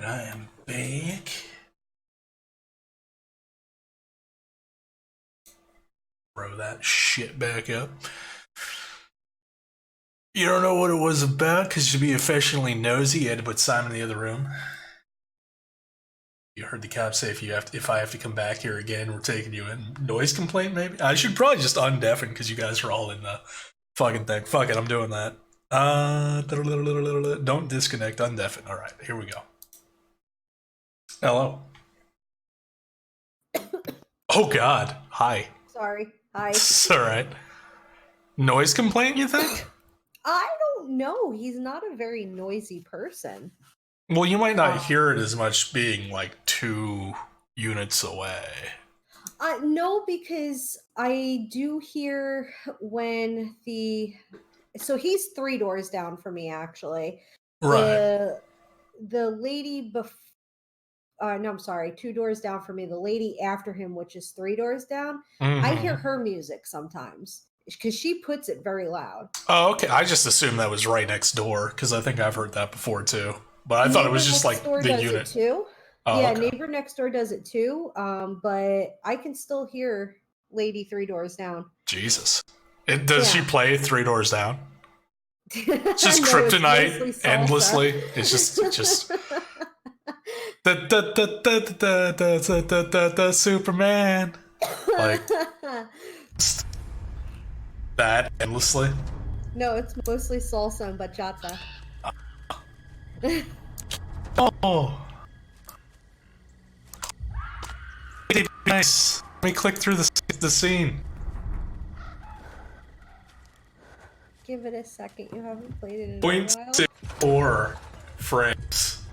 I am back. Throw that shit back up. You don't know what it was about because to be affectionately nosy, you had to put Simon in the other room. You heard the cop say if I have to come back here again, we're taking you in. Noise complaint, maybe? I should probably just undeafen because you guys are all in the fucking thing. Fuck it, I'm doing that. Don't disconnect, undeafen. Alright, here we go. Hello. Oh god. Hi. Sorry. Hi. It's alright. Noise complaint, you think? I don't know. He's not a very noisy person. Well, you might not hear it as much being like 2 units away. No, because I do hear when so he's 3 doors down from me, actually. Right. The lady no, I'm sorry, 2 doors down from me. The lady after him, which is 3 doors down, I hear her music sometimes because she puts it very loud. Oh, okay. I just assumed that was right next door because I think I've heard that before too. But I thought it was just like the unit too. Oh, yeah, okay. Neighbor next door does it too. But I can still hear lady 3 doors down. Jesus. Does she play 3 doors down? It's just No, kryptonite it's endlessly. It's just the Superman. Like that endlessly. No, it's mostly salsa and bachata. Oh. Nice. Let me click through the scene. Give it a second. You haven't played it in a while. 0.64 frames.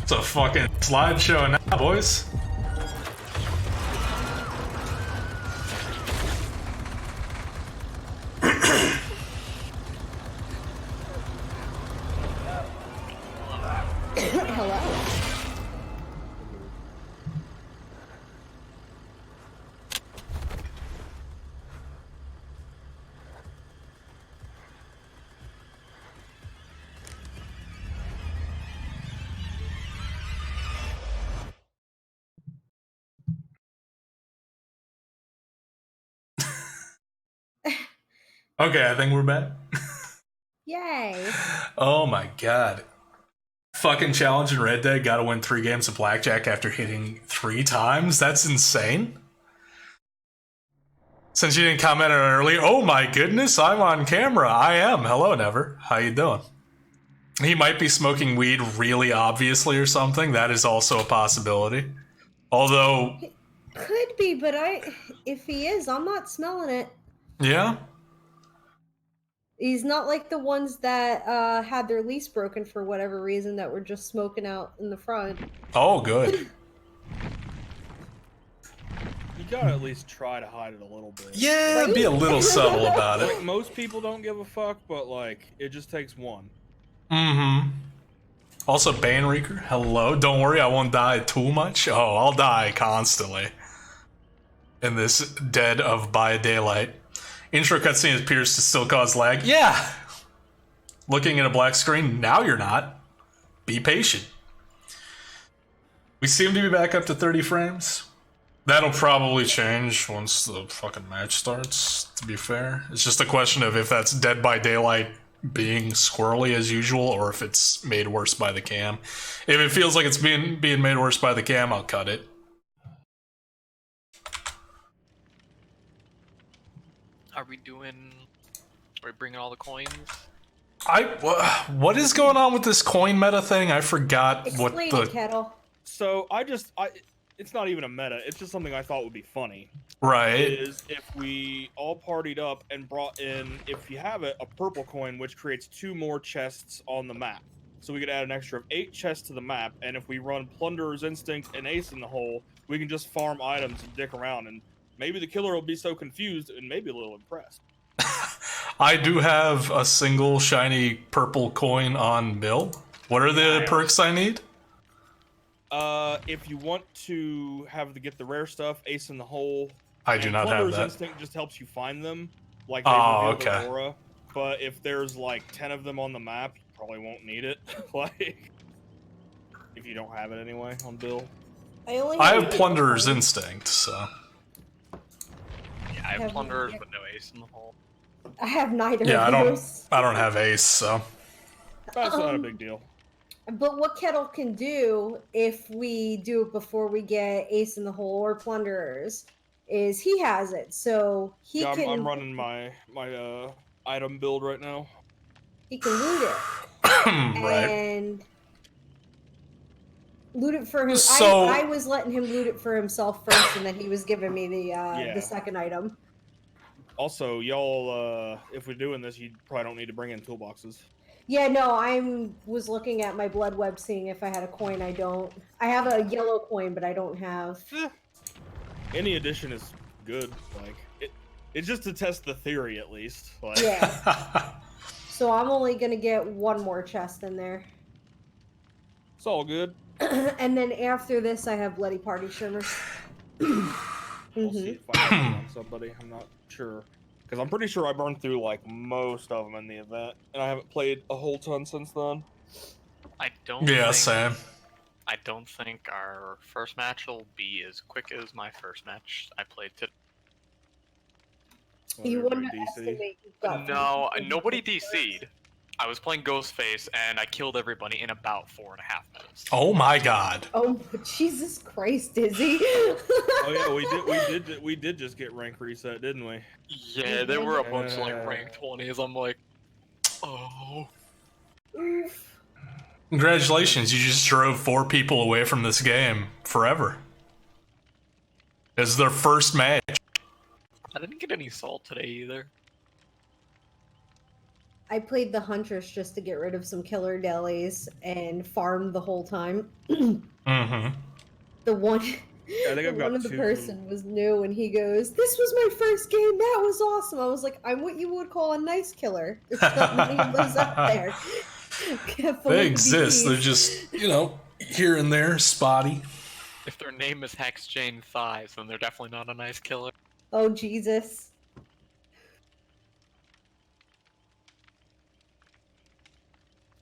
It's a fucking slideshow now, boys. Hello. Okay, I think we're back. Yay. Oh my god. Fucking challenge in Red Dead, gotta win 3 games of blackjack after hitting 3 times? That's insane. Since you didn't comment on it earlier, oh my goodness, I'm on camera. I am. Hello, Never. How you doing? He might be smoking weed really obviously or something. That is also a possibility. Although... Could be, but if he is, I'm not smelling it. Yeah? He's not like the ones that had their lease broken for whatever reason that were just smoking out in the front. Oh, good. You gotta at least try to hide it a little bit. Yeah, right? Be a little subtle about it. Like, most people don't give a fuck, but like, it just takes one. Mm-hmm. Also, Banereeker, hello. Don't worry, I won't die too much. Oh, I'll die constantly. In this Dead of by Daylight. Intro cutscene appears to still cause lag. Yeah! Looking at a black screen, now you're not. Be patient. We seem to be back up to 30 frames. That'll probably change once the fucking match starts, to be fair. It's just a question of if that's Dead by Daylight being squirrely as usual, or if it's made worse by the cam. If it feels like it's being made worse by the cam, I'll cut it. Are we bringing all the coins? What is going on with this coin meta thing? I forgot what Explain the... it, Kettle. So, it's not even a meta, it's just something I thought would be funny. Right. Is if we all partied up and brought in, if you have it, a purple coin, which creates 2 more chests on the map. So we could add an extra of 8 chests to the map, and if we run Plunderer's Instinct and Ace in the hole, we can just farm items and dick around, and maybe the killer will be so confused and maybe a little impressed. I do have a single shiny purple coin on Bill. What are the perks I need? If you want to get the rare stuff, Ace in the hole. I do not have that. Instinct just helps you find them. Like okay. Aura. but if there's like 10 of them on the map, you probably won't need it. Like, if you don't have it anyway on Bill. I have Plunderer's Instinct, so. Yeah, I have Plunderers, but no ace in the hole. I have neither Yeah, of those. I don't have ace, so. That's not a big deal. But what Kettle can do, if we do it before we get ace in the hole or plunderers, is he has it. So he can. I'm running my item build right now. He can loot it. Right. And loot it for him. So, I was letting him loot it for himself first, and then he was giving me the second item. Also, y'all, if we're doing this, you probably don't need to bring in toolboxes. Yeah, no, I was looking at my blood web, seeing if I had a coin. I don't. I have a yellow coin, but I don't have. Any addition is good. Like it's just to test the theory, at least. Like, Yeah. So I'm only gonna get one more chest in there. It's all good. And then after this, I have Bloody Party Shimmer. I'll see if I can on somebody. I'm not sure. Because I'm pretty sure I burned through like most of them in the event, and I haven't played a whole ton since then. I don't. Yeah, think, same. I don't think our first match will be as quick as my first match I played today. You Everybody wouldn't DC. estimate you've got No, 50. nobody DC'd. I was playing Ghostface and I killed everybody in about 4.5 minutes. Oh my god. Oh Jesus Christ, Dizzy! Oh yeah, we did just get rank reset, didn't we? Yeah, there were a bunch of like rank 20s. I'm like, oh. Oof. Congratulations, you just drove 4 people away from this game forever. It's their first match. I didn't get any salt today either. I played the Huntress just to get rid of some killer delis and farmed the whole time. Mm-hmm. The one, I think I've got one of the 2. person was new, and he goes, "This was my first game. That was awesome." I was like, "I'm what you would call a nice killer." There's not many of those out there. They exist. They're just, here and there, spotty. If their name is Hex Jane Thighs, then they're definitely not a nice killer. Oh Jesus!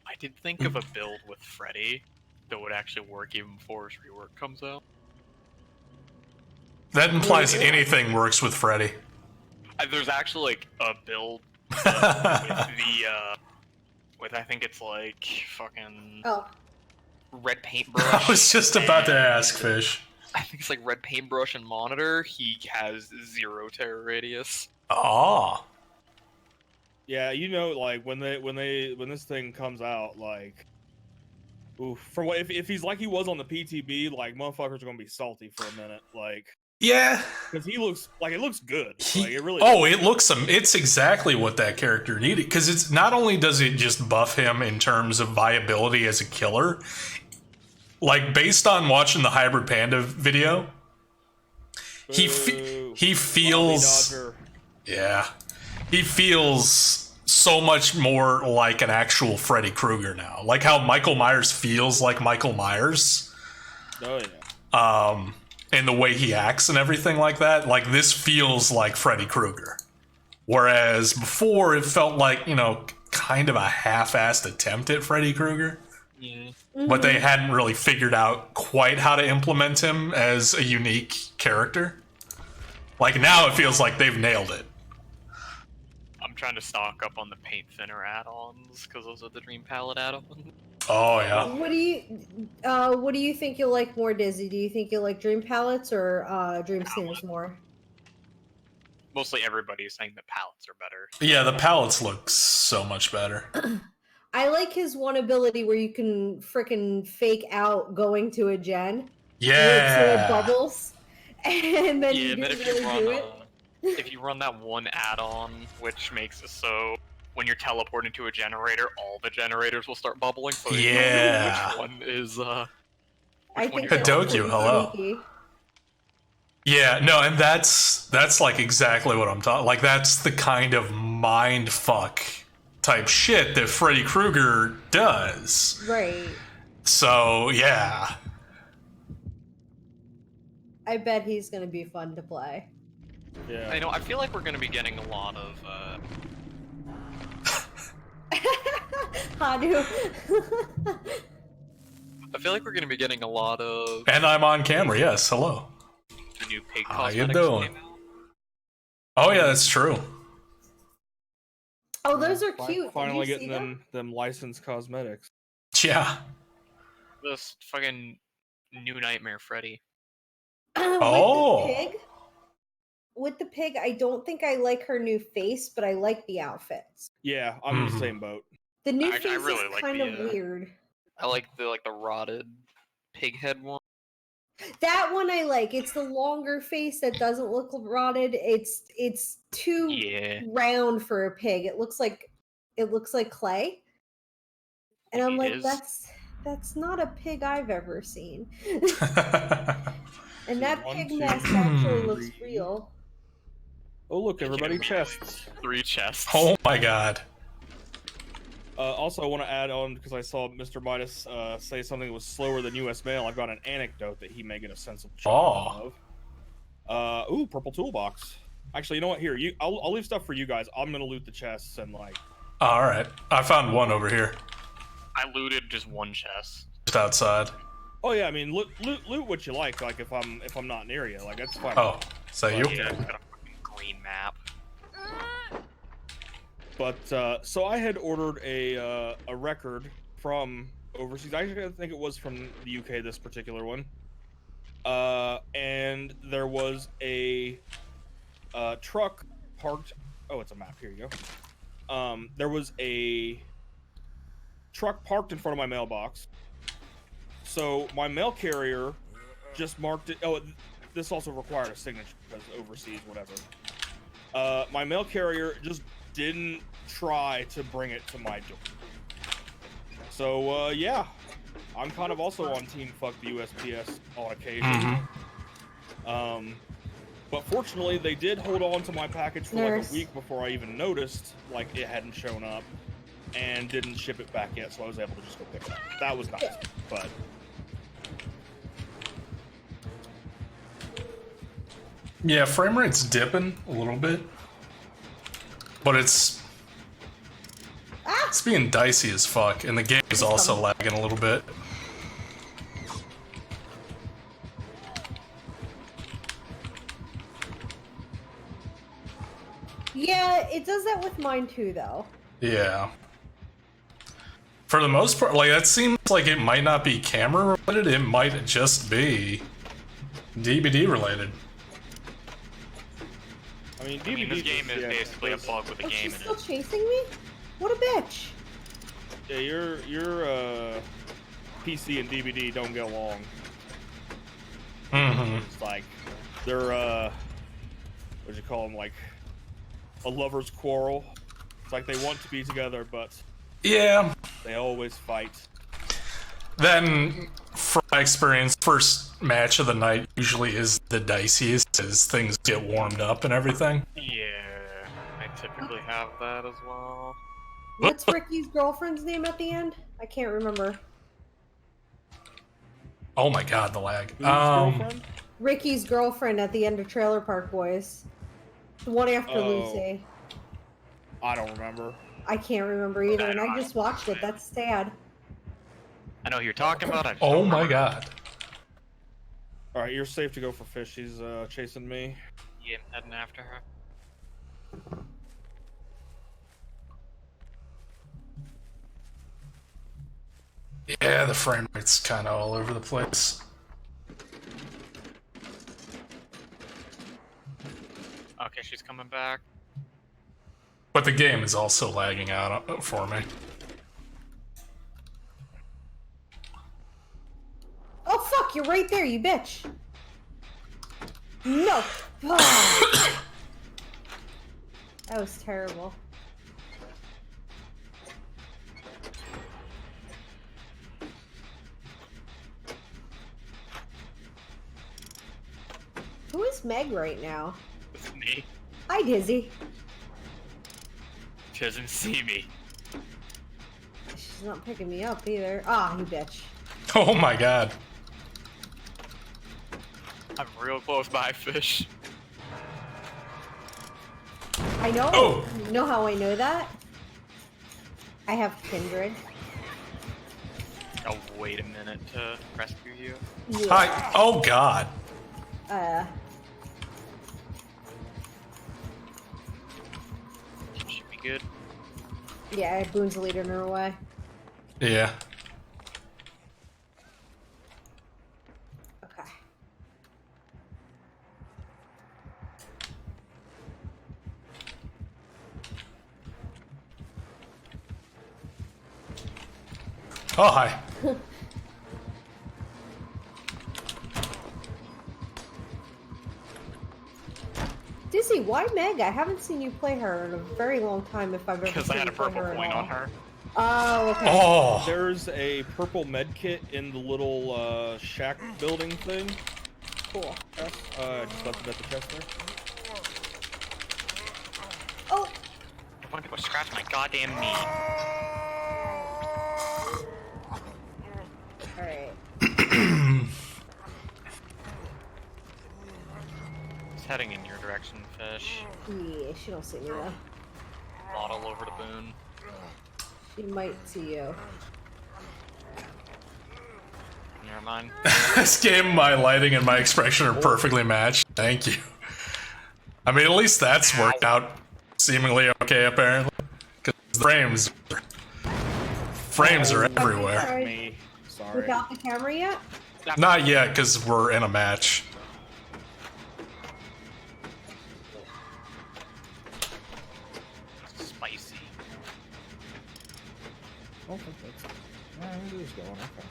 I did think of a build with Freddy that would actually work even before his rework comes out. That implies anything works with Freddy. There's actually like a build with with I think it's like fucking red paintbrush. I was just about to ask, Fish. I think it's like red paintbrush and monitor. He has 0 terror radius. Oh. Yeah, like when this thing comes out, like, oof. For what if he's like he was on the PTB, like motherfuckers are gonna be salty for a minute, like. Yeah. Because it looks good. Like it really. It's exactly what that character needed. Because it's not only does it just buff him in terms of viability as a killer, like based on watching the Hybrid Panda video, he feels. Yeah. He feels so much more like an actual Freddy Krueger now. Like how Michael Myers feels like Michael Myers. Oh yeah. And the way he acts and everything like that. Like this feels like Freddy Krueger. Whereas before it felt like, kind of a half-assed attempt at Freddy Krueger. Yeah. But they hadn't really figured out quite how to implement him as a unique character. Like now it feels like they've nailed it. I'm trying to stock up on the paint thinner add-ons because those are the Dream Palette add-ons. Oh yeah. What do you think you'll like more, Dizzy? Do you think you'll like Dream Palettes or Dream Thinners more? Mostly everybody is saying that palettes are better. Yeah, the palettes look so much better. I like his one ability where you can frickin' fake out going to a gen. Yeah. With bubbles. And then you but didn't really do it. If you run that one add-on, which makes it so when you're teleporting to a generator, all the generators will start bubbling. So you don't know which one is. I think Hadouken, hello. Sneaky. Yeah, no, and that's like exactly what I'm talking. Like that's the kind of mind fuck type shit that Freddy Krueger does. Right. So yeah. I bet he's gonna be fun to play. Yeah. I feel like we're going to be getting a lot of Hadu. I feel like we're gonna be getting a lot of And I'm on camera, yes, hello. the new pig How you cosmetics doing? came out. Oh yeah, that's true. Oh, those are cute. Finally Did you getting see them licensed cosmetics. Yeah. This fucking new Nightmare Freddy. Oh. With the pig, I don't think I like her new face, but I like the outfits. Yeah, I'm in the Mhm. same boat. The new I face really is like kind of the, weird. I like the rotted pig head one. That one I like. It's the longer face that doesn't look rotted. It's too Yeah. round for a pig. It looks like clay. And I'm It like, is. that's not a pig I've ever seen. And See, that 1, pig 2, mask actually 3. looks real. Oh look, everybody, chests. 3 chests. Oh my god. Also, I want to add on because I saw Mr. Midas say something that was slower than U.S. mail. I've got an anecdote that he may get a sense of. Ooh, purple toolbox. Actually, you know what? Here, I'll leave stuff for you guys. I'm gonna loot the chests and like. All right, I found one over here, I looted just 1 chest. just outside. Oh yeah, I mean loot what you like. Like if I'm not near you, like that's fine. Oh, is that you? Yeah, it's got a fucking green map. But so I had ordered a record from overseas. I think it was from the UK. This particular one. And there was a truck parked. Oh, it's a map. Here you go. There was a truck parked in front of my mailbox. So my mail carrier just marked it. Oh, this also required a signature because overseas, whatever. My mail carrier just didn't try to bring it to my door. So yeah, I'm kind of also on team fuck the USPS on occasion. But fortunately, they did hold on to my package for like a week before I even noticed like it hadn't shown up, and didn't ship it back yet. So I was able to just go pick it up. That was nice, but. Yeah, frame rate's dipping a little bit, but it's being dicey as fuck, and the game is also lagging a little bit. Yeah, it does that with mine too, though. Yeah. For the most part, like, that seems like it might not be camera related, it might just be DVD related. I mean, this game is basically a bug with the game She's in still it. chasing me? What a bitch. Yeah, your PC and DVD don't get along. It's like they're what'd you call them? Like a lover's quarrel. It's like they want to be together, but Yeah. they always fight. Then, from my experience, first match of the night usually is the diciest as things get warmed up and everything. Yeah, I typically have that as well. What's Ricky's girlfriend's name at the end? I can't remember. Oh my god, the lag. Whose girlfriend? Ricky's girlfriend at the end of Trailer Park Boys. The one after Lucy. I don't remember. I can't remember either, and I just watched it. That's sad. I know who you're talking about. I just Oh don't my remember. god. Alright, you're safe to go for fish. She's chasing me. Yeah, I'm heading after her. Yeah, the frame rate's kind of all over the place. Okay, she's coming back. But the game is also lagging out for me. Oh fuck, you're right there, you bitch. No. Oh. That was terrible. Who is Meg right now? It's me. Hi, Dizzy. She doesn't see me. She's not picking me up either. Ah, you bitch. Oh my god. I'm real close by fish. I know. Oh. You know how I know that? I have Kindred. I'll wait a minute to rescue you. Yeah. Hi. Oh God. Should be good. Yeah, Boone's leading her away. Yeah. Okay. Oh hi. Dizzy, why Meg? I haven't seen you play her in a very long time. If I've ever Because seen I had you a play purple her at coin all. on her. Oh, okay. Oh. There's a purple med kit in the little shack building thing. Cool. Chest. Just left it at the chest there. Oh, I want to go scratch my goddamn knee. all right. It's heading in your direction, Fish. Yeah, she don't see me though. Bottle over to Boone. She might see you. Never mind. This game, my lighting and my expression are perfectly matched. Thank you. I mean, at least that's worked out seemingly okay, apparently. Because the frames are everywhere. Sorry. Me. Sorry. Without the camera yet? Not yet, because we're in a match. Spicy. I don't think that's... it is going, okay.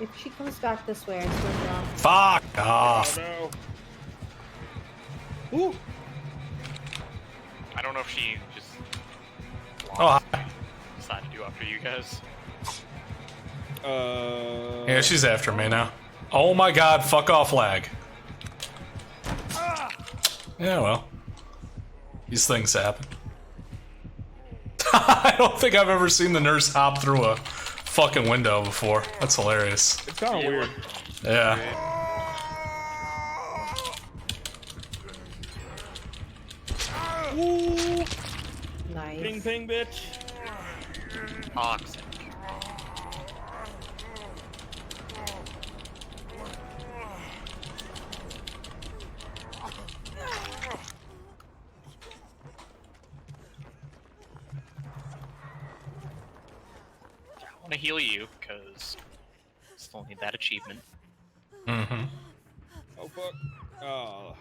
If she comes back this way, I swear to God. Fuck off. Oh no. Ooh. I don't know if she just Oh, hi. decided to do after you guys. Yeah, she's after me now. Oh my God, fuck off lag. Yeah, well. These things happen. I don't think I've ever seen the nurse hop through a fucking window before. That's hilarious. It's kind of weird. Yeah. Ooh. Nice. Ping ping, bitch. Toxic. I want to heal you, because still need that achievement. Mm-hmm. Oh fuck. Oh.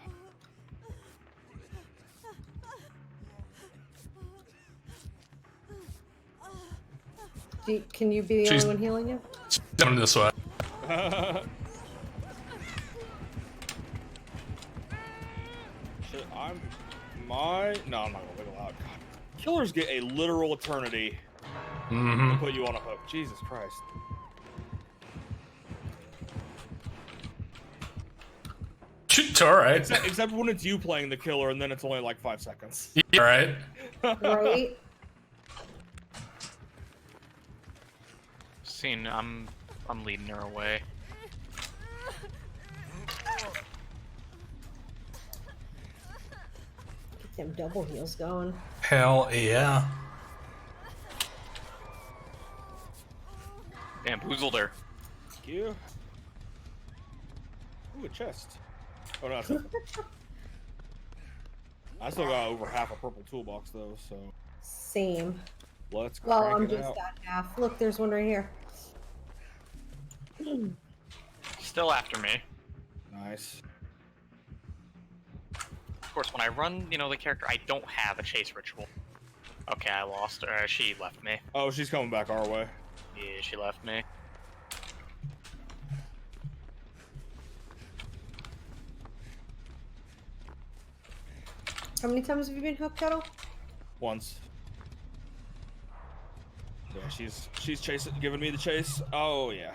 Can you be the She's- only one healing you? Down this way. Shit, I'm no, I'm not gonna wiggle out. God. Killers get a literal eternity Mm-hmm. to put you on a hook. Jesus Christ. Alright. Except when it's you playing the killer, and then it's only like 5 seconds. Alright. Right? Scene, I'm leading her away. Get them double heals going. Hell yeah. Bamboozled her. Thank you. Ooh, a chest. Oh no, it's not. I still got over half a purple toolbox though, so Same. let's Well, crank I'm it just out. at half. Look, there's one right here. Still after me. Nice. Of course, when I run, the character, I don't have a chase ritual. Okay, I lost her. She left me. Oh, she's coming back our way. Yeah, she left me. How many times have you been hooked, Kettle? Once. Yeah, she's chasing, giving me the chase. Oh yeah.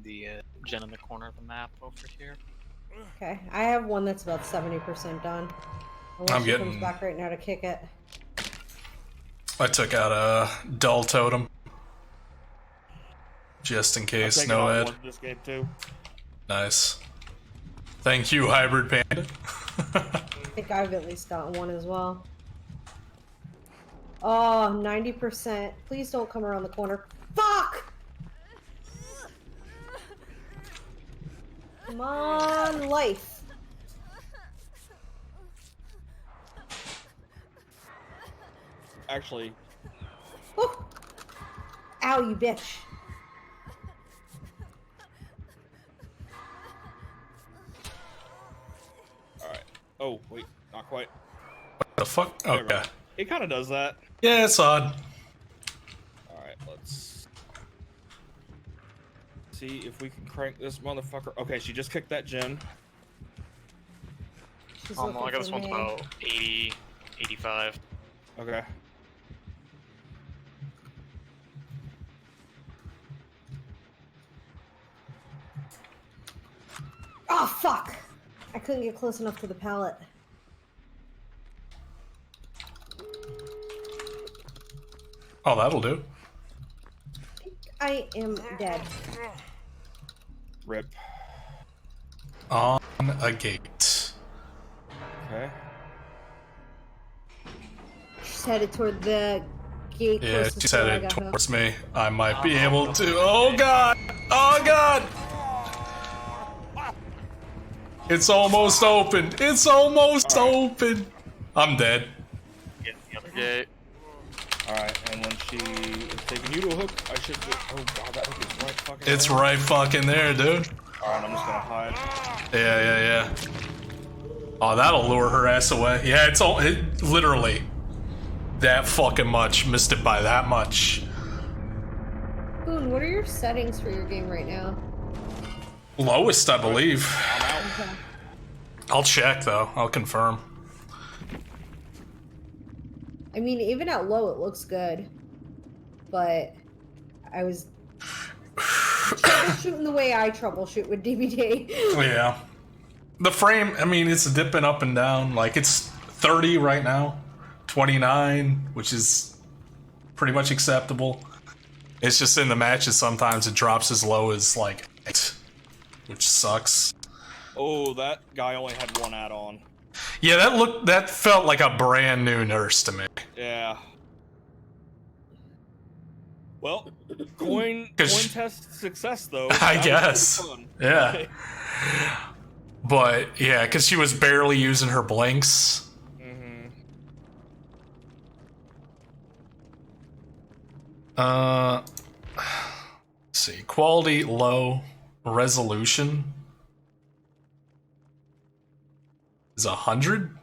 The gen in the corner of the map over here. Okay, I have one that's about 70% done. Unless I'm she getting- comes back right now to kick it. I took out a dull totem. Just in I've case, taken no out Ed. one this game too. Nice. Thank you, Hybrid Panda. I think I've at least got one as well. Oh, 90%. Please don't come around the corner. Fuck! Come on, life. Actually, Oh. Ow, you bitch. alright. Oh, wait, not quite. What the fuck? There we go. Okay. It kind of does that. Yeah, it's odd. Alright, let's see if we can crank this motherfucker. Okay, she just kicked that gen. She's I looking got this for one's me. about 80, 85. Okay. Oh, fuck! I couldn't get close enough to the pallet. Oh, that'll do. I am dead. Rip. On a gate. Okay. She's headed toward the gate. Yeah, closest she's to where I headed got hooked. towards me. I might be able to. Oh god! Oh god! It's almost open. It's almost open. I'm dead. Get the other gate. Alright, and when she is taking you to a hook, I should be. Oh god, that hook is right fucking It's there. right fucking there, dude. Alright, I'm just gonna hide. Yeah. Oh, that'll lure her ass away. Yeah, it literally that fucking much. Missed it by that much. Boone, what are your settings for your game right now? Lowest, I believe. I'm out. Okay. I'll check though. I'll confirm. I mean, even at low, it looks good. But I was troubleshooting the way I troubleshoot with DVD. Yeah. The frame, I mean, it's dipping up and down. Like, it's 30 right now, 29, which is pretty much acceptable. It's just in the matches, sometimes it drops as low as, like, 8, which sucks. Oh, that guy only had one add-on. Yeah, that felt like a brand new nurse to me. Yeah. Well, coin test success though. I That guess. was pretty fun. Yeah. Okay. But, yeah, because she was barely using her blinks. Mm-hmm. Let's see. Quality low, resolution is 100.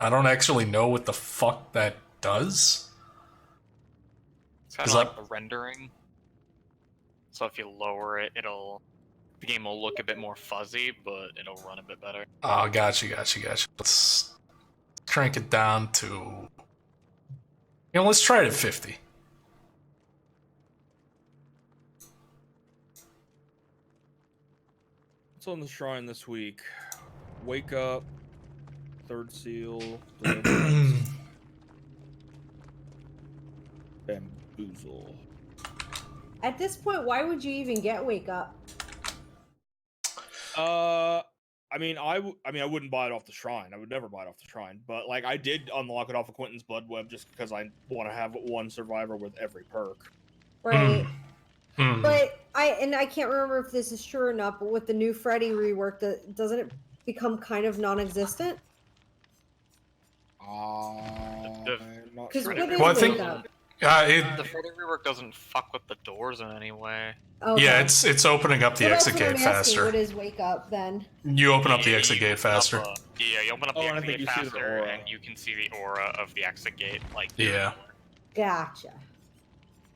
I don't actually know what the fuck that does. It's kind Is of that- like the rendering. So if you lower it, the game will look a bit more fuzzy, but it'll run a bit better. Oh, gotcha. Let's crank it down to... let's try it at 50. What's on the shrine this week? Wake up. Third seal. Deliverance, bamboozle. At this point, why would you even get Wake Up? I mean, I wouldn't buy it off the shrine. I would never buy it off the shrine. But like, I did unlock it off of Quentin's Blood Web just because I want to have one survivor with every perk. Right. Hmm. But I can't remember if this is true or not, but with the new Freddy rework, doesn't it become kind of non-existent? I'm not Because sure. what is Well, I Wake think- Up? The Freddy rework doesn't fuck with the doors in any way. Okay. Yeah, it's opening up the Well, that's exit what I'm gate asking. faster. What is Wake Up then? You open up the Yeah, exit you gate open up faster. You open up Oh, the and I exit think gate you see the faster, aura. and you can see the aura of the exit gate. Like Yeah. Gotcha.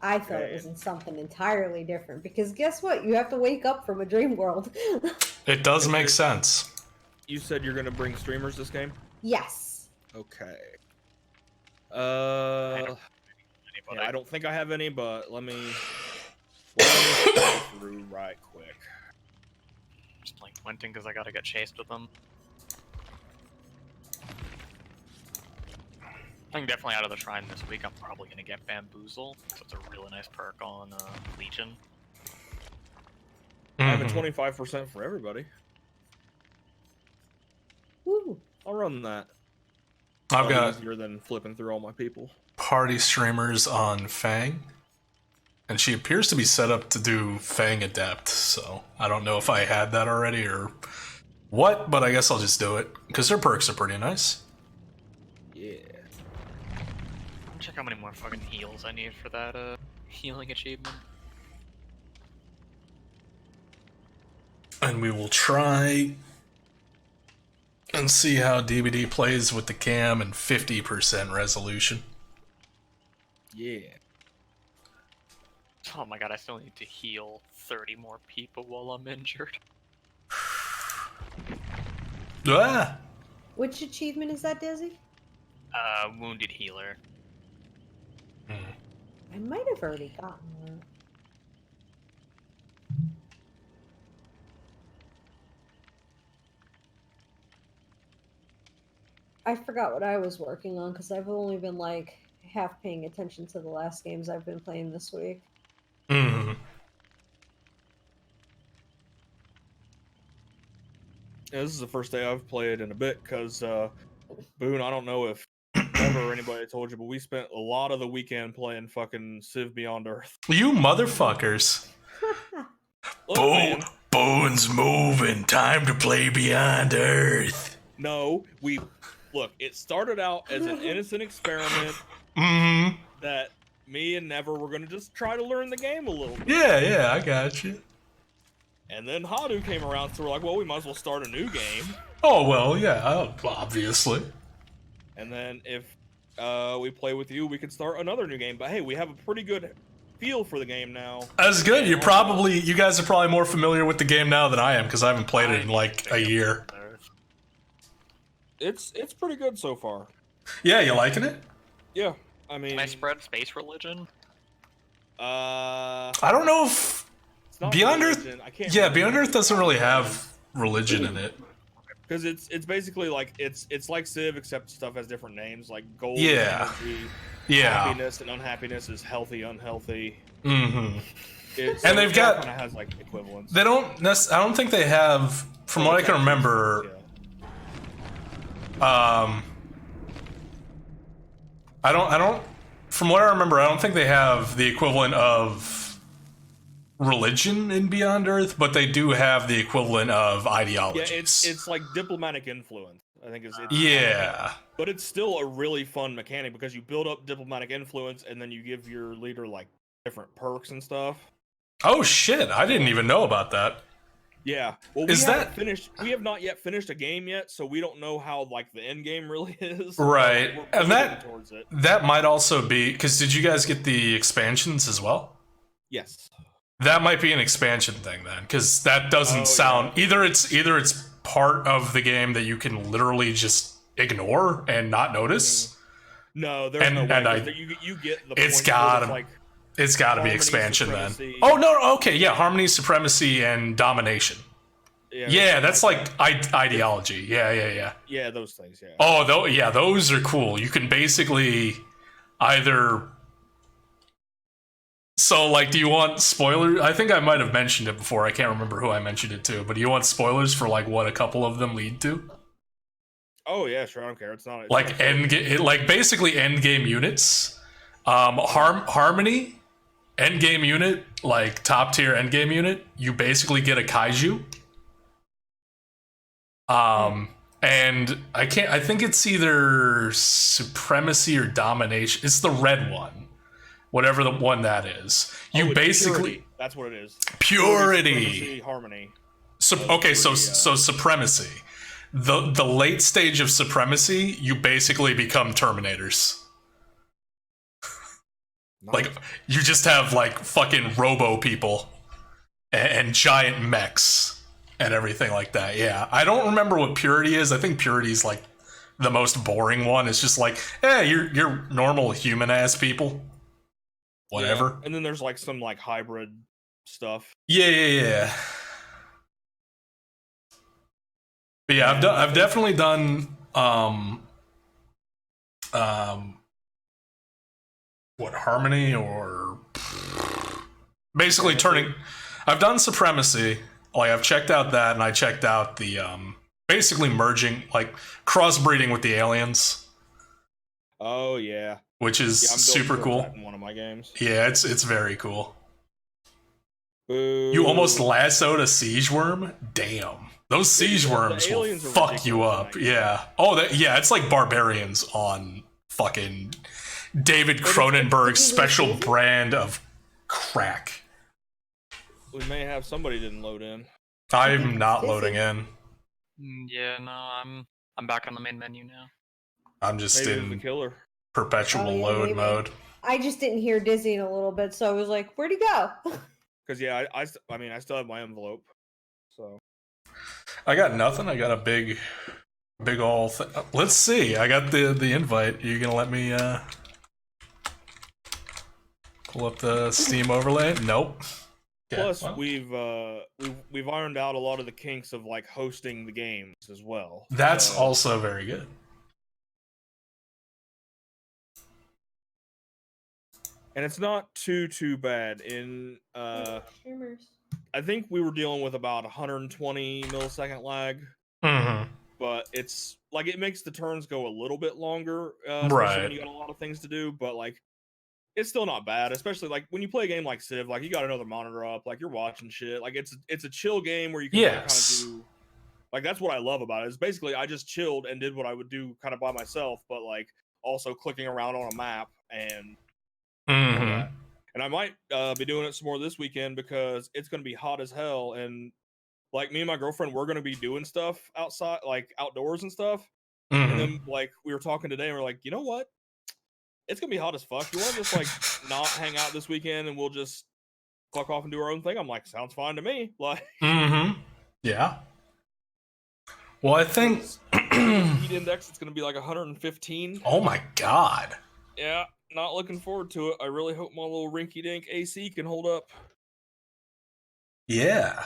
I thought it was in something entirely different because guess what? You have to wake up from a dream world. It does make sense. You said you're gonna bring streamers this game? Yes. Okay. Anybody. Yeah, I don't think I have any, but let me go through right quick. Just playing Quentin because I gotta get chased with them. I think definitely out of the shrine this week, I'm probably gonna get Bamboozle. So it's a really nice perk on Legion. I have a 25% for everybody. Woo. I'll run that. I've got easier than flipping through all my people. Party streamers on Fang, and she appears to be set up to do Fang Adept, so I don't know if I had that already or what, but I guess I'll just do it, because her perks are pretty nice. Yeah. I'll check how many more fucking heals I need for that healing achievement. And we will try and see how DVD plays with the cam and 50% resolution. Yeah. Oh my god, I still need to heal 30 more people while I'm injured. Ah! Which achievement is that, Dizzy? Wounded healer. I might have already gotten that. I forgot what I was working on because I've only been like half paying attention to the last games I've been playing this week. Mm-hmm. Yeah, this is the first day I've played in a bit because, Boone, I don't know if ever anybody told you, but we spent a lot of the weekend playing fucking Civ Beyond Earth. You motherfuckers. Look, man, Bones moving. Time to play Beyond Earth. no, look, it started out as an innocent experiment Mm-hmm. that me and Never were going to just try to learn the game a little bit. Yeah, I got you. And then Hadu came around, so we're like, well, we might as well start a new game. Oh, well, yeah, obviously. And then if we play with you, we can start another new game. But hey, we have a pretty good feel for the game now. That's good. You guys are probably more familiar with the game now than I am, because I haven't played it in like a year. It's pretty good so far. Yeah, you liking it? Yeah, I mean... Can I spread space religion? I don't know if it's not Beyond religion. Earth... I can't Yeah, remember. Beyond Earth doesn't really have religion in it. Because it's basically like, it's like Civ, except stuff has different names, like gold, Yeah. energy, Yeah. happiness, and unhappiness is healthy, unhealthy. Mm-hmm. And they've got... kind of has like equivalents. They don't... I don't think they have... From what I can remember... Yeah. I don't. From what I remember, I don't think they have the equivalent of religion in Beyond Earth, but they do have the equivalent of ideologies. Yeah, it's like diplomatic influence. I think it's yeah. But it's still a really fun mechanic because you build up diplomatic influence and then you give your leader like different perks and stuff. Oh shit! I didn't even know about that. Yeah. Well, we have not yet finished a game yet, so we don't know how like the end game really is. Right, We're and that might also be because did you guys get the expansions as well? Yes. That might be an expansion thing then, because that doesn't sound either. It's part of the game that you can literally just ignore and not notice. No, there's no way. You get the it's point gotta like it's gotta be harmony, expansion then. supremacy. Oh no, okay, yeah, harmony, supremacy, and domination. Yeah, that's like ideology. Yeah. Yeah, those things. Yeah. Oh, those are cool. You can basically either. So, like, do you want spoilers? I think I might have mentioned it before. I can't remember who I mentioned it to, but do you want spoilers for like what a couple of them lead to? Oh yeah, sure. I don't care. It's not Like basically end game units. Harmony, end game unit, like top tier end game unit. You basically get a kaiju. And I think it's either supremacy or domination. It's the red one. Whatever the one that is. You basically purity. That's what it is. Purity. Harmony. So supremacy. The late stage of supremacy, you basically become Terminators. Nice. Like you just have like fucking robo people and giant mechs and everything like that. Yeah. I don't remember what purity is. I think purity is like the most boring one. It's just like, hey, you're normal human ass people. Whatever. Yeah. And then there's like some like hybrid stuff. Yeah. But yeah, I've definitely done what, Harmony or basically turning. I've done Supremacy. Like I've checked out that, and I checked out the basically merging, like crossbreeding with the aliens. Oh yeah, which is I'm super cool. That in one of my games. Yeah, it's very cool. Boo. You almost lassoed a siege worm. Damn, those siege worms will fuck you up. Yeah. Oh, yeah. It's like barbarians on fucking David Cronenberg's special brand of crack. We may have somebody didn't load in. I'm not loading in. Yeah, no, I'm back on the main menu now. I'm just Maybe in the killer. perpetual load mode. I just didn't hear Dizzy in a little bit, so I was like, "Where'd he go?" Because yeah, I mean, I still have my envelope. So I got nothing. I got a big ol' thing. Let's see. I got the invite. You gonna let me pull up the Steam overlay? Nope. Yeah, plus, well, we've ironed out a lot of the kinks of like hosting the games as well. That's also very good. And it's not too bad. In I think we were dealing with about 120 millisecond lag. Mm-hmm. But it's like it makes the turns go a little bit longer, especially Right. when you got a lot of things to do. But like, it's still not bad, especially like when you play a game like Civ. Like you got another monitor up, like you're watching shit. Like it's a chill game where you can kind of do. Like that's what I love about it. Is basically I just chilled and did what I would do kind of by myself, but like also clicking around on a map and. Mm-hmm. And I might be doing it some more this weekend because it's going to be hot as hell. And like me and my girlfriend, we're going to be doing stuff outside, like outdoors and stuff. Mm-hmm. And then like we were talking today, and we're like, you know what? It's going to be hot as fuck. You want to just like not hang out this weekend, and we'll just fuck off and do our own thing? I'm like, sounds fine to me. Like, yeah. Well, I think heat index it's going to be like 115. Oh my god. Yeah. Not looking forward to it. I really hope my little rinky-dink AC can hold up. Yeah.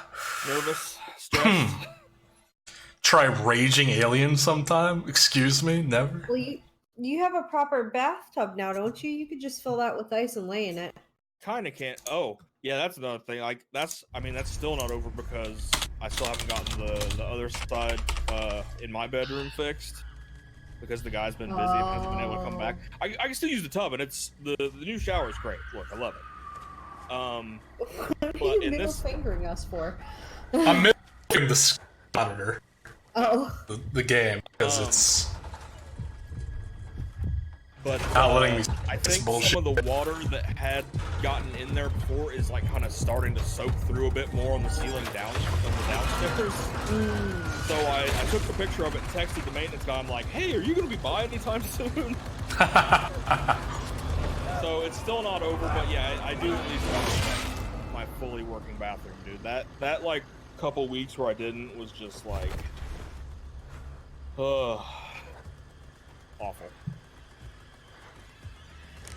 Nervous, stressed. Try raging alien sometime? Excuse me? Never? Well, you have a proper bathtub now, don't you? You could just fill that with ice and lay in it. Kinda can't. Oh, yeah, that's another thing. Like, that's still not over because I still haven't gotten the other side in my bedroom fixed. Because the guy's been busy and hasn't been able to come back. I can still use the tub, and it's the new shower is great. Look, I love it. What are you middle fingering us for? I'm missing the monitor. Oh. The game because it's. But not letting me. I think some of the water that had gotten in there before is like kind of starting to soak through a bit more on the ceiling downstairs. So I took a picture of it and texted the maintenance guy. I'm like, hey, are you going to be by anytime soon? So it's still not over, but yeah, I do at least have my fully working bathroom, dude. That like couple weeks where I didn't was just like, awful.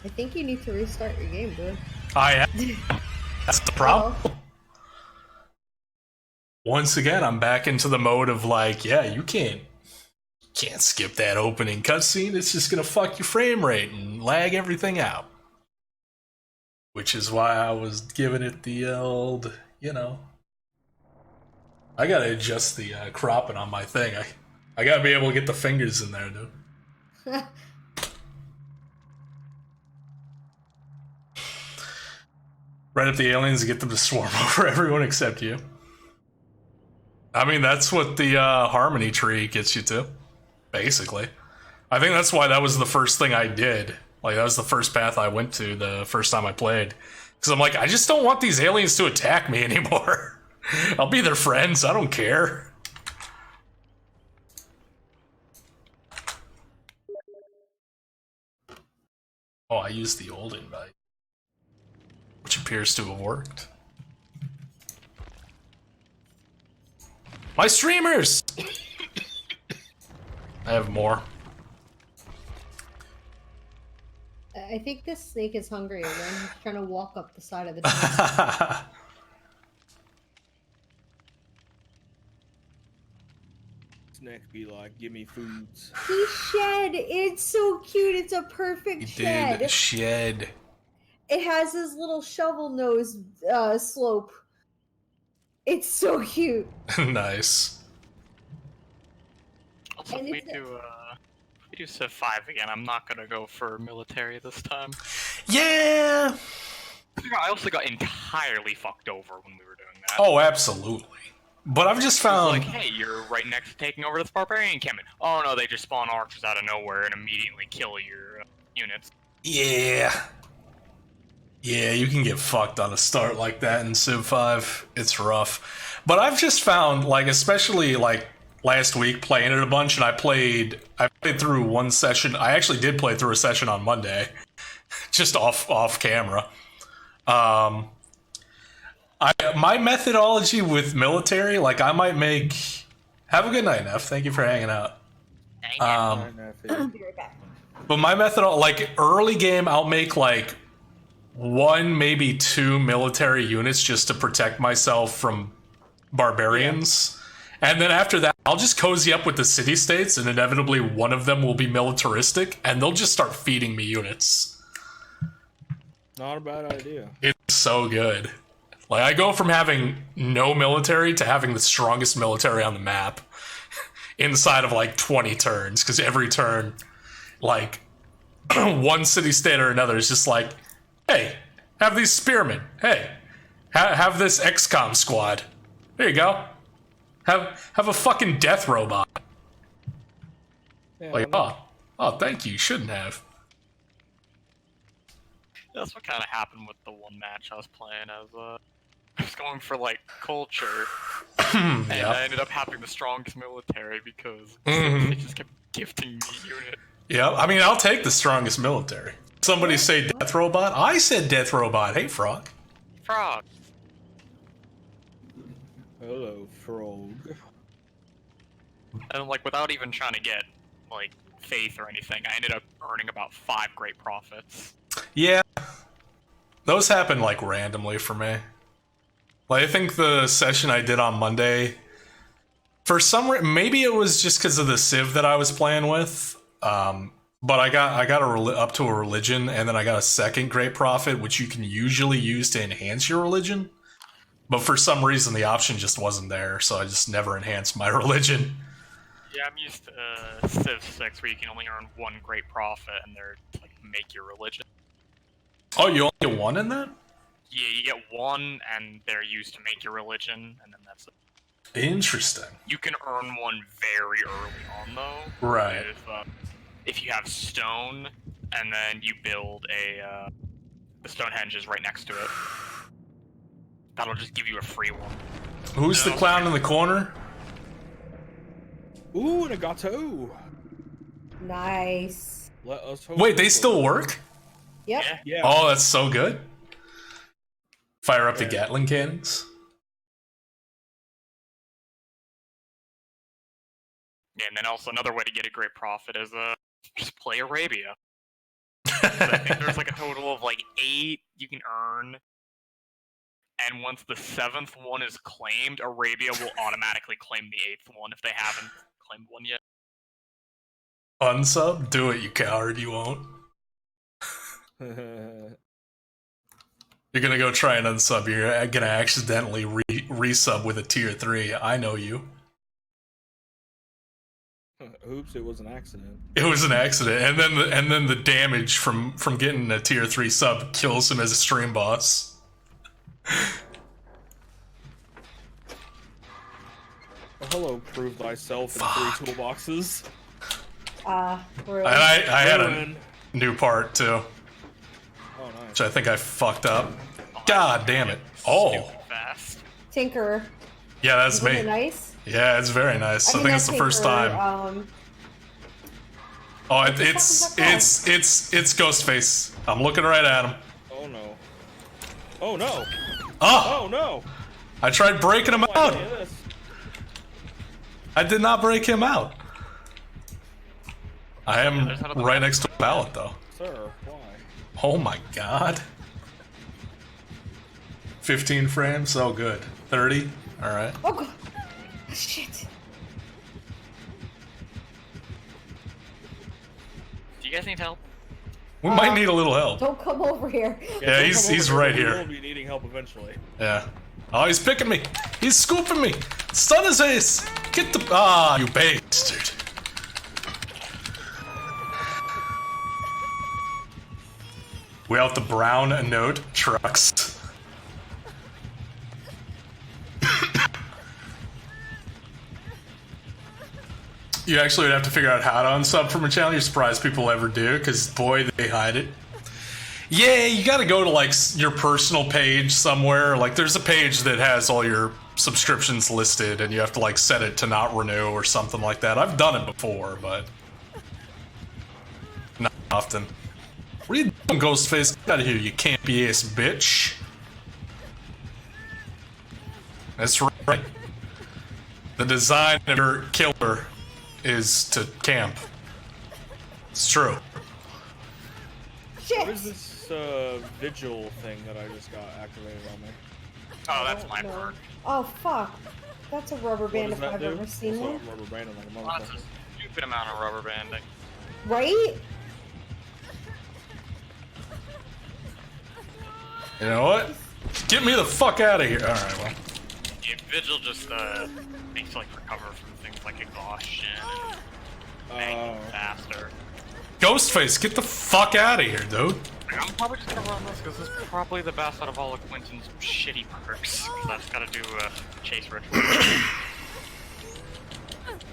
I think you need to restart your game, dude. I am. That's the problem. Once again, I'm back into the mode of like, yeah, you can't skip that opening cutscene. It's just gonna fuck your frame rate and lag everything out. Which is why I was giving it the old, I gotta adjust the cropping on my thing. I gotta be able to get the fingers in there, dude. Right up the aliens and get them to swarm over everyone except you. I mean, that's what the Harmony tree gets you to, basically. I think that's why that was the first thing I did. Like, that was the first path I went to the first time I played. Because I'm like, I just don't want these aliens to attack me anymore. I'll be their friends, I don't care. Oh, I used the old invite. Which appears to have worked. My streamers! I have more. I think this snake is hungry again. He's trying to walk up the side of the tank. Snake be like, give me foods. He shed. It's so cute. It's a perfect shed. He did shed. It has this little shovel nose slope. It's so cute. Nice. Also, And if we it's- do Civ 5 again, I'm not gonna go for military this time. Yeah. I also got entirely fucked over when we were doing that. Oh, absolutely. But I've just It's found like, hey, you're right next to taking over this barbarian encampment. Oh no, they just spawn archers out of nowhere and immediately kill your units. Yeah. Yeah, you can get fucked on a start like that in Civ 5. It's rough. But I've just found, like, especially, like, last week playing it a bunch, and I played through one session. I actually did play through a session on Monday. Just off camera. My methodology with military, like, I might make... Have a good night, Neff. Thank you for hanging out. I'll be right back. But my method, like, early game, I'll make, like, 1, maybe 2 military units just to protect myself from barbarians. Yeah. And then after that, I'll just cozy up with the city-states, and inevitably one of them will be militaristic, and they'll just start feeding me units. Not a bad idea. It's so good. Like, I go from having no military to having the strongest military on the map inside of, like, 20 turns, because every turn, like, one city-state or another is just like, hey, have these spearmen. Hey, have this XCOM squad. There you go. Have a fucking death robot. Yeah, Like, oh, thank you. Shouldn't have. That's what kind of happened with the one match I was playing as I was going for like culture, and I ended up having the strongest military because they just kept gifting me units. Yeah, I mean, I'll take the strongest military. Somebody say death robot? I said death robot. Hey, Frog. Frog. Hello, Frog. And like without even trying to get like faith or anything, I ended up earning about 5 great profits. Yeah. Those happen like randomly for me. Like, I think the session I did on Monday, for some reason, maybe it was just because of the Civ that I was playing with, but I got up to a religion, and then I got a second great profit, which you can usually use to enhance your religion. But for some reason, the option just wasn't there, so I just never enhanced my religion. Yeah, I'm used to Civ 6, where you can only earn 1 great profit, and they're like make your religion. Oh, you only get 1 in that? Yeah, you get 1, and they're used to make your religion, and then that's it. Interesting. You can earn 1 very early on, though. Right. If you have stone, and then you build the Stonehenge is right next to it. That'll just give you a free one. Who's the clown in the corner? Ooh, and a gato. Nice. Let us hope. Wait, they still work? Yep. Yeah. Oh, that's so good. Fire up the Gatling cannons. Yeah, and then also another way to get a great profit is just play Arabia. I think there's like a total of like 8 you can earn. And once the 7th one is claimed, Arabia will automatically claim the 8th one if they haven't claimed one yet. Unsub? Do it, you coward, you won't. You're gonna go try and unsub, you're gonna accidentally resub with a tier 3. I know you. Oops, it was an accident. It was an accident, and then the damage from getting a tier 3 sub kills him as a stream boss. Oh, hello, prove thyself in 3 toolboxes. Really? I had a new part too, Oh, nice. which I think I fucked up. God damn it! Oh, Fast. Tinker. yeah, that's Isn't me. it nice? Yeah, it's very nice. I think it's the first time. Oh, it's Ghostface. I'm looking right at him. Oh no. Oh no. Oh, Oh no. I tried breaking him Why out. any of this? I did not break him out. I am there's another right one. next to a pallet, though. Sir, why? Oh my god. 15 frames? Oh, good. 30? Alright. Oh god. Shit. Do you guys need help? We might need a little help. Don't come over here. Yeah, don't he's come over right We here. will be needing help eventually. Yeah. Oh, he's picking me. He's scooping me. Stun his ace. Get the... Ah, you bastard. We have the brown note trucks. You actually would have to figure out how to unsub from a channel. You're surprised people ever do, because boy, they hide it. Yeah, you gotta go to like your personal page somewhere. Like there's a page that has all your subscriptions listed and you have to like set it to not renew or something like that. I've done it before, but not often. What are you doing, Ghostface? Get out of here, you campy ass bitch. That's right. The design of your killer is to camp. It's true. Shit. What is this vigil thing that I just got activated on me? Oh, that's I my don't know. perk. Oh fuck. That's a rubber What band does if that I've do? ever seen Also, one. I'm rubber banding like a Well, that's motherfucker. a stupid amount of rubber banding. Right? You know what? Get me the fuck out of here. Alright, well. Yeah, vigil just makes you like recover from things like exhaustion and making faster. Ghostface, get the fuck out of here, dude. I'm probably just gonna run this because this is probably the best out of all of Quentin's shitty perks. Because I've got to do a chase ritual.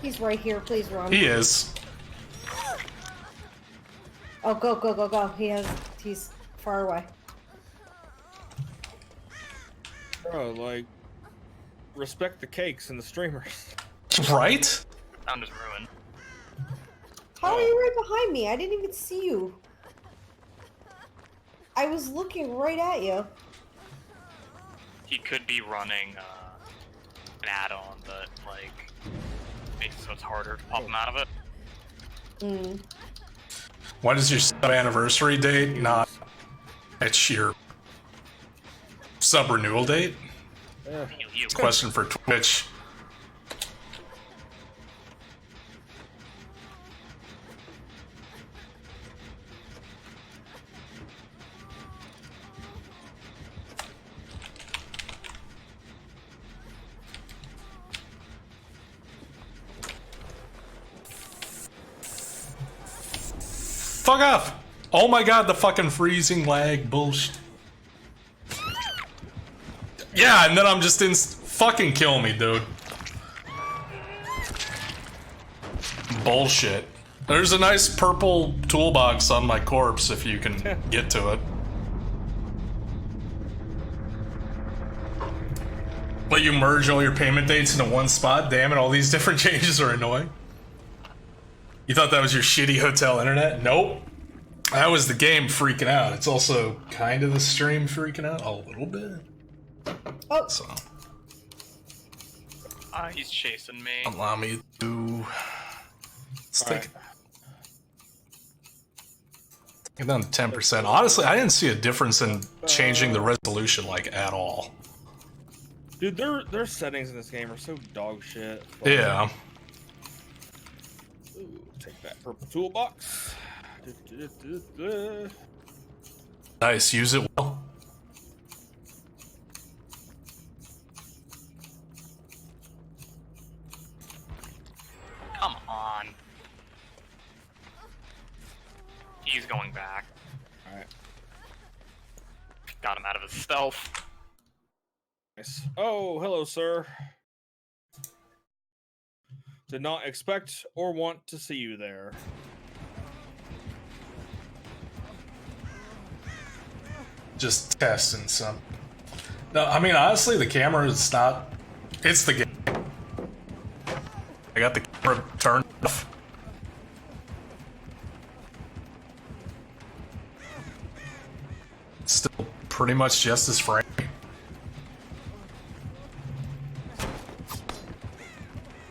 He's right here. Please run. He is. Oh, go, go, go, go. He's far away. Bro, like, respect the cakes and the streamers. Right? Found his ruin. How are you right behind me? I didn't even see you. I was looking right at you. He could be running an add-on that like makes it so it's harder to pop him out of it. Mm. What is your sub anniversary date? Not it's your sub renewal date? You. Question for Twitch. Fuck off! Oh my god, the fucking freezing lag bullshit. Yeah, and then I'm just in. Fucking kill me, dude. Bullshit. There's a nice purple toolbox on my corpse if you can get to it. Let you merge all your payment dates into one spot? Damn it, all these different changes are annoying. You thought that was your shitty hotel internet? Nope. That was the game freaking out. It's also kind of the stream freaking out a little bit. Oh. So, He's chasing me. allow me to... Let's take it down to 10%. Honestly, I didn't see a difference in changing the resolution, like, at all. Dude, their settings in this game are so dog shit. Like, Yeah. Ooh, take that purple toolbox. Nice, use it well. Come on. He's going back. Alright. Got him out of his stealth. Nice. Oh, hello, sir. Did not expect or want to see you there. Just testing some. No, I mean, honestly, the camera is not... It's the game. I got the camera turned off. Still pretty much just as frame.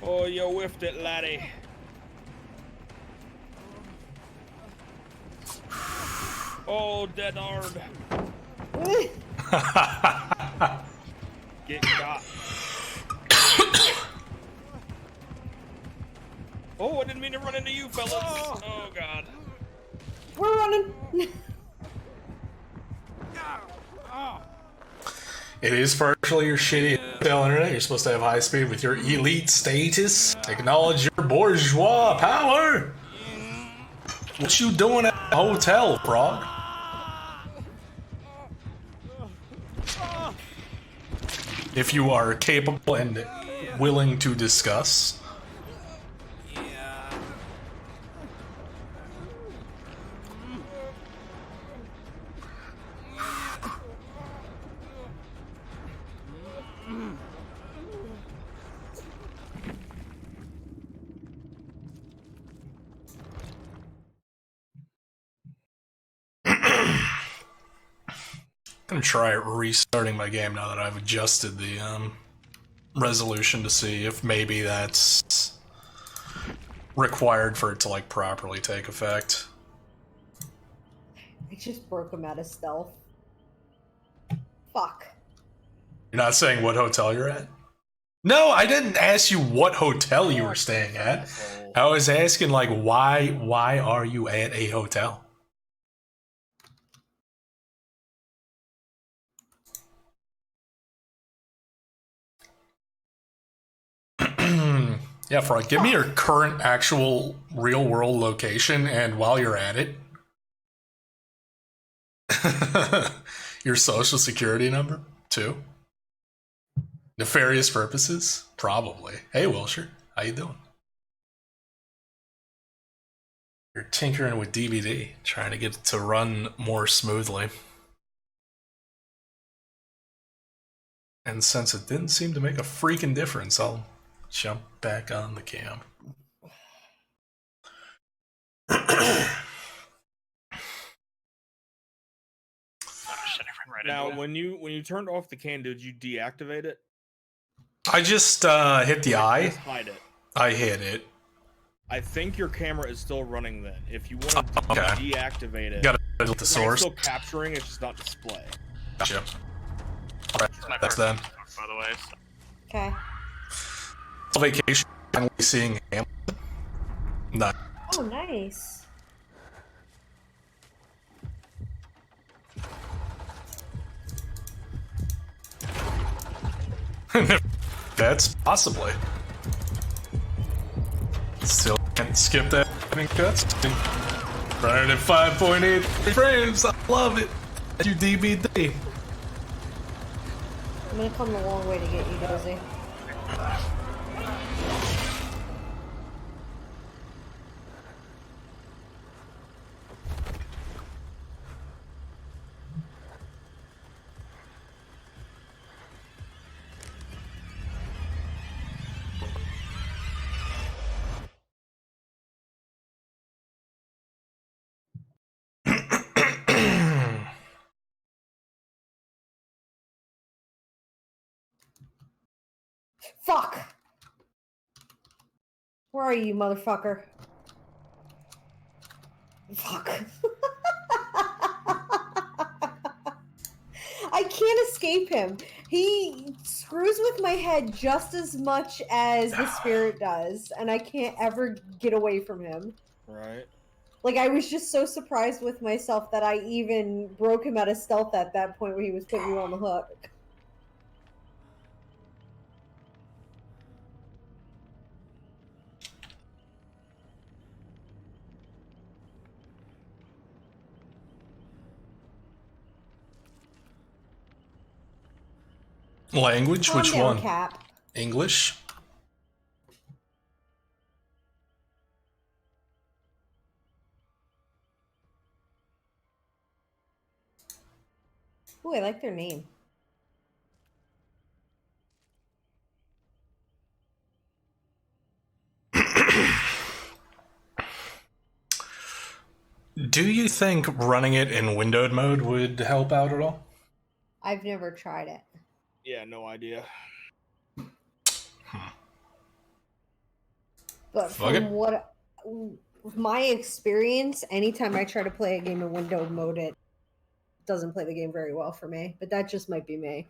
Oh, you whiffed it, laddie. Oh, dead hard. Get got. Oh, I didn't mean to run into you, fellas. Oh, God. We're running. It is partially your shitty hotel internet. You're supposed to have high speed with your elite status. Acknowledge your bourgeois power. What you doing at the hotel, frog? If you are capable and willing to discuss. I'm gonna try restarting my game now that I've adjusted the resolution to see if maybe that's required for it to like properly take effect. I just broke him out of stealth. Fuck. You're not saying what hotel you're at? No, I didn't ask you what hotel you were staying at. I was asking like why are you at a hotel? Yeah, Frog, give me your current actual real world location, and while you're at it, your social security number, too. Nefarious purposes? Probably. Hey, Wilshire, how you doing? You're tinkering with DVD, trying to get it to run more smoothly. And since it didn't seem to make a freaking difference, I'll jump back on the cam. Now, when you turned off the can, did you deactivate it? I just hit the eye. Just hide it. I hit it. I think your camera is still running then. If you want to deactivate it, You gotta delete the source. It's still capturing, it's just not display. Gotcha. Alright, that's done. By the way, so. Okay. Vacation, finally seeing Hamilton. No. Oh, nice. That's possibly. Still can't skip that cutscene. Running at 5.8 frames. I love it. You DVD. I'm gonna come a long way to get you, Dizzy. Fuck! Where are you, motherfucker? Fuck. I can't escape him. He screws with my head just as much as the spirit does, and I can't ever get away from him. Right. Like, I was just so surprised with myself that I even broke him out of stealth at that point where he was putting you on the hook. Language? Calm Which down, one? Cap. English? Ooh, I like their name. Do you think running it in windowed mode would help out at all? I've never tried it. Yeah, no idea. But from what my experience, anytime I try to play a game in windowed mode, it doesn't play the game very well for me. But that just might be me.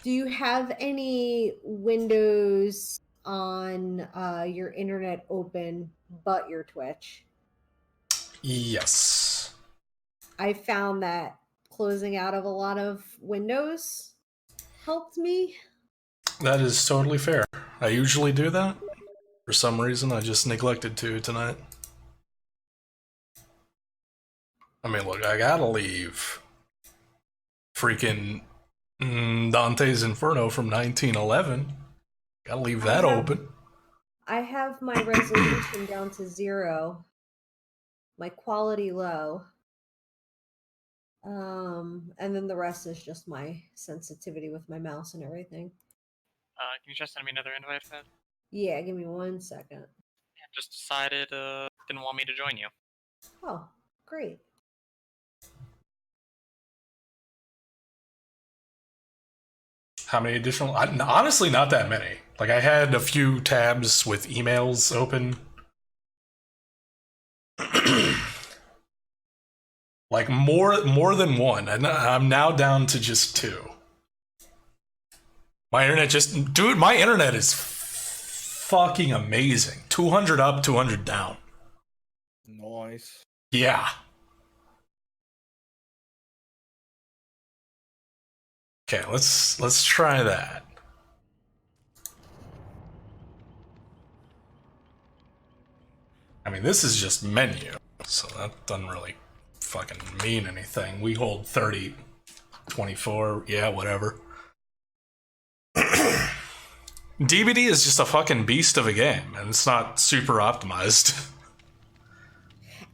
Do you have any windows on your internet open but your Twitch? Yes. I found that closing out of a lot of windows helped me. That is totally fair. I usually do that. For some reason, I just neglected to tonight. I mean, look, I gotta leave freaking Dante's Inferno from 1911. Gotta leave that open. I have my resolution down to 0, my quality low, and then the rest is just my sensitivity with my mouse and everything. Can you just send me another invite, Fed? Yeah, give me 1 second. Just decided didn't want me to join you. Oh, great. How many additional? Honestly, not that many. Like, I had a few tabs with emails open. Like, more than one. And I'm now down to just 2. My internet just... Dude, my internet is fucking amazing. 200 up, 200 down. Nice. Yeah. Okay, let's try that. I mean, this is just menu, so that doesn't really fucking mean anything. We hold 30, 24, yeah, whatever. DBD is just a fucking beast of a game, and it's not super optimized.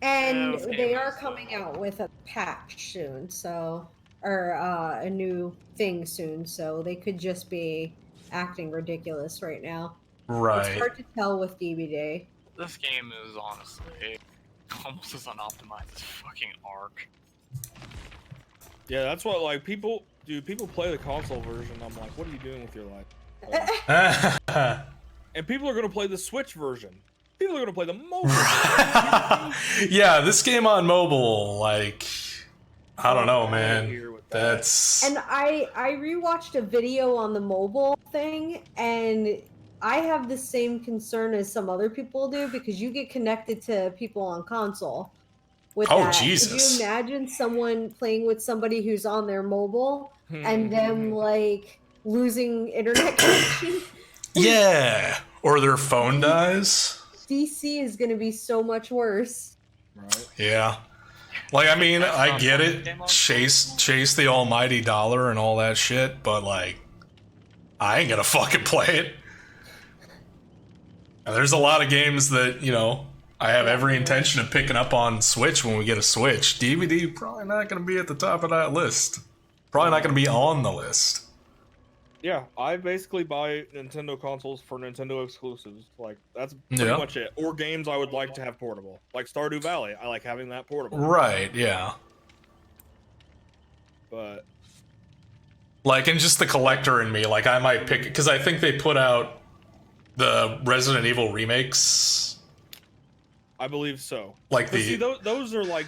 And they are coming out with a patch soon, so... Or a new thing soon, so they could just be acting ridiculous right now. Right. It's hard to tell with DBD. This game is honestly almost as unoptimized as fucking Ark. Yeah, that's what, like, people play the console version. I'm like, what are you doing with your life? And people are gonna play the Switch version. People are gonna play the mobile version. Yeah, this game on mobile, like, I don't know, man. That's... And I rewatched a video on the mobile thing, and I have the same concern as some other people do, because you get connected to people on console with that. Jesus. Could you imagine someone playing with somebody who's on their mobile and them, like, losing internet connection? Yeah. Or their phone dies. DC is going to be so much worse. Right. Yeah. Like, I mean, I get it. Chase the almighty dollar and all that shit, but, like, I ain't gonna fucking play it. And there's a lot of games that, you know, I have every intention of picking up on Switch when we get a Switch. DVD, probably not gonna be at the top of that list. Probably not gonna be on the list. Yeah, I basically buy Nintendo consoles for Nintendo exclusives. Like, that's pretty much it. Or games I would like to have portable. Like Stardew Valley, I like having that portable. Right, yeah. But... like, and just the collector in me, like, I might pick... because I think they put out the Resident Evil remakes. I believe so. Like, but see, those are, like,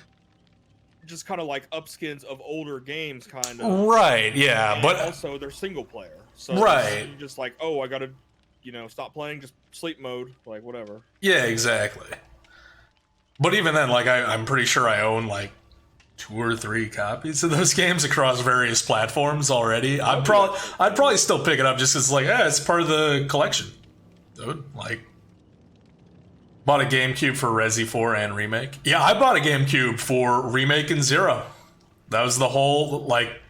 just kind of like upskins of older games, kind of. Right, yeah, and but... also, they're single player. So right. you're just like, oh, I gotta, you know, stop playing, just sleep mode, like, whatever. Yeah, exactly. But even then, like, I'm pretty sure I own, like, 2 or 3 copies of those games across various platforms already. I'd probably still pick it up just as, like, it's part of the collection. Dude, like... bought a GameCube for Resi 4 and Remake. Yeah, I bought a GameCube for Remake and 0. That was the whole, like...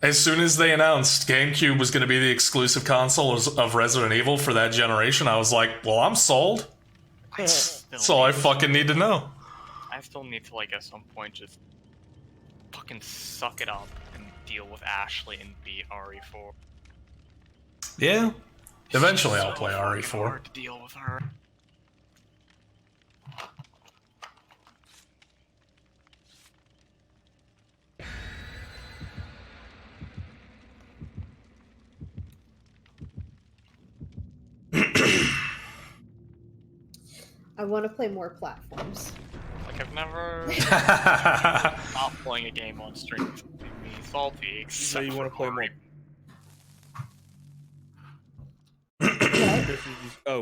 as soon as they announced GameCube was going to be the exclusive console of Resident Evil for that generation, I was like, well, I'm sold. That's all I fucking need to know. I still need to, like, at some point just fucking suck it up and deal with Ashley and beat RE4. Yeah. Eventually I'll So play fucking RE4. hard to deal with her. I want to play more platforms. Like, I've never not playing a game on stream making me salty. So you want to play more?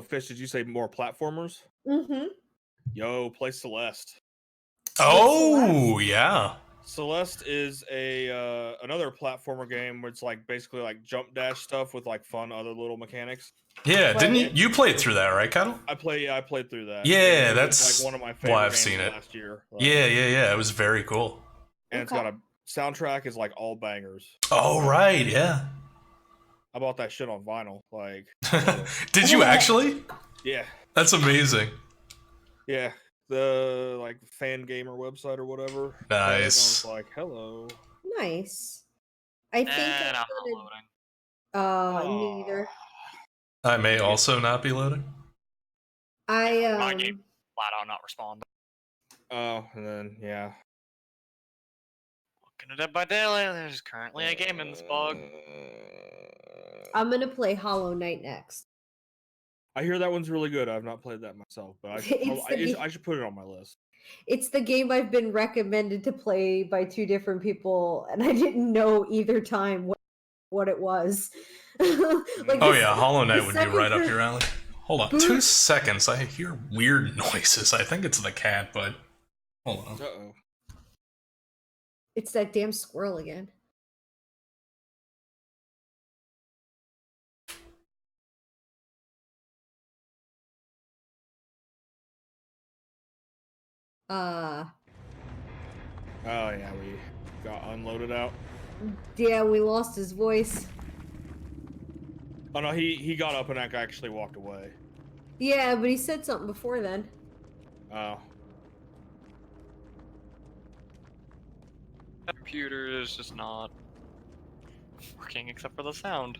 Fish, did you say more platformers? Mm-hmm. Yo, play Celeste. Oh, yeah. Celeste is a another platformer game where it's like basically like jump dash stuff with like fun other little mechanics. Yeah, But didn't you played through that, right, Kettle? I played through that. Yeah, It that's was like one of my why favorite I've games seen it. last year. Like, Yeah. It was very cool. and it's got a soundtrack is like all bangers. Oh, right, yeah. I bought that shit on vinyl. Like, Did you actually? yeah, That's amazing. yeah. The like fan gamer website or whatever. Nice. And I was like, hello. Nice. I think And I'm I'm not gonna. loading. Neither. I may also not be loading. My game flat out not responding. Oh, and then yeah. Looking at it by daylight, there's currently a game in this bug. I'm gonna play Hollow Knight next. I hear that one's really good. I've not played that myself, but I should put it on my list. It's the game I've been recommended to play by 2 different people, and I didn't know either time what it was. Like Oh the- yeah, Hollow Knight the would be second right up per- your alley. Hold on, 2 seconds. I hear weird noises. I think it's the cat, but hold on. Uh-oh. It's that damn squirrel again. Oh yeah, we got unloaded out. Yeah, we lost his voice. Oh no, he got up and actually walked away. Yeah, but he said something before then. Oh. The computer is just not working except for the sound.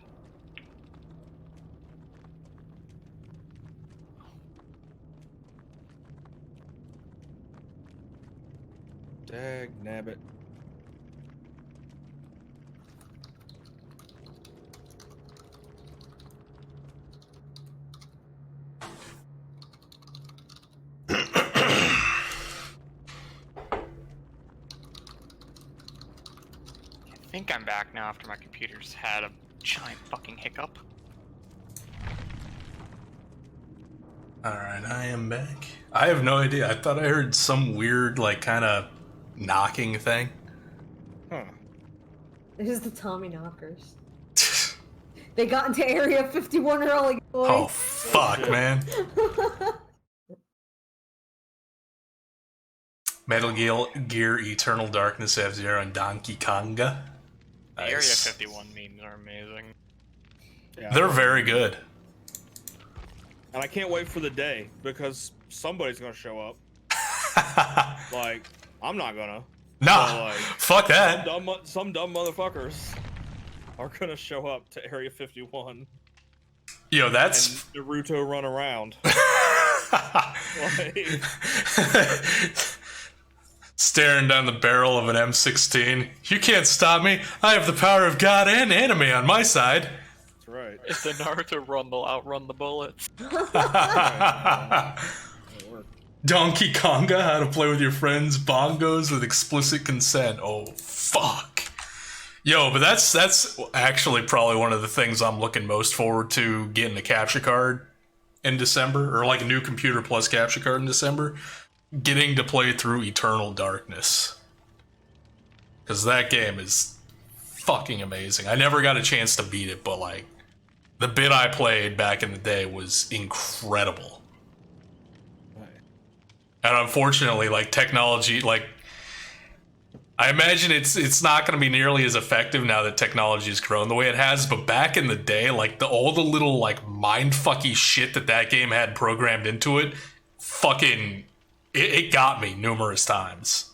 Dag nabbit. I think I'm back now after my computer's had a giant fucking hiccup. Alright, I am back. I have no idea. I thought I heard some weird, like, kind of knocking thing. Huh. There's the Tommy Knockers. They got into Area 51 early, boys. Oh, fuck, man. Metal Gear Eternal Darkness F-Zero and Donkey Konga. The Area 51 memes are amazing. Yeah, They're very good. and I can't wait for the day because somebody's gonna show up. Like, I'm not gonna. Nah, So, like, fuck that. some dumb motherfuckers are gonna show up to Area 51 Yo, and that's... Naruto run around. Like, staring down the barrel of an M16. You can't stop me. I have the power of God and anime on my side. that's right. If the Naruto run, they'll outrun the bullets. It'll work. Donkey Konga, how to play with your friends, bongos with explicit consent. Oh, fuck. Yo, but that's actually probably one of the things I'm looking most forward to getting a capture card in December, or like a new computer plus capture card in December. Getting to play through Eternal Darkness. Because that game is fucking amazing. I never got a chance to beat it, but like, the bit I played back in the day was incredible. And unfortunately, like, technology, like, I imagine it's not going to be nearly as effective now that technology has grown the way it has, but back in the day, like, all the little, like, mindfucky shit that game had programmed into it, fucking, it got me numerous times.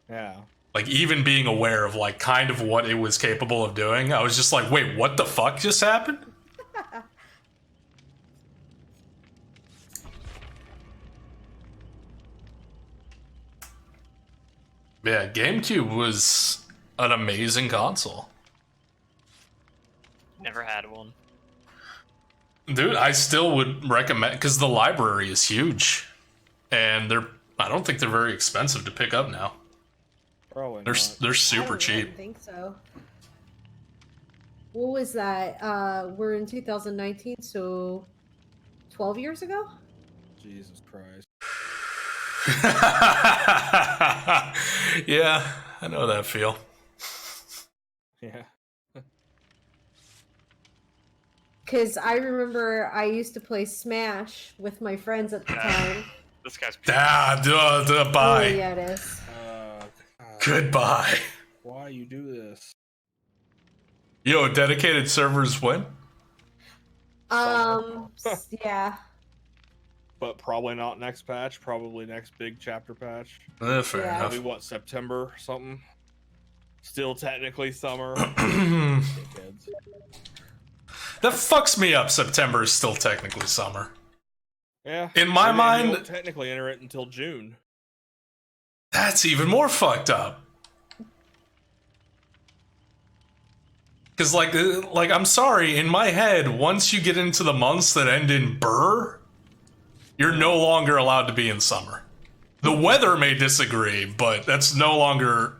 Yeah. Like, even being aware of, like, kind of what it was capable of doing, I was just like, wait, what the fuck just happened? Yeah, GameCube was an amazing console. Never had one. Dude, I still would recommend, because the library is huge. And I don't think they're very expensive to pick up now. Probably They're not. super I cheap. don't think so. What was that? We're in 2019, so 12 years ago? Jesus Christ. Yeah, I know that feel. Yeah. Because I remember I used to play Smash with my friends at the time. This guy's Bye. Oh, yeah, it is. Goodbye. Why you do this? Yo, dedicated servers win? Yeah. But probably not next patch. Probably next big chapter patch. Fair Yeah. enough. Probably what, September or something? Still technically summer. That Dickheads. fucks me up. September is still technically summer. Yeah. In my And mind- you don't technically enter it until June. That's even more fucked up. Because, like, I'm sorry, in my head, once you get into the months that end in Burr, you're no longer allowed to be in summer. The weather may disagree, but that's no longer...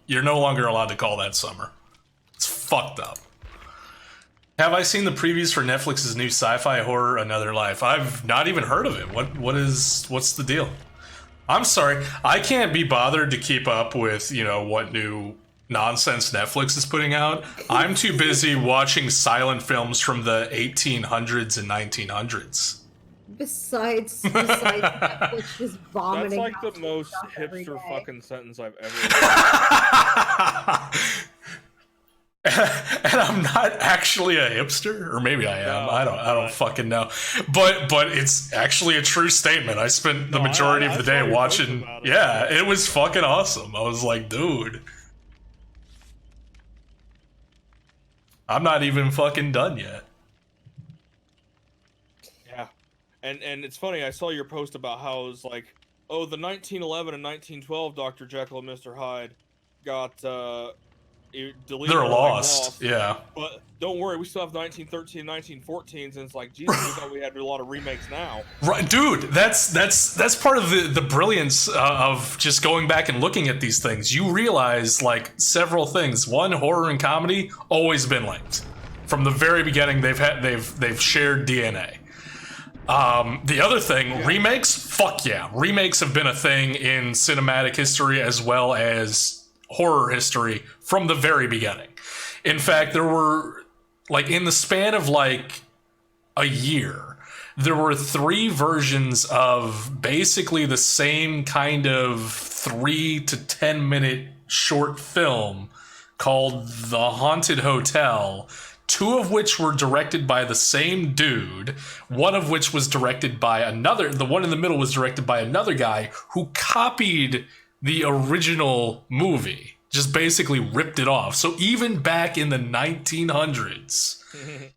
You're no longer allowed to call that summer. It's fucked up. Have I seen the previews for Netflix's new sci-fi horror Another Life? I've not even heard of it. What's the deal? I'm sorry, I can't be bothered to keep up with, you know, what new nonsense Netflix is putting out. I'm too busy watching silent films from the 1800s and 1900s. Besides Netflix just vomiting. That's like out the most stuff every hipster day. fucking sentence I've ever heard. And I'm not actually a hipster, or maybe I am. No, I don't fucking know. But it's actually a true statement. I spent the No, majority I of the saw day your post watching. about it. Yeah, it was fucking awesome. I was like, dude, I'm not even fucking done yet. Yeah. And it's funny, I saw your post about how it was like, oh, the 1911 and 1912 Dr. Jekyll and Mr. Hyde got deleted. They're or, like, lost. Yeah. But don't worry, we still have 1913 and 1914s, and it's like, Jesus, we thought we had a lot of remakes now. Right, dude. That's part of the brilliance of just going back and looking at these things. You realize like several things. One, horror and comedy always been linked from the very beginning. They've shared DNA. The other thing, remakes. Fuck yeah, remakes have been a thing in cinematic history as well as horror history from the very beginning. In fact, there were, like, in the span of like a year, there were 3 versions of basically the same kind of 3 to 10 minute short film called The Haunted Hotel, 2 of which were directed by the same dude, one of which was directed by another, the one in the middle was directed by another guy who copied the original movie, just basically ripped it off. So even back in the 1900s,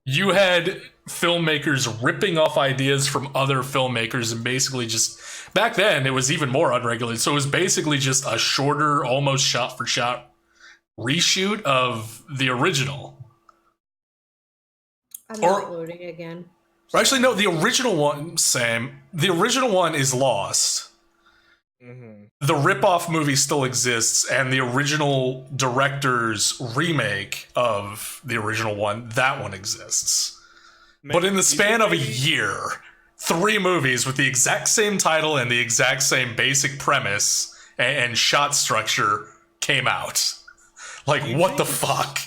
you had filmmakers ripping off ideas from other filmmakers and basically just, back then it was even more unregulated. So it was basically just a shorter, almost shot for shot reshoot of the original. I'm not loading again. Or actually, no, the original one, Sam, the original one is lost. The rip-off movie still exists, and the original director's remake of the original one, that one exists. But in the span of a year, 3 movies with the exact same title and the exact same basic premise and shot structure came out. Like, what the fuck?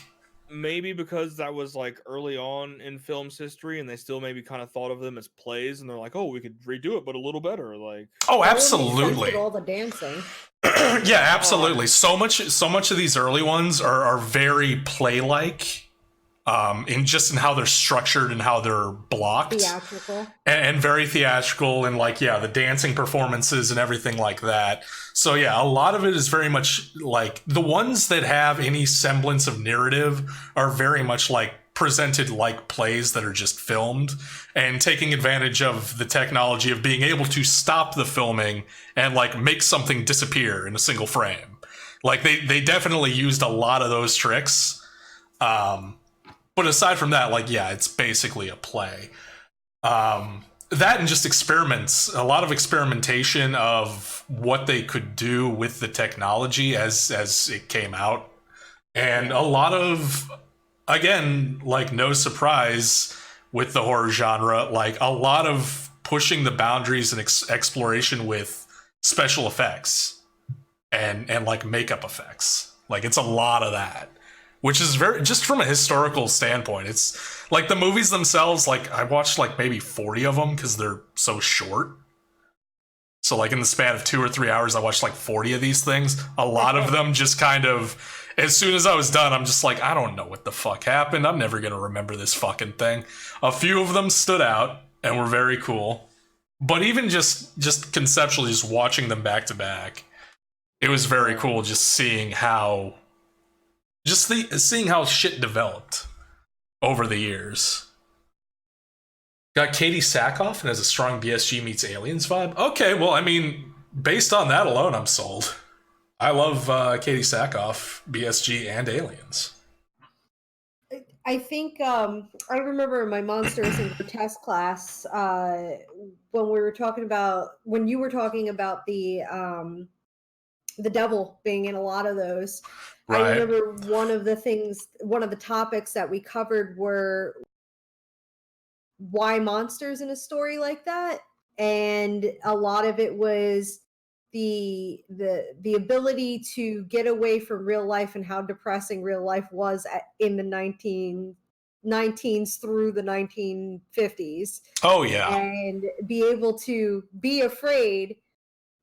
Maybe because that was like early on in film's history, and they still maybe kind of thought of them as plays, and they're like, "Oh, we could redo it, but a little better." Like, oh, absolutely, all the dancing. Yeah, absolutely. So much of these early ones are very play-like, in how they're structured and how they're blocked, Theatrical, and very theatrical, and like, yeah, the dancing performances and everything like that. So yeah, a lot of it is very much like the ones that have any semblance of narrative are very much like presented like plays that are just filmed and taking advantage of the technology of being able to stop the filming and like make something disappear in a single frame. Like they definitely used a lot of those tricks. But aside from that, like, yeah, it's basically a play. That and just experiments, a lot of experimentation of what they could do with the technology as it came out. And a lot of, again, like, no surprise, with the horror genre, like a lot of pushing the boundaries and exploration with special effects and like makeup effects. Like it's a lot of that, which is very, just from a historical standpoint, it's like the movies themselves, like I watched like maybe 40 of them because they're so short. So like in the span of 2 or 3 hours, I watched like 40 of these things. A lot of them just kind of, as soon as I was done, I'm just like, I don't know what the fuck happened. I'm never going to remember this fucking thing. A few of them stood out and were very cool. But even just conceptually, just watching them back to back, it was very cool just seeing how, seeing how shit developed over the years. Got Katie Sackhoff and has a strong BSG meets Aliens vibe. Okay, well, I mean, based on that alone, I'm sold. I love Katie Sackhoff, BSG, and Aliens. I think I remember in my Monsters and Grotesque class when you were talking about the devil being in a lot of those. Right. I remember one of the topics that we covered were why monsters in a story like that, and a lot of it was the ability to get away from real life and how depressing real life was in the 1919s through the 1950s. Oh yeah. And be able to be afraid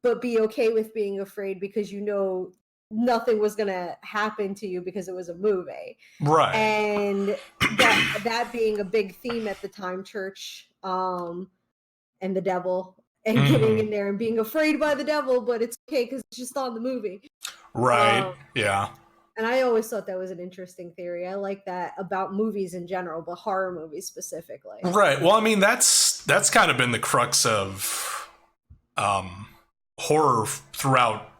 but be okay with being afraid because you know nothing was going to happen to you because it was a movie. Right. And that being a big theme at the time, church and the devil, and getting in there and being afraid by the devil, but it's okay because it's just on the movie. Right. Yeah. And I always thought that was an interesting theory. I like that about movies in general, but horror movies specifically. Right. Well, I mean, that's kind of been the crux of horror throughout,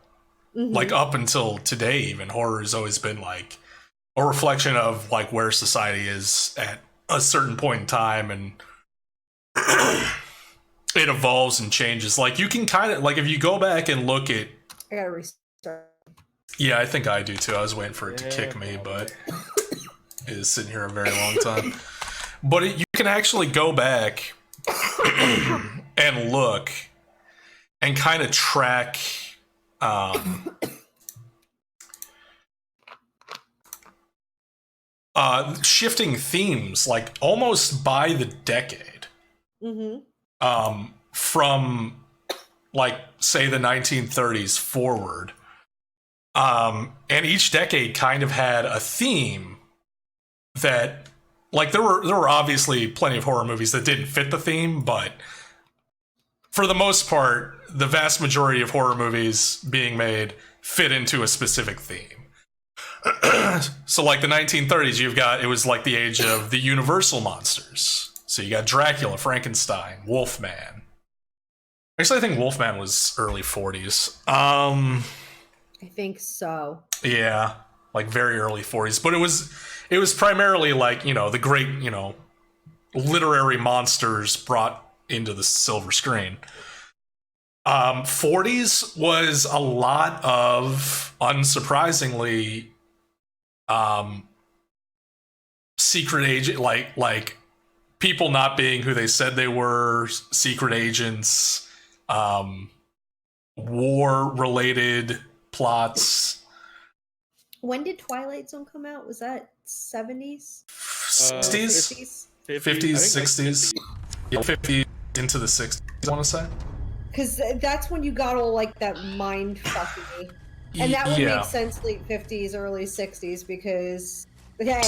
like up until today. Even horror has always been like a reflection of like where society is at a certain point in time, and it evolves and changes. Like you can kind of like, if you go back and look at, I gotta restart. Yeah, I think I do too. I was waiting for it to kick me, but it is sitting here a very long time. But you can actually go back and look and kind of track shifting themes, like almost by the decade. From like, say, the 1930s forward. And each decade kind of had a theme that, like, there were obviously plenty of horror movies that didn't fit the theme, but for the most part, the vast majority of horror movies being made fit into a specific theme. So like the 1930s, it was like the age of the universal monsters. So you got Dracula, Frankenstein, Wolfman. Actually, I think Wolfman was early 40s. I think so. Yeah, like very early 40s. But it was primarily like, you know, the great, you know, literary monsters brought into the silver screen. 40s was a lot of, unsurprisingly, secret agent, like people not being who they said they were, secret agents, war-related plots. When did Twilight Zone come out? Was that 70s? 60s? 50s, 60s. Yeah, 50s into the 60s, I want to say. Because that's when you got all like that mind fucking. And that would make sense late 50s, early 60s because, hey.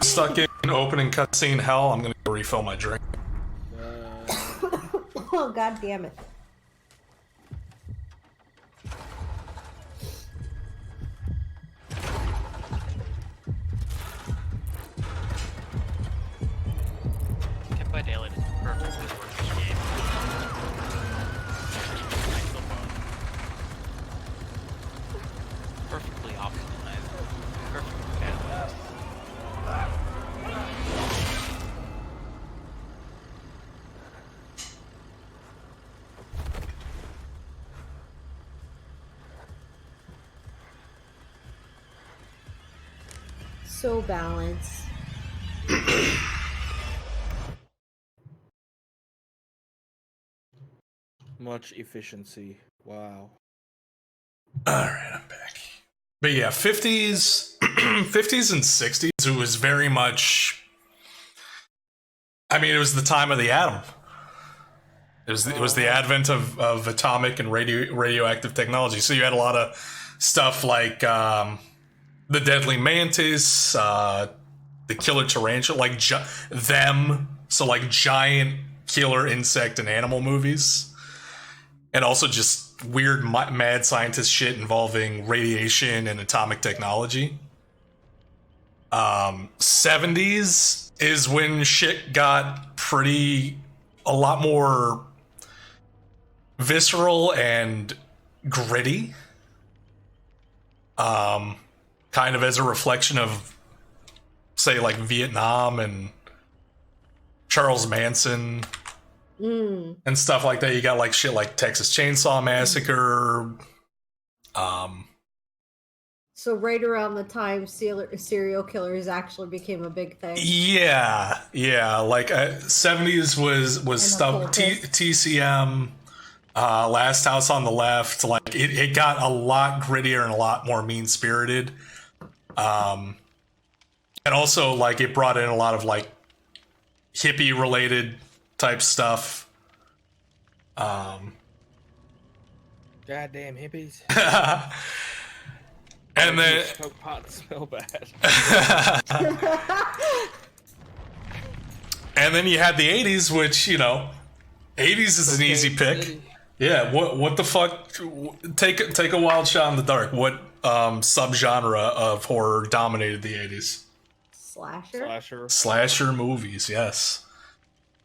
Stuck in opening cutscene hell, I'm going to go refill my drink. Oh, god damn it. Kept by Daylight is perfect for this game. Perfectly optimized. Perfectly balanced. So balanced. much efficiency. Wow. Alright, I'm back. But yeah, 50s, 50s and 60s, it was very much... I mean, it was the time of the atom. It was the advent of atomic and radioactive technology. So you had a lot of stuff like the Deadly Mantis, the Killer Tarantula, like them. So like giant killer insect and animal movies. And also just weird mad scientist shit involving radiation and atomic technology. 70s is when shit got a lot more visceral and gritty. Kind of as a reflection of, say, like Vietnam and Charles Manson and stuff like that. You got like shit like Texas Chainsaw Massacre. So right around the time serial killers actually became a big thing. Yeah. Like 70s was stuff. TCM. Last House on the Left, like it got a lot grittier and a lot more mean-spirited, and also like it brought in a lot of like hippie-related type stuff. Goddamn hippies! And then smoke pot smell bad. And then you had the 80s, which 80s is an easy pick. Yeah, what the fuck? Take a wild shot in the dark. What subgenre of horror dominated the 80s? Slasher movies, yes.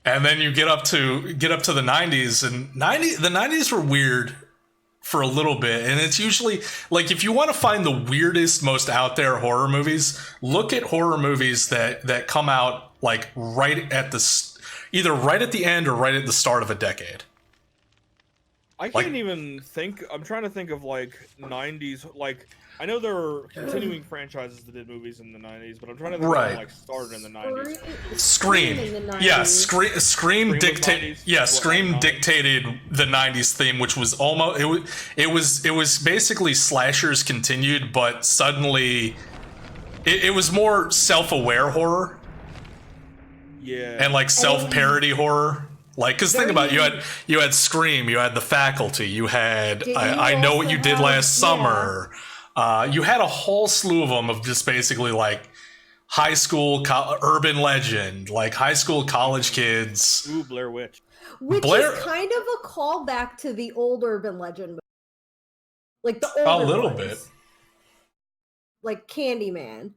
And then you get up to the 90s, and the 90s were weird for a little bit, and it's usually like if you want to find the weirdest, most out there horror movies, look at horror movies that come out like either right at the end or right at the start of a decade. I can't even think. I'm trying to think of like 90s. Like I know there are continuing franchises that did movies in the 90s, but I'm trying to think of like started in the 90s. Scream. Yeah, Scream dictated. Yeah, Scream dictated the 90s theme, which was almost it was basically slashers continued, but suddenly it was more self-aware horror. Yeah. And like self-parody horror. Like, because think about it, you had Scream, you had The Faculty, you had I Know What You Did Last Summer. You had a whole slew of them of just basically like high school urban legend, like high school college kids. Ooh, Blair Witch. Which is kind of a callback to the old urban legend. Like the older a little ones. bit. Like Candyman.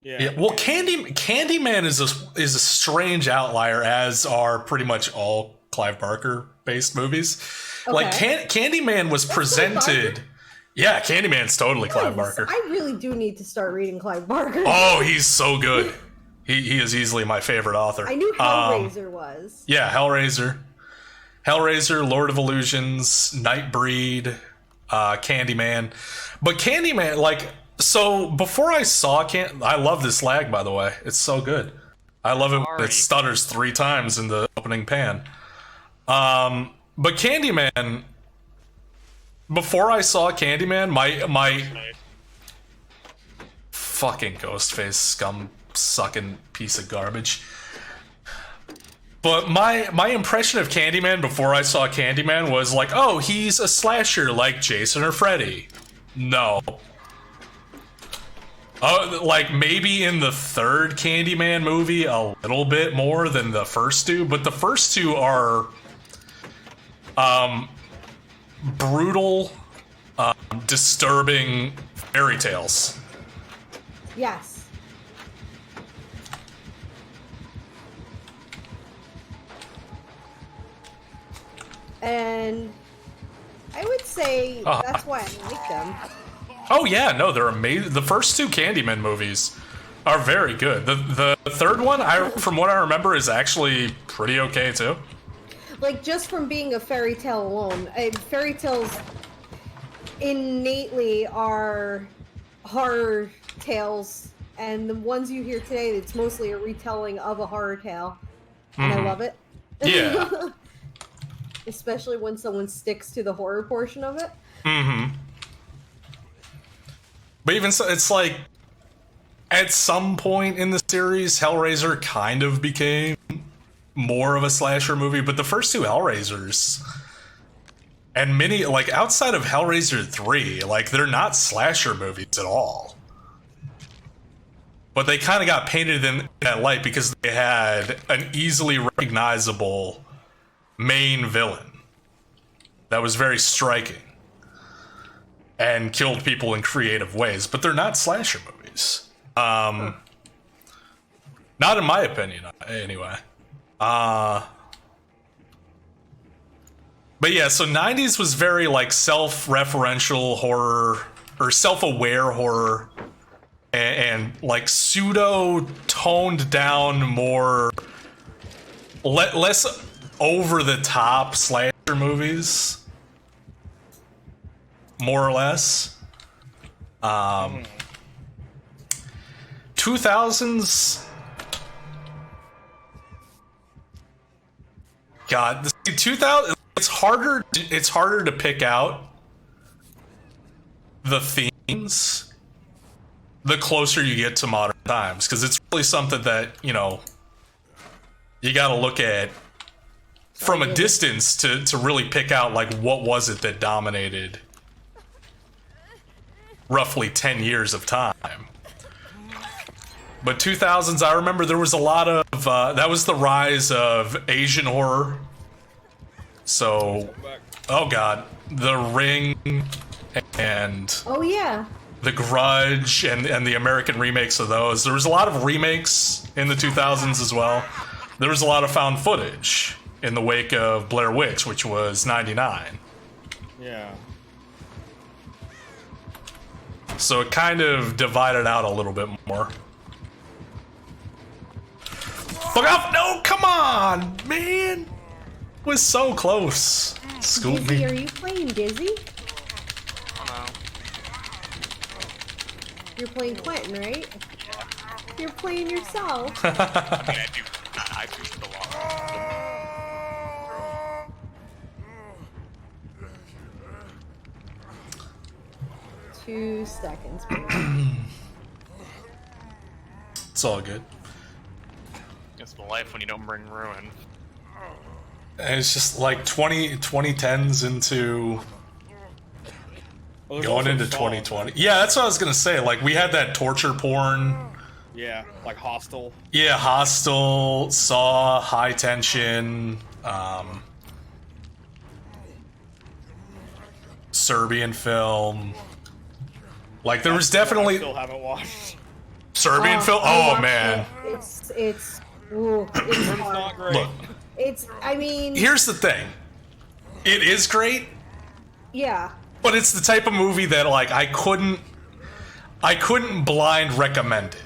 Yeah. Well, Candyman is a strange outlier, as are pretty much all Clive Barker based movies. Okay. Like Candyman was presented. Yeah, Candyman's totally Clive Barker. I really do need to start reading Clive Barker. Oh, he's so good. He is easily my favorite author. I knew Hellraiser was. Yeah, Hellraiser, Lord of Illusions, Nightbreed, Candyman. But Candyman, like. So before I saw I love this lag, by the way. It's so good. I love it when it stutters 3 times in the opening pan. But Candyman, before I saw Candyman, my fucking Ghostface scum sucking piece of garbage. But my impression of Candyman before I saw Candyman was like, oh, he's a slasher like Jason or Freddy. No. Like maybe in the third Candyman movie a little bit more than the first 2, but the first 2 are brutal, disturbing fairy tales. Yes. And I would say that's why I like them. Oh yeah, no, they're amazing. The first 2 Candyman movies are very good. The third one, from what I remember, is actually pretty okay too. Like just from being a fairy tale alone, fairy tales innately are horror tales, and the ones you hear today, it's mostly a retelling of a horror tale, and I love it. Yeah. especially when someone sticks to the horror portion of it. Mm-hmm. But even so, it's like at some point in the series, Hellraiser kind of became more of a slasher movie. But the first two Hellraisers, and many, like outside of Hellraiser 3, like they're not slasher movies at all. But they kind of got painted in that light because they had an easily recognizable main villain that was very striking and killed people in creative ways, but they're not slasher movies. Not in my opinion, anyway. But yeah, so 90s was very like self-referential horror or self-aware horror and like pseudo toned down more less over the top slasher movies. More or less. 2000s. God, 2000. It's harder to pick out the themes the closer you get to modern times, because it's really something that, you know, you got to look at from a distance to really pick out like what was it that dominated roughly 10 years of time. But 2000s, I remember there was a lot of that was the rise of Asian horror. So, oh god, The Ring and Oh yeah. The Grudge and the American remakes of those. There was a lot of remakes in the 2000s as well. There was a lot of found footage in the wake of Blair Witch, which was 99. Yeah. So it kind of divided out a little bit more. Fuck off! No, come on, man! Was so close. Scoop Dizzy, me. are you playing Dizzy? Oh no. You're playing Quentin, right? You're playing yourself. I mean, I do still want 2 seconds. It's all good. It's the life when you don't bring ruin. And it's just like 2010s into Well, there's going also into Saw. 2020. Yeah, that's what I was gonna say. Like we had that torture porn. Yeah, like Hostel. Yeah, Hostel, Saw, High Tension, Serbian film. Like there was I definitely still haven't watched. Serbian film. I Oh watched man. it. It's It's hard. not great. Look, I mean, here's the thing. It is great, yeah. but it's the type of movie that like I couldn't blind recommend it.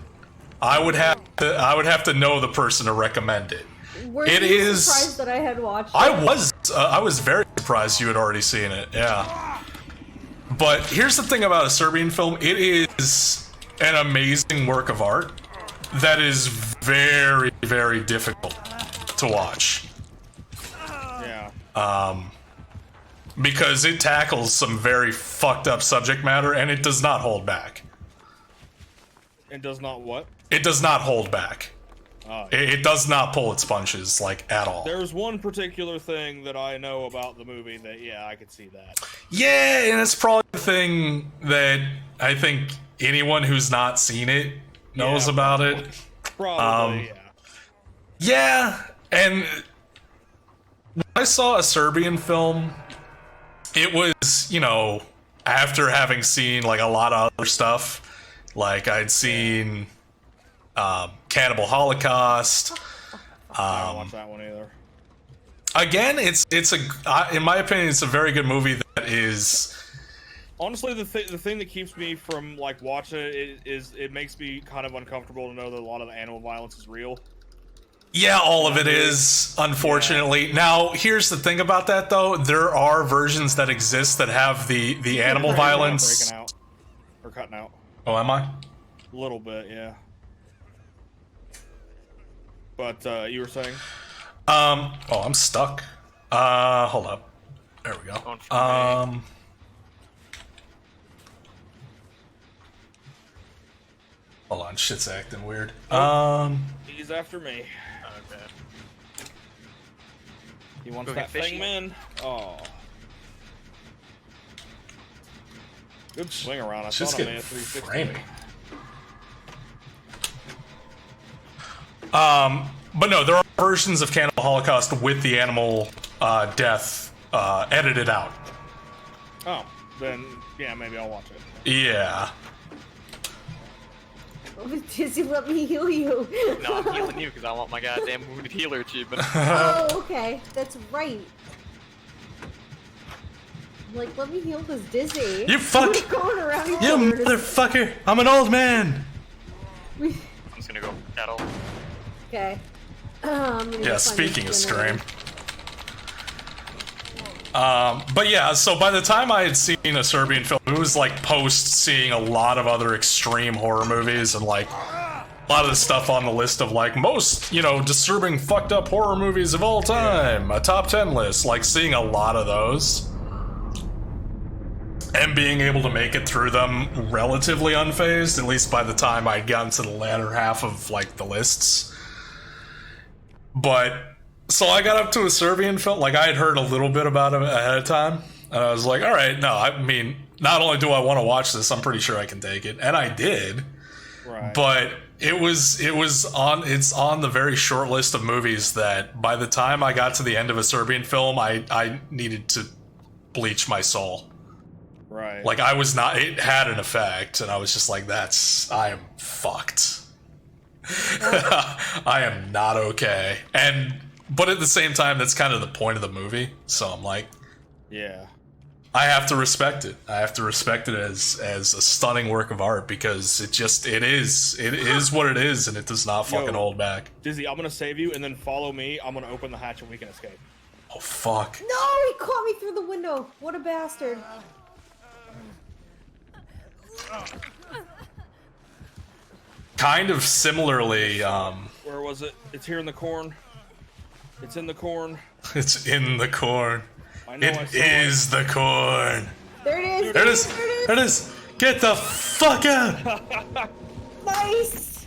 I would have to know the person to recommend it. Were It you is- surprised that I had watched it? I was very surprised you had already seen it. Yeah. But here's the thing about a Serbian film. It is an amazing work of art that is very, very difficult to watch. Yeah. Because it tackles some very fucked up subject matter and it does not hold back. And does not what? It does not hold back. Oh, It does not pull its punches, like, at all. There's one particular thing that I know about the movie that, yeah, I could see that. Yeah, and it's probably the thing that I think anyone who's not seen it knows Yeah, about it. Probably, yeah. Yeah, and when I saw a Serbian film, it was, you know, after having seen, like, a lot of other stuff. Like, I'd seen Cannibal Holocaust. I don't watch that one either. Again, it's in my opinion, it's a very good movie that is... Honestly, the thing that keeps me from like watching it is it makes me kind of uncomfortable to know that a lot of the animal violence is real. Yeah, all of it is, unfortunately. Now, here's the thing about that, though. There are versions that exist that have the animal violence... Breaking out. Or cutting out. Oh, am I? A little bit, yeah. But, you were saying? Oh, I'm stuck. Hold up. There we go. Going for me. Hold on, shit's acting weird. He's after me. Okay. He wants Go that get fishy. thing, man. Oh. Good swing around. I Just thought I get made a 360. framing. But no, there are versions of Cannibal Holocaust with the animal death edited out. Oh, then yeah, maybe I'll watch it. Yeah. Dizzy, let me heal you. No, I'm healing you because I want my goddamn wounded healer achievement. Oh, okay. That's right. Like, let me heal this Dizzy. You fuck! Who's going around You here? motherfucker! I'm an old man! I'm just gonna go kettle. Okay. I'm gonna Yeah, go find speaking of this Scream. generator. But yeah, so by the time I had seen a Serbian film, it was like post seeing a lot of other extreme horror movies and like a lot of the stuff on the list of like most, you know, disturbing fucked up horror movies of all time, a top 10 list, like seeing a lot of those. And being able to make it through them relatively unfazed, at least by the time I'd gotten to the latter half of like the lists. But so I got up to a Serbian film, like I had heard a little bit about it ahead of time, and I was like, all right, no, I mean, not only do I want to watch this, I'm pretty sure I can take it, and I did. Right. But it's on the very short list of movies that by the time I got to the end of a Serbian film, I needed to bleach my soul. Right. Like it had an effect, and I was just like, I am fucked. I am not okay. But at the same time, that's kind of the point of the movie. So I'm like, yeah. I have to respect it. I have to respect it as a stunning work of art because it is what it is, and it does not fucking hold back. Dizzy, I'm gonna save you, and then follow me. I'm gonna open the hatch, and we can escape. Oh fuck. No, he caught me through the window. What a bastard. Kind of similarly, Where was it? It's here in the corn. It's in the corn. it's in the corn. I know I It saw is the corn. There it is. There it is. There it is. Get the fuck out. Nice.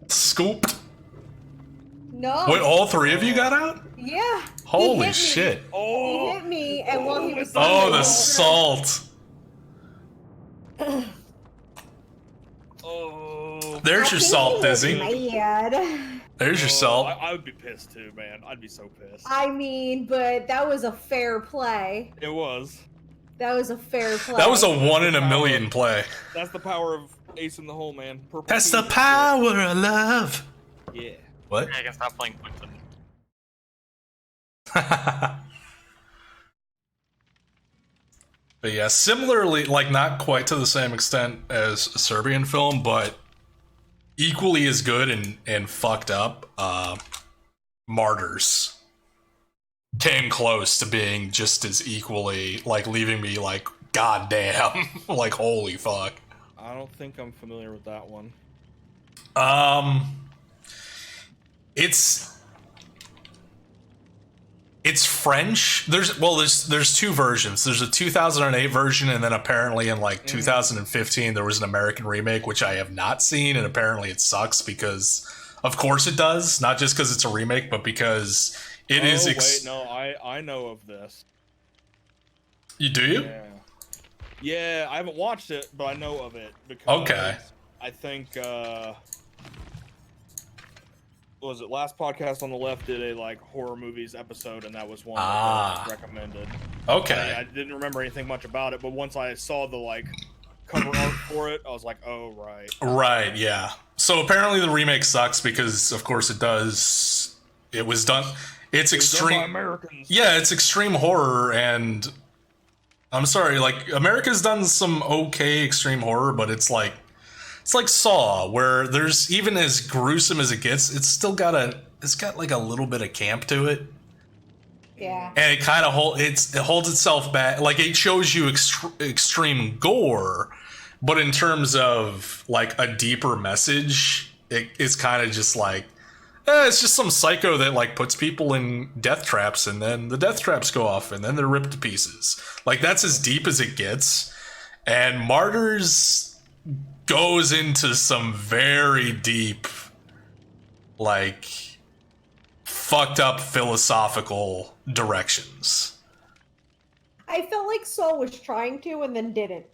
Scooped. No. Wait, all three of you got out? Yeah. He Holy hit me. shit. He Oh, hit me, and while he was Oh, the salt. oh. There's your salt, Dizzy. Mad. There's your salt. I would be pissed too, man. I'd be so pissed. I mean, but that was a fair play. It was. That was a fair play. That was a 1 in a million play. That's the power of Ace in the Hole, man. Purple That's the Team. power of love. Yeah. What? I can stop playing Quinton. But yeah, similarly, like not quite to the same extent as a Serbian film, but equally as good and fucked up, Martyrs came close to being just as equally, like, leaving me like, goddamn, like, holy fuck. I don't think I'm familiar with that one. It's French. There's two versions. There's a 2008 version, and then apparently in like 2015 there was an American remake, which I have not seen, and apparently it sucks because, of course, it does. Not just because it's a remake, but because it is. Wait, no, I know of this. You do? Yeah. Yeah, I haven't watched it, but I know of it because Okay. I think what was it last podcast on the left did a like horror movies episode, and that was one that was recommended. Okay. I didn't remember anything much about it, but once I saw the like cover art for it, I was like, oh right. Right, yeah. So apparently the remake sucks because, of course, it does. It was done. It's It was done by extreme. Americans. Yeah, it's extreme horror, and I'm sorry, like America's done some okay extreme horror, but it's like Saw, where there's even as gruesome as it gets, it's got like a little bit of camp to it. Yeah. And it kind of it holds itself back. Like it shows you extreme gore, but in terms of like a deeper message, it's kind of just like, It's just some psycho that like puts people in death traps, and then the death traps go off, and then they're ripped to pieces. Like that's as deep as it gets. And Martyrs goes into some very deep, like, fucked up philosophical directions. I felt like Saul was trying to and then didn't.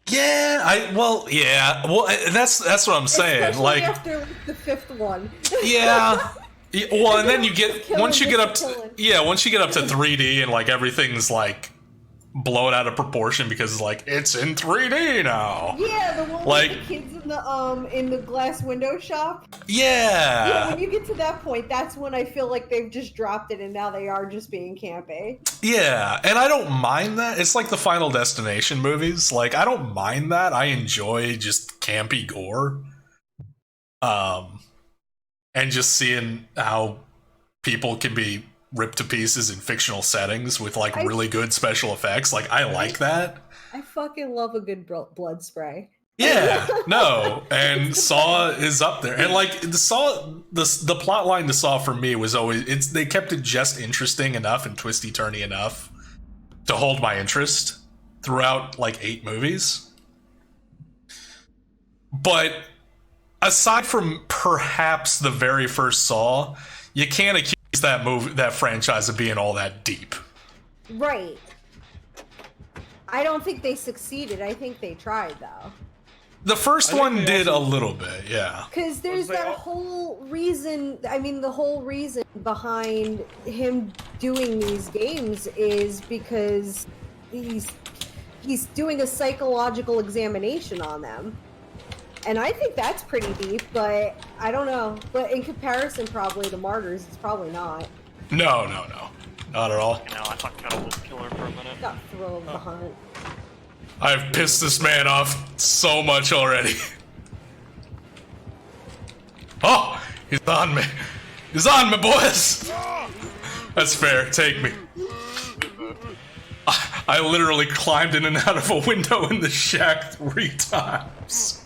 Yeah, well, that's what I'm saying. Especially like after the 5th one. Yeah. Well, and then you get Killing, once you get up killing. to once you get up to 3D and like everything's like blown out of proportion because like it's in 3D now. Yeah, the one Like- with the kids in the glass window shop. Yeah. Yeah, when you get to that point, that's when I feel like they've just dropped it and now they are just being campy. Yeah, and I don't mind that. It's like the Final Destination movies. Like I don't mind that. I enjoy just campy gore. And just seeing how people can be ripped to pieces in fictional settings with like really good special effects. Like I like that. I fucking love a good blood spray. Yeah, no, and Saw is up there, and like the Saw, the plot line to Saw for me was always they kept it just interesting enough and twisty turny enough to hold my interest throughout like 8 movies. But aside from perhaps the very first Saw, you can't accuse that franchise of being all that deep. Right. I don't think they succeeded. I think they tried though. The first think one they did also- a little bit, yeah. Because there's they that all- whole reason. I mean, the whole reason behind him doing these games is because he's doing a psychological examination on them. And I think that's pretty deep, but I don't know. But in comparison, probably to Martyrs, it's probably not. No, not at all. You know, I thought Kettle was killer for a minute. Got thrill of the hunt. I've pissed this man off so much already. Oh, he's on me. He's on me, boys. That's fair. Take me. I literally climbed in and out of a window in the shack 3 times.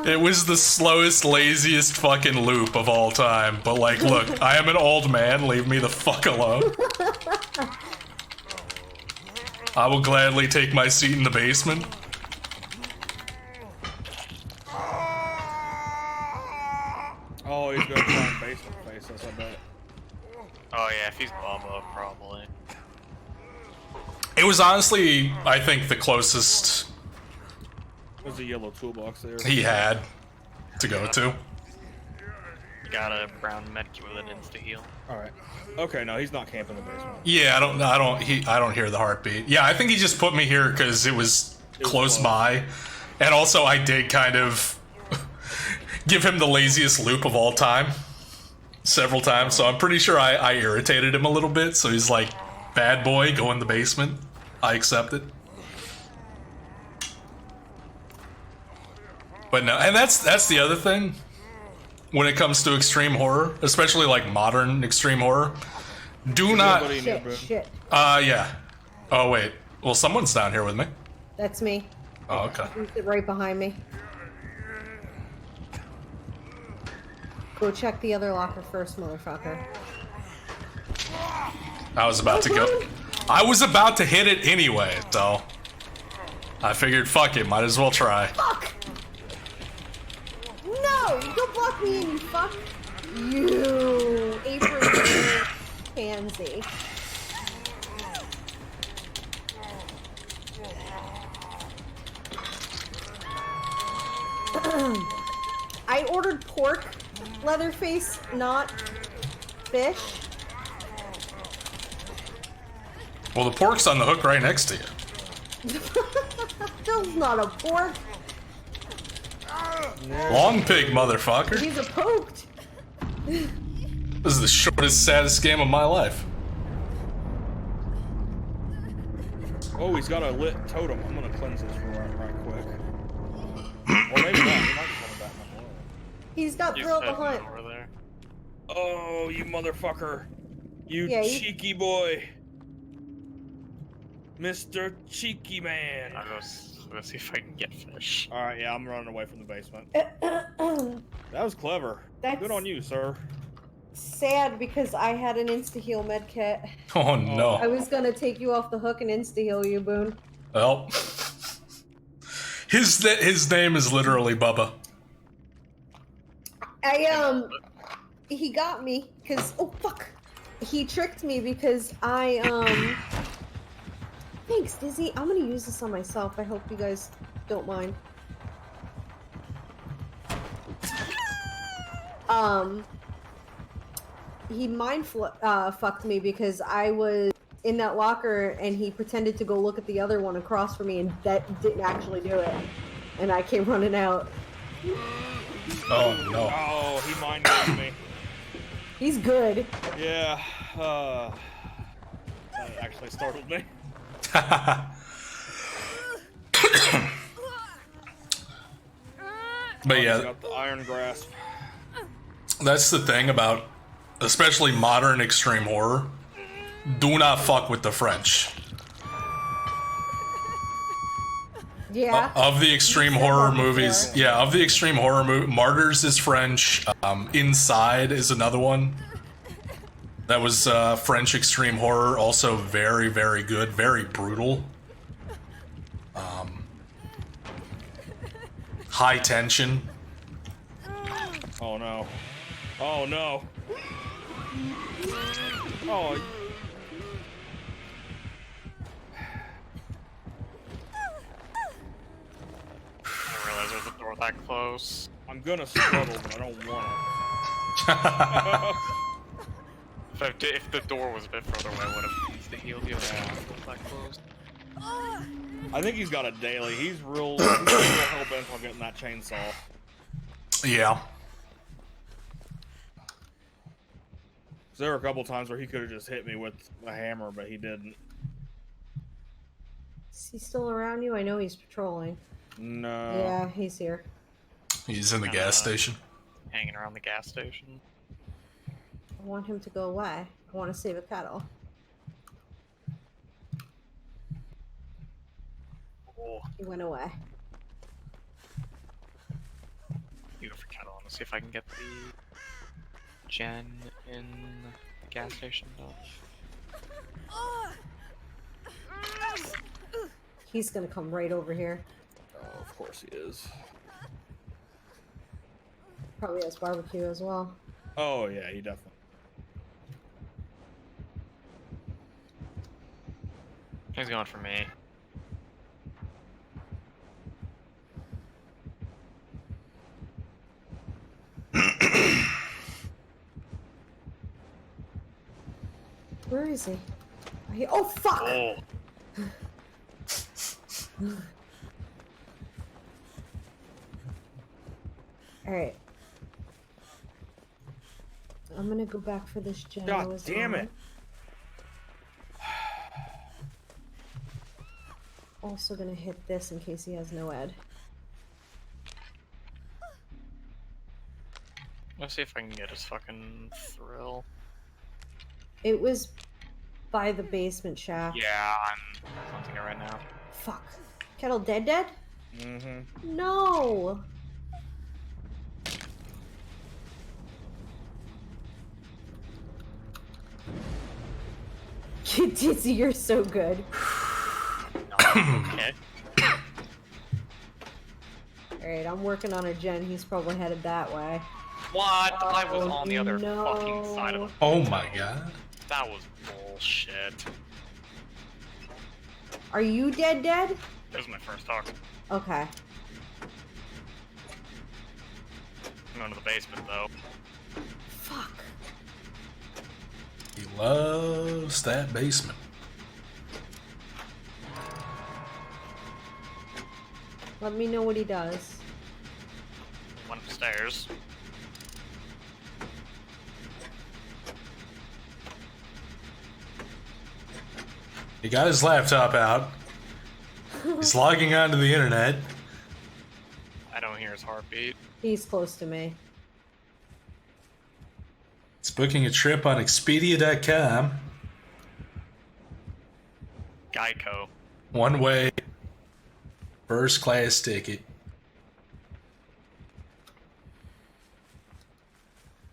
It was the slowest, laziest fucking loop of all time. But like, look, I am an old man. Leave me the fuck alone. I will gladly take my seat in the basement. Oh, he's gonna try and basement face us, I bet. Oh yeah, if he's Bubba, probably. It was honestly, I think, the closest There's a yellow toolbox there. he had to go to. You got a brown medkit with an insta heal. Alright. Okay, no, he's not camping in the basement. Yeah, I don't hear the heartbeat. Yeah, I think he just put me here because it was close by, and also I did kind of give him the laziest loop of all time several times. So I'm pretty sure I irritated him a little bit. So he's like, "Bad boy, go in the basement." I accept it. But no, and that's the other thing. When it comes to extreme horror, especially like modern extreme horror, do not. Nobody in here, bro. Shit. Yeah. Oh wait. Well, someone's down here with me. That's me. Oh, okay. He's right behind me. Go check the other locker first, motherfucker. I was about to go. I was about to hit it anyway, so I figured, fuck it, might as well try. Fuck! No! Don't block me in, you fuck! You apron pansy. I ordered pork, Leatherface, not fish. Well, the pork's on the hook right next to you. That's not a pork. Long pig, motherfucker. He's a poked. This is the shortest, saddest game of my life. Oh, he's got a lit totem. I'm gonna cleanse this right quick. Or maybe not. He might be coming back in a blow. He's got He's thrill of the heading hunt. over there. Oh, you motherfucker. You Yeah, cheeky boy. Mr. Cheeky Man. Let's see if I can get fish. All right, yeah, I'm running away from the basement. That's That was clever. Good on you, sir. sad because I had an insta-heal med kit. Oh no. I was gonna take you off the hook and insta-heal you, Boone. Well, his name is literally Bubba. He got me because he tricked me because thanks, Dizzy. I'm gonna use this on myself. I hope you guys don't mind. He fucked me because I was in that locker and he pretended to go look at the other one across from me and that didn't actually do it. And I came running out. Oh no. Oh, he mind gamed me. He's good. Yeah. That actually startled me. But yeah, Got the iron grasp. that's the thing about especially modern extreme horror. Do not fuck with the French. Yeah. Of the extreme horror movies, yeah, of the extreme horror movie, Martyrs is French. Inside is another one. That was French extreme horror, also very, very good, very brutal. High Tension. Oh no. Oh no. Oh. I didn't realize there was a door that close. I'm gonna struggle, but I don't want to. If the door was a bit further away, I would have insta-healed you. That close. I think he's got a daily. He's real hell bent on getting that chainsaw. Yeah. There were a couple times where he could have just hit me with a hammer, but he didn't. Is he still around you? I know he's patrolling. No. Yeah, he's here. He's in the gas station. Hanging around the gas station. I want him to go away. I want to save a kettle. Oh, He went away. you go for kettle. Let's see if I can get the gen in the gas station though. He's gonna come right over here. Oh, of course he is. Probably has barbecue as well. Oh yeah, he definitely. He's going for me. Where is he? Oh fuck! Oh. Alright. I'm gonna go back for this gem. God damn it! Also gonna hit this in case he has no ed. Let's see if I can get his fucking thrill. It was by the basement shaft. Yeah, I'm hunting it right now. Fuck. Kettle dead? Mm-hmm. No! Dizzy, you're so good. Okay. Alright, I'm working on a gen. He's probably headed that way. What? I was on the other no. fucking side of the. Oh my god. That was bullshit. Are you dead? This was my first talk. Okay. I'm going to the basement though. Fuck. He loves that basement. Let me know what he does. Went upstairs. He got his laptop out. He's logging onto the internet. I don't hear his heartbeat. He's close to me. He's booking a trip on Expedia.com. Geico. One way. First class ticket.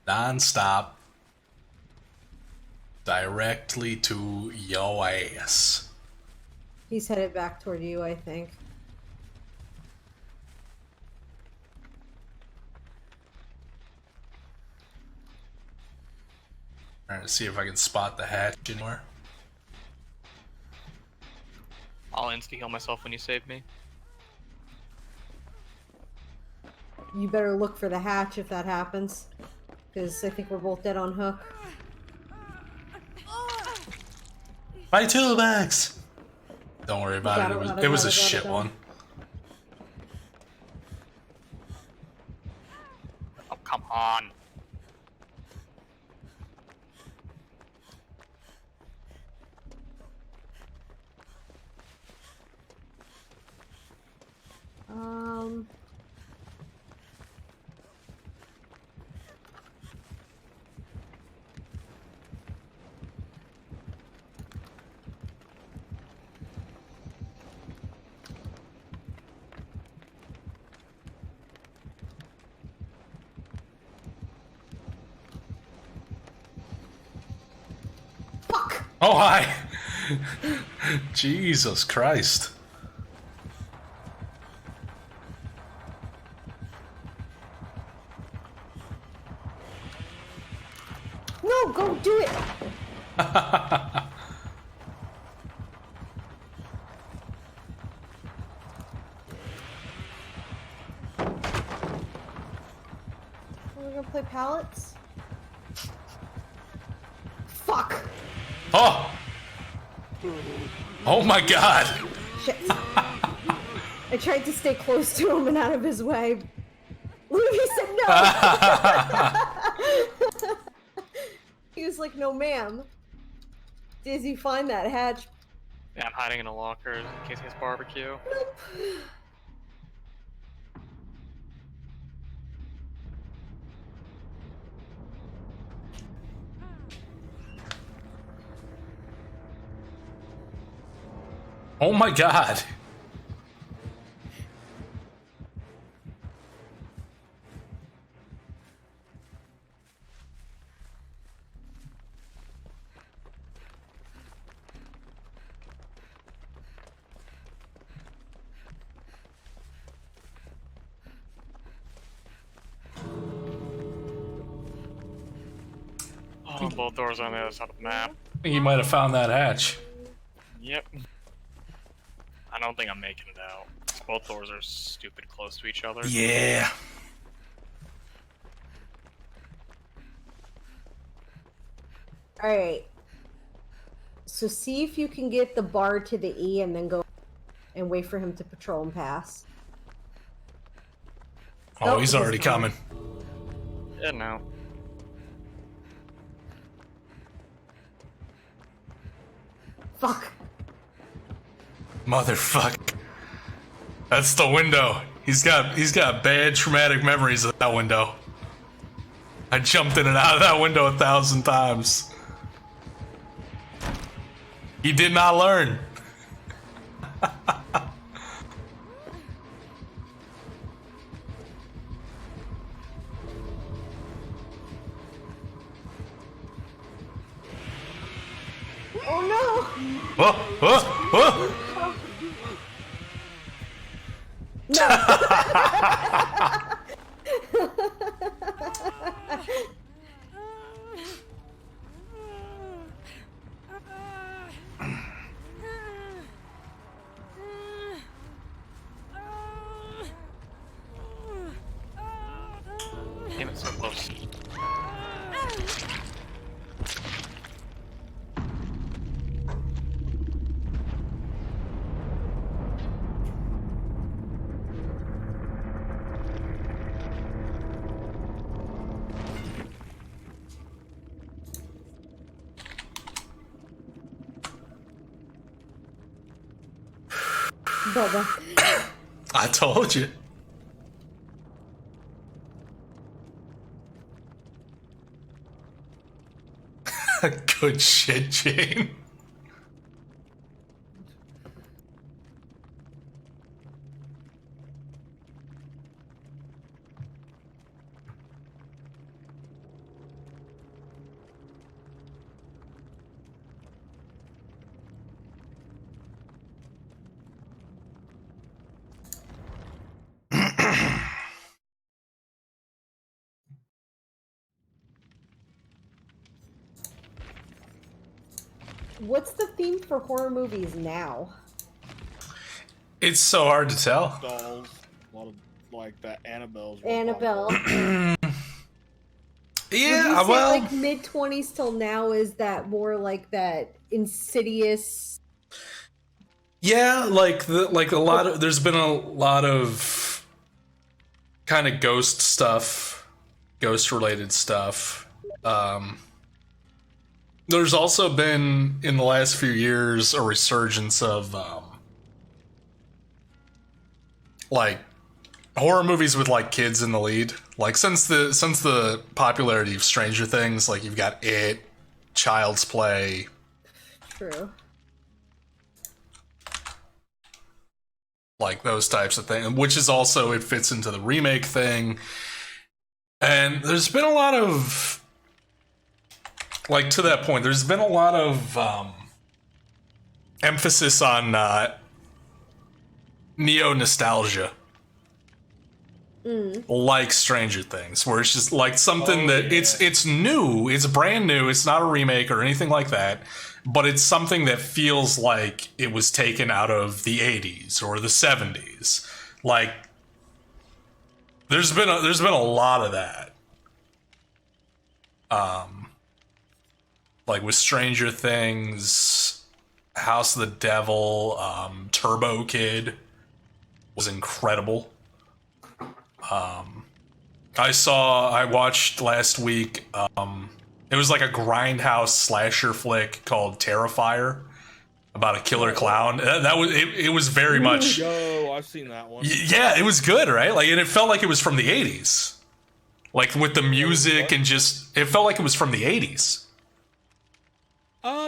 Non-stop. Directly to yo ass. He's headed back toward you, I think. Trying to see if I can spot the hatch anywhere. I'll insta-heal myself when you save me. You better look for the hatch if that happens. Because I think we're both dead on hook. My toolbox! Don't worry about it. It was a shit one. Oh, come on. Fuck! Oh, hi! Jesus Christ. No, go do it! We're gonna play pallets? Fuck! Oh! Oh my god! Shit. I tried to stay close to him and out of his way. He said no! He was like, no ma'am. Dizzy, find that hatch. Yeah, I'm hiding in a locker in case he has barbecue. Nope. Oh my god! Oh, both doors on the other side of the map. I think you might have found that hatch. Yep. I don't think I'm making it out. Both doors are stupid close to each other. Yeah. Alright. So see if you can get the bar to the E and then go and wait for him to patrol and pass. Oh, he's already coming. Yeah, no. Fuck. Motherfucker. That's the window. He's got bad traumatic memories of that window. I jumped in and out of that window 1,000 times. He did not learn. Oh no! Oh, oh, oh. Damn, it's so close. Bubba. I told you. Good shit, Jane. What's the theme for horror movies now? It's so hard to tell. Dolls, a lot of like that Annabelle's. Annabelle. Yeah, Would you say, well, like mid-20s till now, is that more like that Insidious? yeah, like a lot of there's been a lot of kind of ghost stuff, ghost related stuff. There's also been in the last few years a resurgence of like horror movies with like kids in the lead. Like since the popularity of Stranger Things, like you've got It, Child's Play. True. Like those types of things, which is also, it fits into the remake thing. And there's been a lot of, like, to that point, there's been a lot of emphasis on neo-nostalgia. Like Stranger Things, where it's just like something it's new, it's brand new, it's not a remake or anything like that, but it's something that feels like it was taken out of the 80s or the 70s. Like there's been a lot of that. Like with Stranger Things, House of the Devil, Turbo Kid was incredible. I watched last week, it was like a grindhouse slasher flick called Terrifier about a killer clown. That was, it was very much, Yo, I've seen that one. yeah, it was good, right? Like, and it felt like it was from the 80s. Like with the music and just, it felt like it was from the 80s.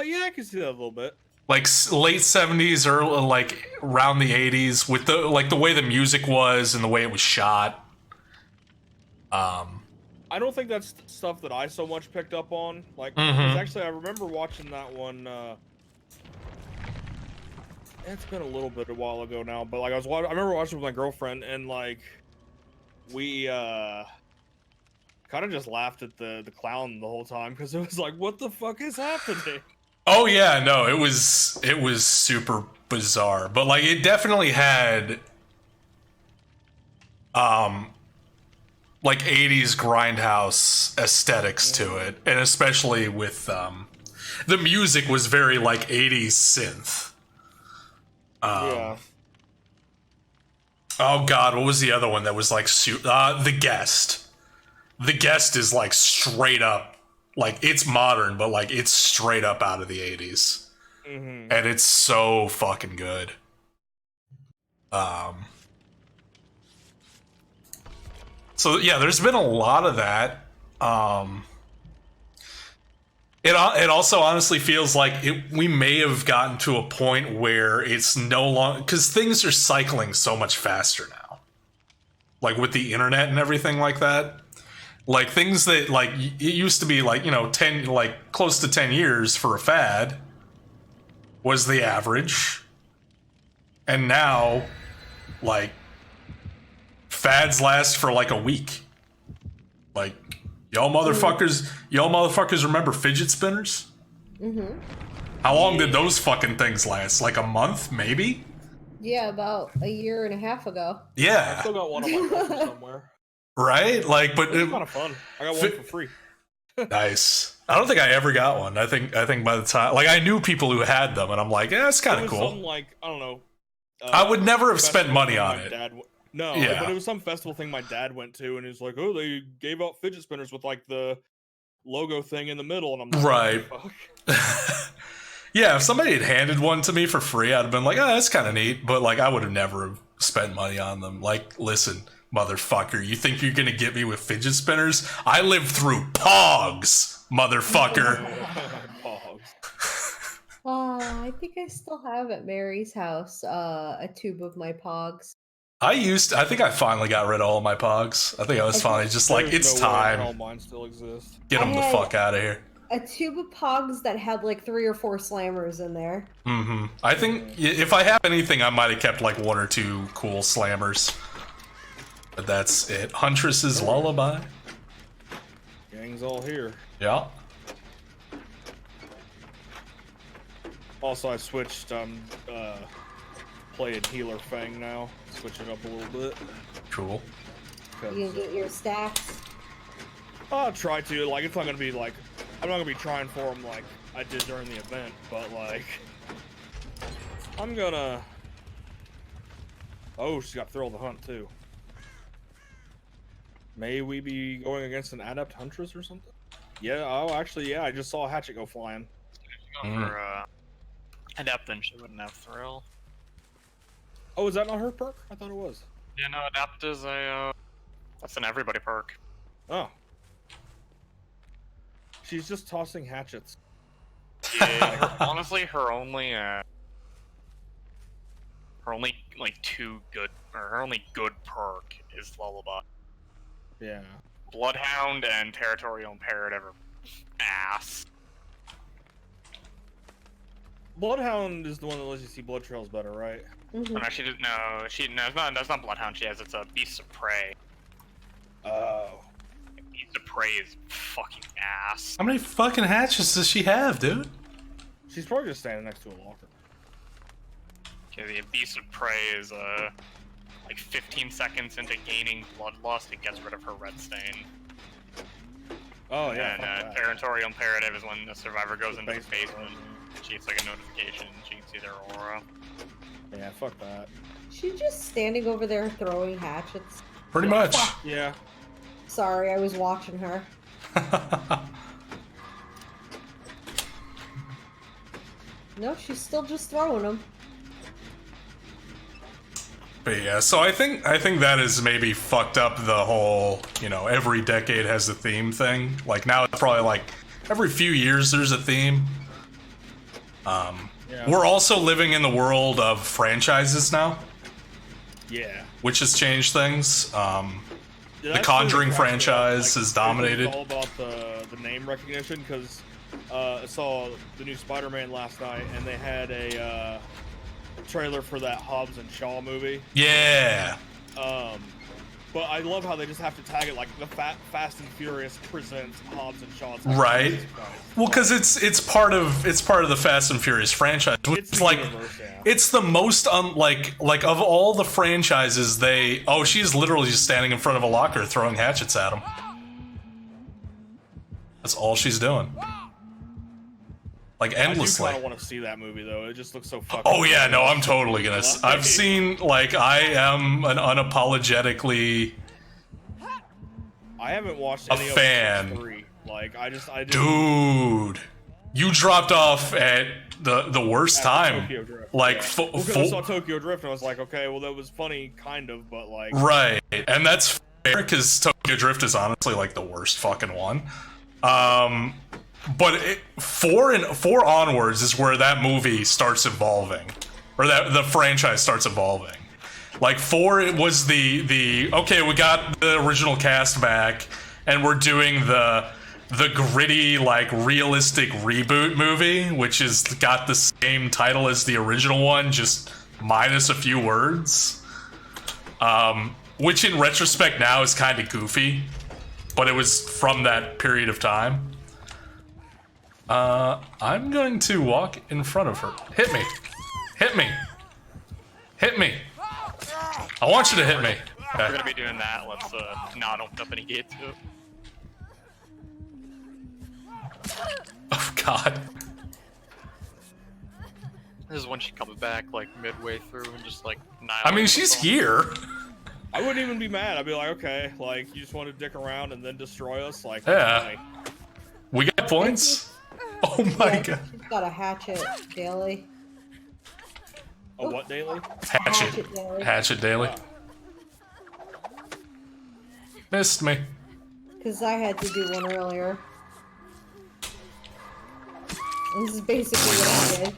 Yeah, I can see that a little bit. Like late 70s or like around the 80s with the, like the way the music was and the way it was shot. I don't think that's stuff that I so much picked up on. Like, 'cause actually, I remember watching that one. It's been a while ago now, but like I remember watching with my girlfriend, and like we kind of just laughed at the clown the whole time because it was like, what the fuck is happening? Oh yeah, no, it was super bizarre, but like it definitely had like 80s grindhouse aesthetics to it, and especially with the music was very like 80s synth. Yeah. Oh god, what was the other one that was like The Guest? The Guest is like straight up, like it's modern, but like it's straight up out of the 80s. And it's so fucking good. So yeah, there's been a lot of that. It also honestly feels like we may have gotten to a point where it's no longer, because things are cycling so much faster now. Like with the internet and everything like that. Like things that like it used to be like, 10, like close to 10 years for a fad was the average. And now like fads last for like a week. Like y'all motherfuckers remember fidget spinners? How long did those fucking things last? Like a month, maybe? Yeah, about a year and a half ago. Yeah. I still got one on my phone somewhere. Right? Like, but It was kind of fun. I got one for free. Nice. I don't think I ever got one. I think by the time, like, I knew people who had them, and I'm like, yeah, it's kind of cool. Some, like, I don't know. I would never have spent money on it. No, Yeah. but it was some festival thing my dad went to, and he was like, "Oh, they gave out fidget spinners with like the logo thing in the middle," and I'm like, Right. Fuck. Yeah, if somebody had handed one to me for free, I'd have been like, oh, that's kind of neat. But like, I would have never spent money on them. Like, listen, motherfucker, you think you're gonna get me with fidget spinners? I lived through Pogs, motherfucker. Pogs. I think I still have at Mary's house a tube of my Pogs. I think I finally got rid of all my Pogs. I think I was finally just like, There's it's no way in time. hell mine still exists. Get them the fuck out of here. A tube of Pogs that had like 3 or 4 slammers in there. I think if I have anything, I might have kept like 1 or 2 cool slammers. But that's it. Huntress's Lullaby. Gang's all here. Yeah. Also, I switched. Playing healer Fang now. Switch it up a little bit. Cool. You can get your stacks. I'll try to. Like, it's not gonna be like. I'm not gonna be trying for them like I did during the event, but like. I'm gonna. Oh, she's got Thrill of the Hunt too. May we be going against an Adept Huntress or something? Yeah, oh, actually, yeah, I just saw a Hatchet go flying. If you go for Adept, then she wouldn't have Thrill. Oh, is that not her perk? I thought it was. Yeah, no, Adept is a, that's an everybody perk. Oh. She's just tossing hatchets. Yeah, honestly, her only, like, her only good perk is Lullaby. Yeah. Bloodhound and Territorial Imperative are ass. Bloodhound is the one that lets you see blood trails better, right? Mm-hmm. Oh, no, that's not Bloodhound. It's a Beast of Prey. Oh. Beast of Prey is fucking ass. How many fucking hatches does she have, dude? She's probably just standing next to a locker. Okay, the Beast of Prey is like 15 seconds into gaining Bloodlust, it gets rid of her red stain. Oh yeah. And Territorial Imperative is when the survivor goes into the basement. She gets like a notification. She can see their aura. Yeah, fuck that. She's just standing over there throwing hatchets. Pretty much. Yeah. Sorry, I was watching her. No, she's still just throwing them. But yeah, so I think that is maybe fucked up the whole, you know, every decade has a theme thing. Like now it's probably like every few years there's a theme. Yeah. We're also living in the world of franchises now, Yeah. which has changed things. Yeah, The that's Conjuring really cracked up. franchise has dominated. It's all about the name recognition, because I saw the new Spider-Man last night, and they had a trailer for that Hobbs and Shaw movie. Yeah. But I love how they just have to tag it like the Fast and Furious presents Hobbs and Shaw. Right. Well, because it's part of the Fast and Furious franchise. It's like universe, yeah. it's the most like of all the franchises. She's literally just standing in front of a locker throwing hatchets at him. That's all she's doing. Like endlessly. I do kind of want to see that movie though. It just looks so fucking. Oh yeah, no, I'm totally gonna. I've seen like I am an unapologetically. I haven't watched a any fan. of the 3. Like I didn't. Dude, you dropped off at the worst time. Tokyo Drift. Like Yeah. Because I saw Tokyo Drift and I was like, okay, well that was funny, kind of, but like. Right, and that's fair because Tokyo Drift is honestly like the worst fucking one. But 4 onwards is where that movie starts evolving, or that the franchise starts evolving. Like 4, it was the okay, we got the original cast back, and we're doing the gritty, like realistic reboot movie, which is got the same title as the original one, just minus a few words. Which in retrospect now is kind of goofy, but it was from that period of time. I'm going to walk in front of her. Hit me. Hit me. Hit me. I want you to hit me. If we're gonna be doing that, let's not open up any gates. Oh god. This is when she comes back like midway through and just like. I mean, she's here. I wouldn't even be mad. I'd be like, okay, like you just want to dick around and then destroy us, like. Yeah. Fine. We got points. Oh my god. She's got a hatchet daily. A what daily? Hatchet. Daily. Hatchet daily. Missed me. Because I had to do one earlier. This is basically what I did.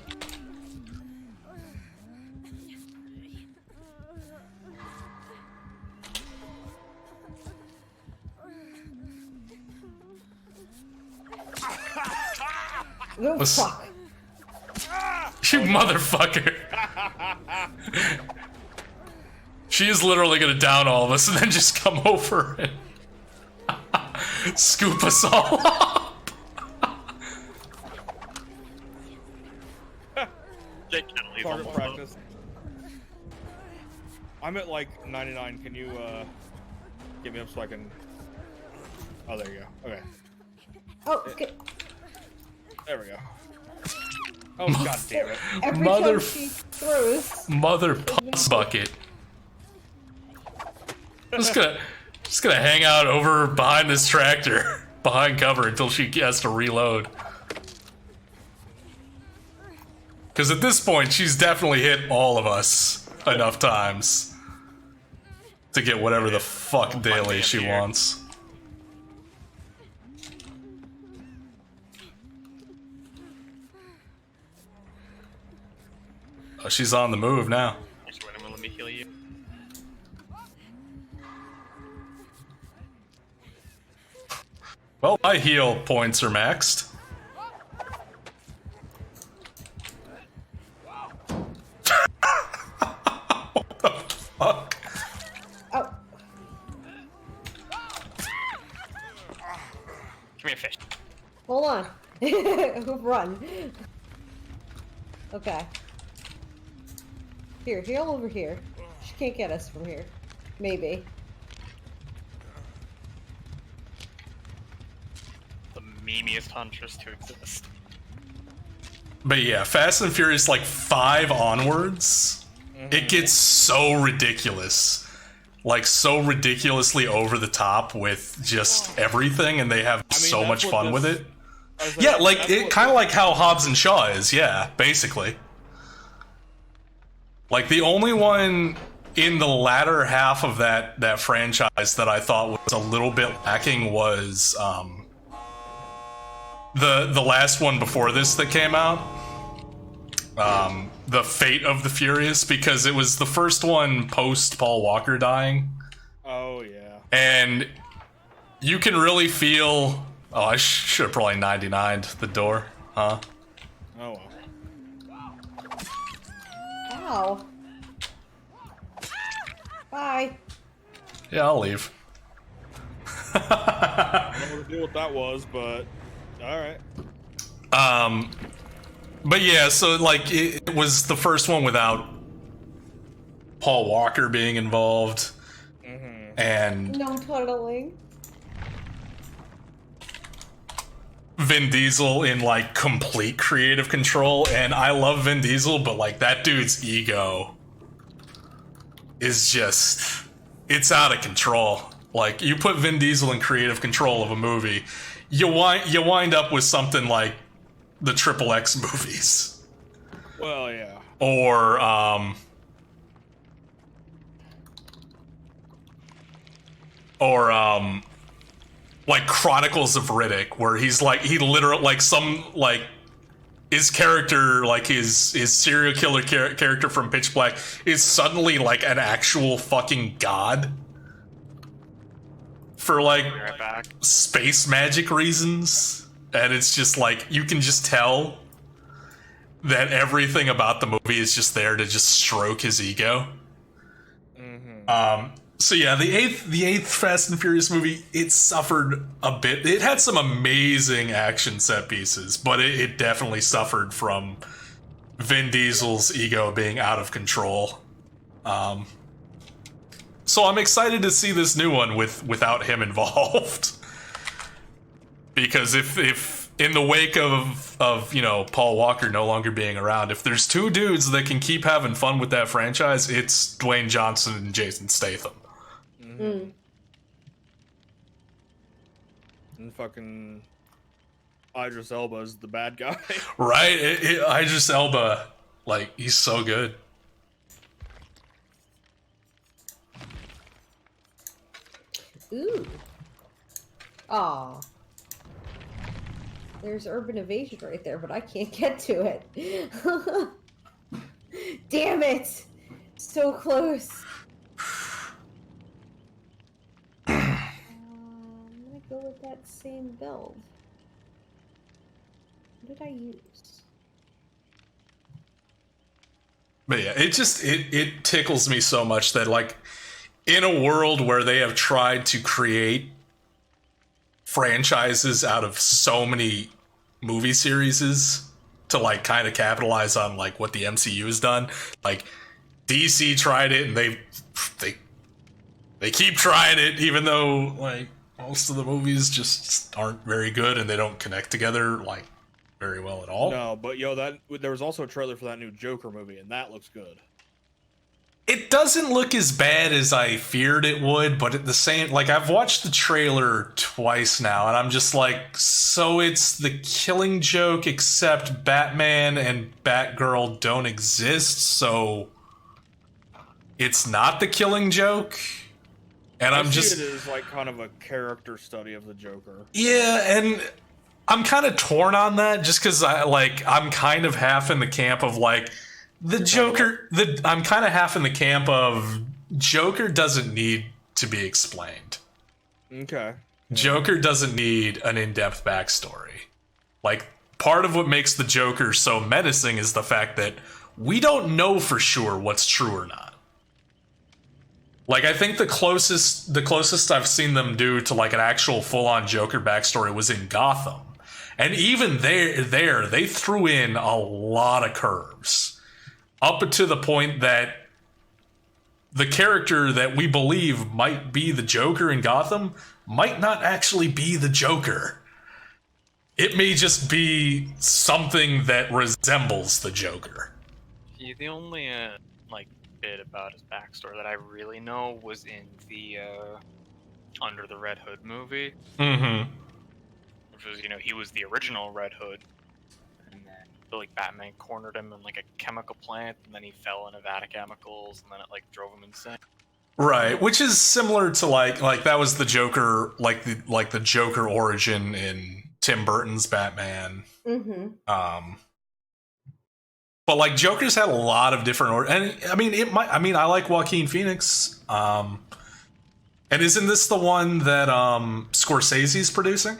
Oh, fuck. You motherfucker. She is literally gonna down all of us and then just come over and scoop us all up. like 99. Can you get me up so I can? Oh, there you go. Okay. Oh, okay. There we go. Oh, god damn it. Every time she throws. Mother putz bucket. Just gonna hang out over behind this tractor, behind cover until she has to reload. Because at this point, she's definitely hit all of us enough times to get whatever the fuck daily she wants. Oh, she's on the move now. Just wait a minute, let me heal you. Well, my heal points are maxed. What the fuck? Oh. Give me a fish. Hold on. Run. Okay. Here, heal over here. She can't get us from here. Maybe. The memeiest huntress to exist. But yeah, Fast and Furious like 5 onwards, it gets so ridiculous. Like so ridiculously over the top with just everything, and they have so much fun with it. Yeah, like it kind of like how Hobbs and Shaw is, yeah, basically. Like the only one in the latter half of that franchise that I thought was a little bit lacking was the last one before this that came out. The Fate of the Furious, because it was the first one post Paul Walker dying. Oh yeah. And you can really feel. Oh, I should have probably 99'd the door, huh? Oh well. Ow. Bye. Yeah, I'll leave. I don't know what to do what that was, but alright. But yeah, so like it was the first one without Paul Walker being involved, and No tunneling. Vin Diesel in like complete creative control. And I love Vin Diesel, but like that dude's ego is just, it's out of control. Like you put Vin Diesel in creative control of a movie, you wind up with something like the Triple X movies. Well, yeah. Or like Chronicles of Riddick, where he's like, he literally, like some, like his character, like his serial killer character from Pitch Black is suddenly like an actual fucking god for like space magic reasons. And it's just like, you can just tell that everything about the movie is just there to just stroke his ego. So yeah, the eighth Fast and Furious movie, it suffered a bit. It had some amazing action set pieces, but it definitely suffered from Vin Diesel's ego being out of control. So I'm excited to see this new one without him involved. Because if in the wake of you know, Paul Walker no longer being around, if there's two dudes that can keep having fun with that franchise, it's Dwayne Johnson and Jason Statham. And fucking Idris Elba's the bad guy. Right? Idris Elba, like, he's so good. Ooh. Aw. There's Urban Evasion right there, but I can't get to it. Damn it! So close. I'm gonna go with that same build. What did I use? But yeah, it tickles me so much that, like, in a world where they have tried to create franchises out of so many movie series to, like, kind of capitalize on, like, what the MCU has done, like, DC tried it, and they keep trying it, even though like most of the movies just aren't very good and they don't connect together like very well at all. No, but yo, there was also a trailer for that new Joker movie, and that looks good. It doesn't look as bad as I feared it would, but at the same, like, I've watched the trailer twice now, and I'm just like, so it's the Killing Joke, except Batman and Batgirl don't exist, so it's not the Killing Joke? And I'm just... it is like kind of a character study of the Joker. Yeah, and I'm kind of torn on that, just because I'm kind of half in the camp of, like, the Joker, I'm kind of half in the camp of Joker doesn't need to be explained. Okay. Joker doesn't need an in-depth backstory. Like, part of what makes the Joker so menacing is the fact that we don't know for sure what's true or not. Like, I think the closest I've seen them do to like an actual full-on Joker backstory was in Gotham. And even there they threw in a lot of curves. Up to the point that the character that we believe might be the Joker in Gotham might not actually be the Joker. It may just be something that resembles the Joker. Yeah, the only bit about his backstory that I really know was in the Under the Red Hood movie. Mm-hmm. Which was, he was the original Red Hood. And then Batman cornered him in like a chemical plant, and then he fell in a vat of chemicals, and then it drove him insane. Right, which is similar to like that was the Joker, like the Joker origin in Tim Burton's Batman. Mm-hmm. But like Joker's had a lot of different and I like Joaquin Phoenix. And isn't this the one that Scorsese's producing?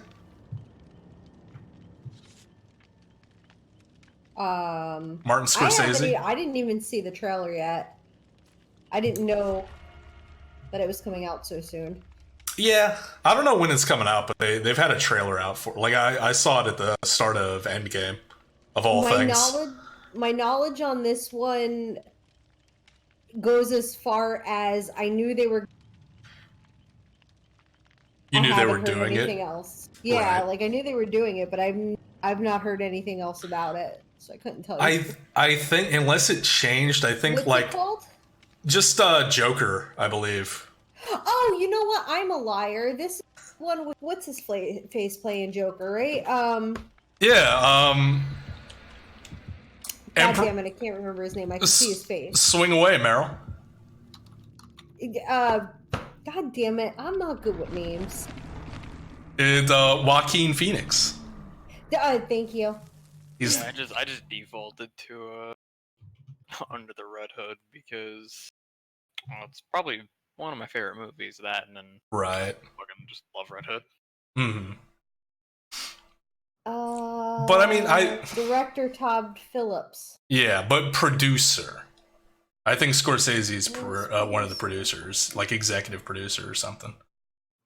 Martin Scorsese. I didn't even see the trailer yet. I didn't know that it was coming out so soon. Yeah, I don't know when it's coming out, but they've had a trailer out for. Like I saw it at the start of Endgame, of all things. My knowledge on this one goes as far as I knew they were. You knew they were doing it. Anything else? Yeah, right. I knew they were doing it, but I've not heard anything else about it. So I couldn't tell you. I think unless it changed, I think What's it called? Just Joker, I believe. Oh, you know what? I'm a liar. This is one with what's his face playing Joker, right? Yeah. God damn it! I can't remember his name. I can see his face. Swing away, Meryl. God damn it! I'm not good with names. It's Joaquin Phoenix. Thank you. I just defaulted to Under the Red Hood because it's probably one of my favorite movies. That and then right. Fucking just love Red Hood. Mm-hmm. But I mean, director Todd Phillips. Yeah, but producer. I think Scorsese's one of the producers, like executive producer or something.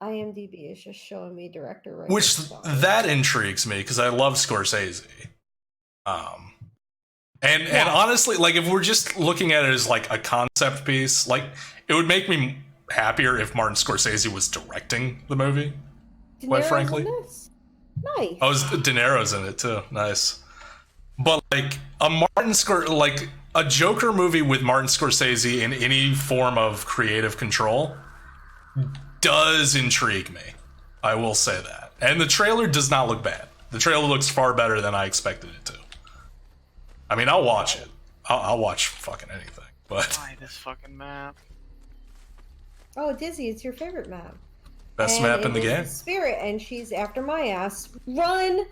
IMDb is just showing me director right. Which that intrigues me because I love Scorsese. And honestly, like if we're just looking at it as like a concept piece, like it would make me happier if Martin Scorsese was directing the movie. Quite frankly. Nice. Oh, De Niro's in it too. Nice. But like a Joker movie with Martin Scorsese in any form of creative control does intrigue me. I will say that. And the trailer does not look bad. The trailer looks far better than I expected it to. I mean, I'll watch it. I'll watch fucking anything. But why this fucking map? Oh, Dizzy, it's your favorite map. Best map in the game. Spirit, and she's after my ass. Run!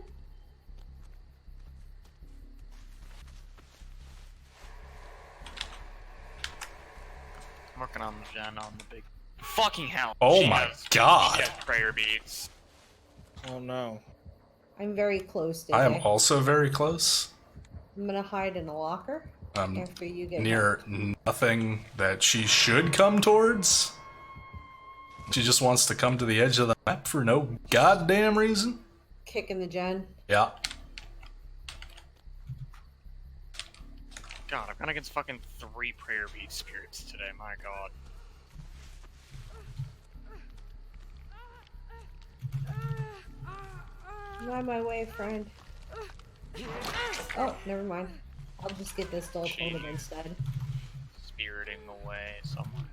I'm working on the gen on the big. Fucking hell! Oh my god! She has prayer beads. Oh no! I'm very close. Dizzy. I am also very close. I'm gonna hide in a locker after you get near nothing that she should come towards. She just wants to come to the edge of the map for no goddamn reason. Kicking the gen. Yeah. God, I've gone against fucking 3 prayer bead spirits today, my god. I'm on my way, friend. Oh, never mind. I'll just get this dull totem instead. Spiriting away somewhere.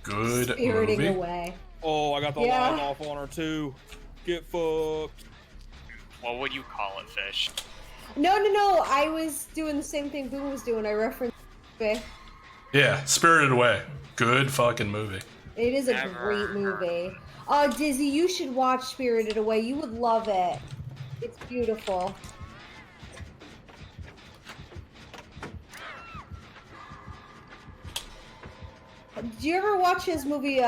Good Spiriting movie. away. Oh, I got the Yeah. line off on her too. Get fucked. What would you call it, Fish? No. I was doing the same thing Boom was doing. I referenced it. Yeah, Spirited Away. Good fucking movie. It is a Never great movie. Oh, Dizzy, you should watch Spirited Away. You would love it. It's beautiful. Do you ever watch his movie?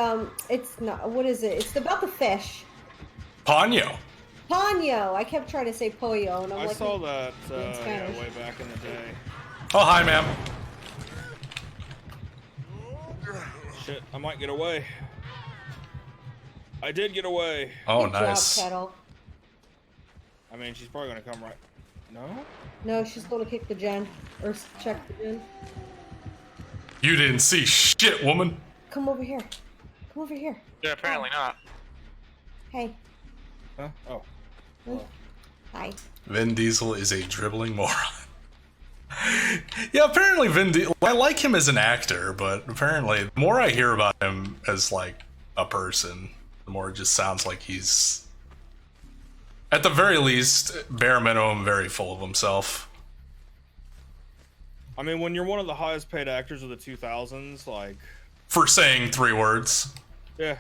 It's not. What is it? It's about the fish. Ponyo. Ponyo. I kept trying to say Pollo, and I'm I like, saw that in Spanish. way back in the day. Oh, hi, ma'am. Shit, I might get away. I did get away. Oh, Good nice. job, Kettle. I mean, she's probably gonna come right. No? No, she's going to kick the gen or check the gen. You didn't see shit, woman. Come over here. Come over here. Yeah, apparently not. Hey. Huh? Oh. Hi. Vin Diesel is a dribbling moron. Yeah, apparently Vin Diesel, I like him as an actor, but apparently the more I hear about him as like a person, the more it just sounds like he's, at the very least, bare minimum, very full of himself. I mean, when you're one of the highest paid actors of the 2000s, like, For saying 3 words. yeah.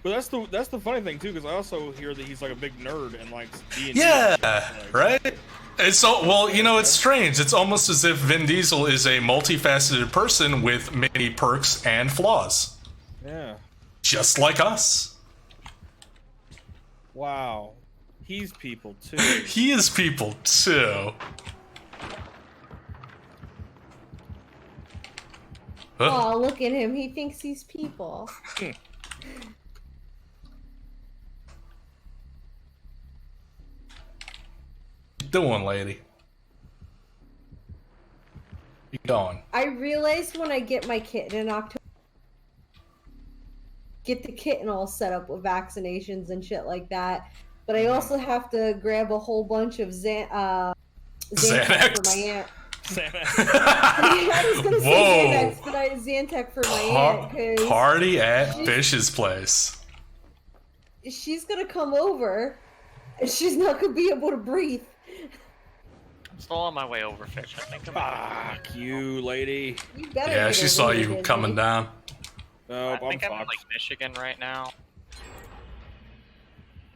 But that's the funny thing too, because I also hear that he's like a big nerd and like D&D. Yeah, Like, right? It's so, well, you know, it's strange. It's almost as if Vin Diesel is a multifaceted person with many perks and flaws. Yeah. Just like us. Wow. He's people too. He is people, too. Huh? Oh, look at him. He thinks he's people. Doing, lady? You going? I realized when I get my kitten in October, get the kitten all set up with vaccinations and shit like that. But I also have to grab a whole bunch of Xanax for my aunt. I was gonna say Whoa. Xanax, but I Zantac for my aunt because Party at Fish's place. she's gonna come over and she's not gonna be able to breathe. I'm still on my way over, Fish. I think I'm. Fuck you, lady. You better Yeah, get she her saw really you busy. coming down. Nope, I think I'm in fucked. like Michigan right now.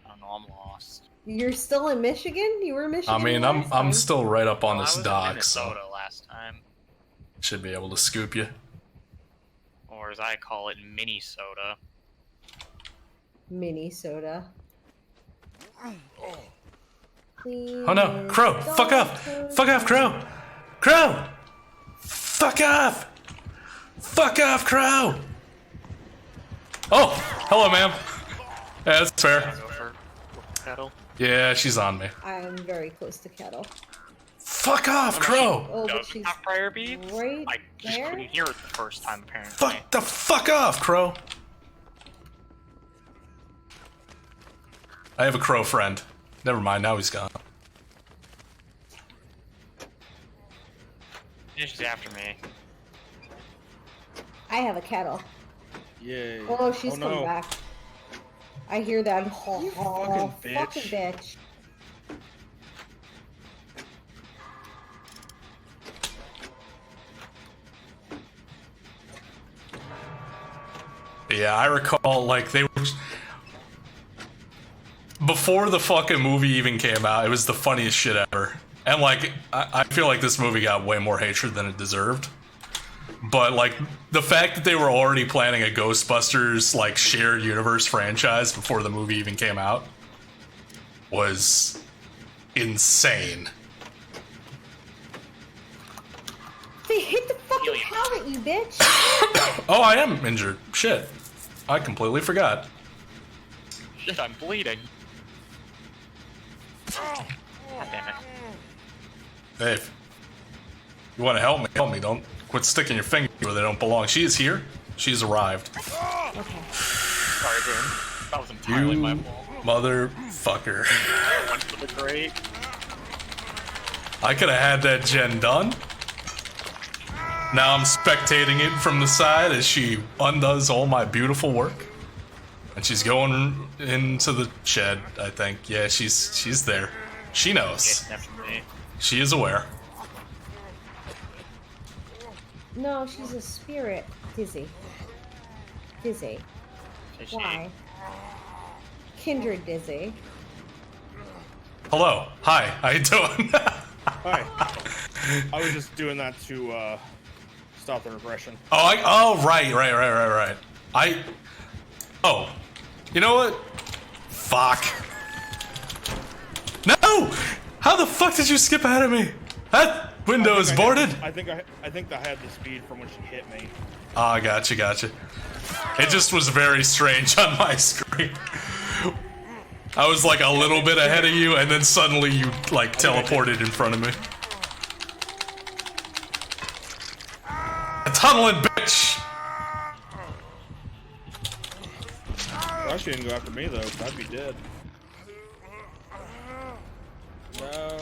I don't know. I'm lost. You're still in Michigan? You were in Michigan? I mean, last I'm time? still right up on Well, this I was in dock, so Minnesota last time, should be able to scoop you. or as I call it, Minnesota. Mini soda. Oh no, Crow! Fuck off! Fuck off, Crow! Crow! Fuck off! Fuck off, Crow! Oh, hello, ma'am. Yeah, that's fair. Go for Kettle. Yeah, she's on me. I am very close to Kettle. Fuck off, Crow! Oh, but Does she's have prayer beads? right I just there. couldn't hear it the first time, apparently. Fuck the fuck off, Crow! I have a crow friend. Never mind, now he's gone. Yeah, she's after me. I have a kettle. Yay. Oh, she's no. coming back. I hear that. You Oh, fucking fucking bitch. bitch. Yeah, I recall, like, they were... Before the fucking movie even came out, it was the funniest shit ever. And, like, I feel like this movie got way more hatred than it deserved. But, like, the fact that they were already planning a Ghostbusters, like, shared universe franchise before the movie even came out was insane. They hit the fucking Alien. pallet, you bitch. Oh, I am injured. Shit. I completely forgot. Shit, I'm bleeding. God damn it. Hey, if you want to help me, help me. Don't quit sticking your finger where they don't belong. She is here. She's arrived. Okay. Sorry, Boone. That was entirely my fault. Motherfucker. Went for the grate. I could have had that gen done. Now I'm spectating it from the side as she undoes all my beautiful work. And she's going into the shed, I think. Yeah, she's there. She knows. Yeah, definitely. She is aware. No, she's a spirit. Dizzy. Dizzy. Is she? Why? Kindred Dizzy. Hello. Hi. How you doing? Hi. I was just doing that to stop the regression. Right. Oh. You know what? Fuck. No! How the fuck did you skip ahead of me? That window is boarded. I think I had the speed from when she hit me. Ah, gotcha. It just was very strange on my screen. I was like a little bit ahead of you, and then suddenly you like teleported in front of me. A tunneling bitch! Well, she didn't go after me though, 'cause I'd be dead. No,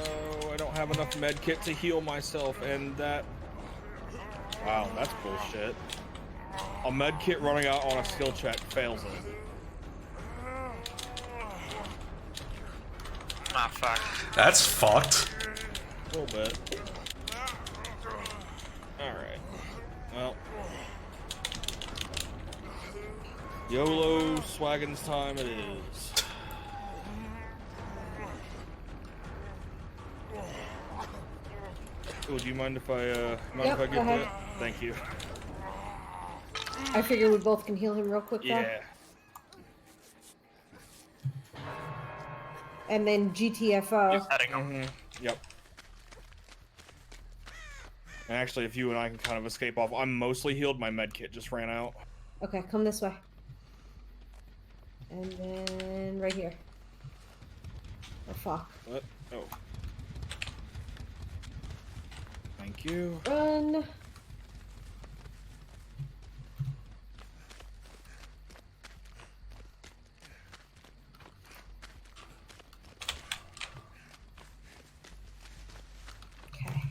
I don't have enough med kit to heal myself, and that. Wow, that's bullshit. A med kit running out on a skill check fails it. Ah, fuck. That's fucked. A little bit. Alright. Well. YOLO Swaggin's time it is. Oh, do you mind if I Yep, if I go get ahead. that? Thank you. I figure we both can heal him real quick though. Yeah. And then GTFO. Just heading home. Yep. And actually, if you and I can kind of escape off, I'm mostly healed. My med kit just ran out. Okay, come this way. And then right here. Oh fuck. What? Oh. Thank you. Run. Okay.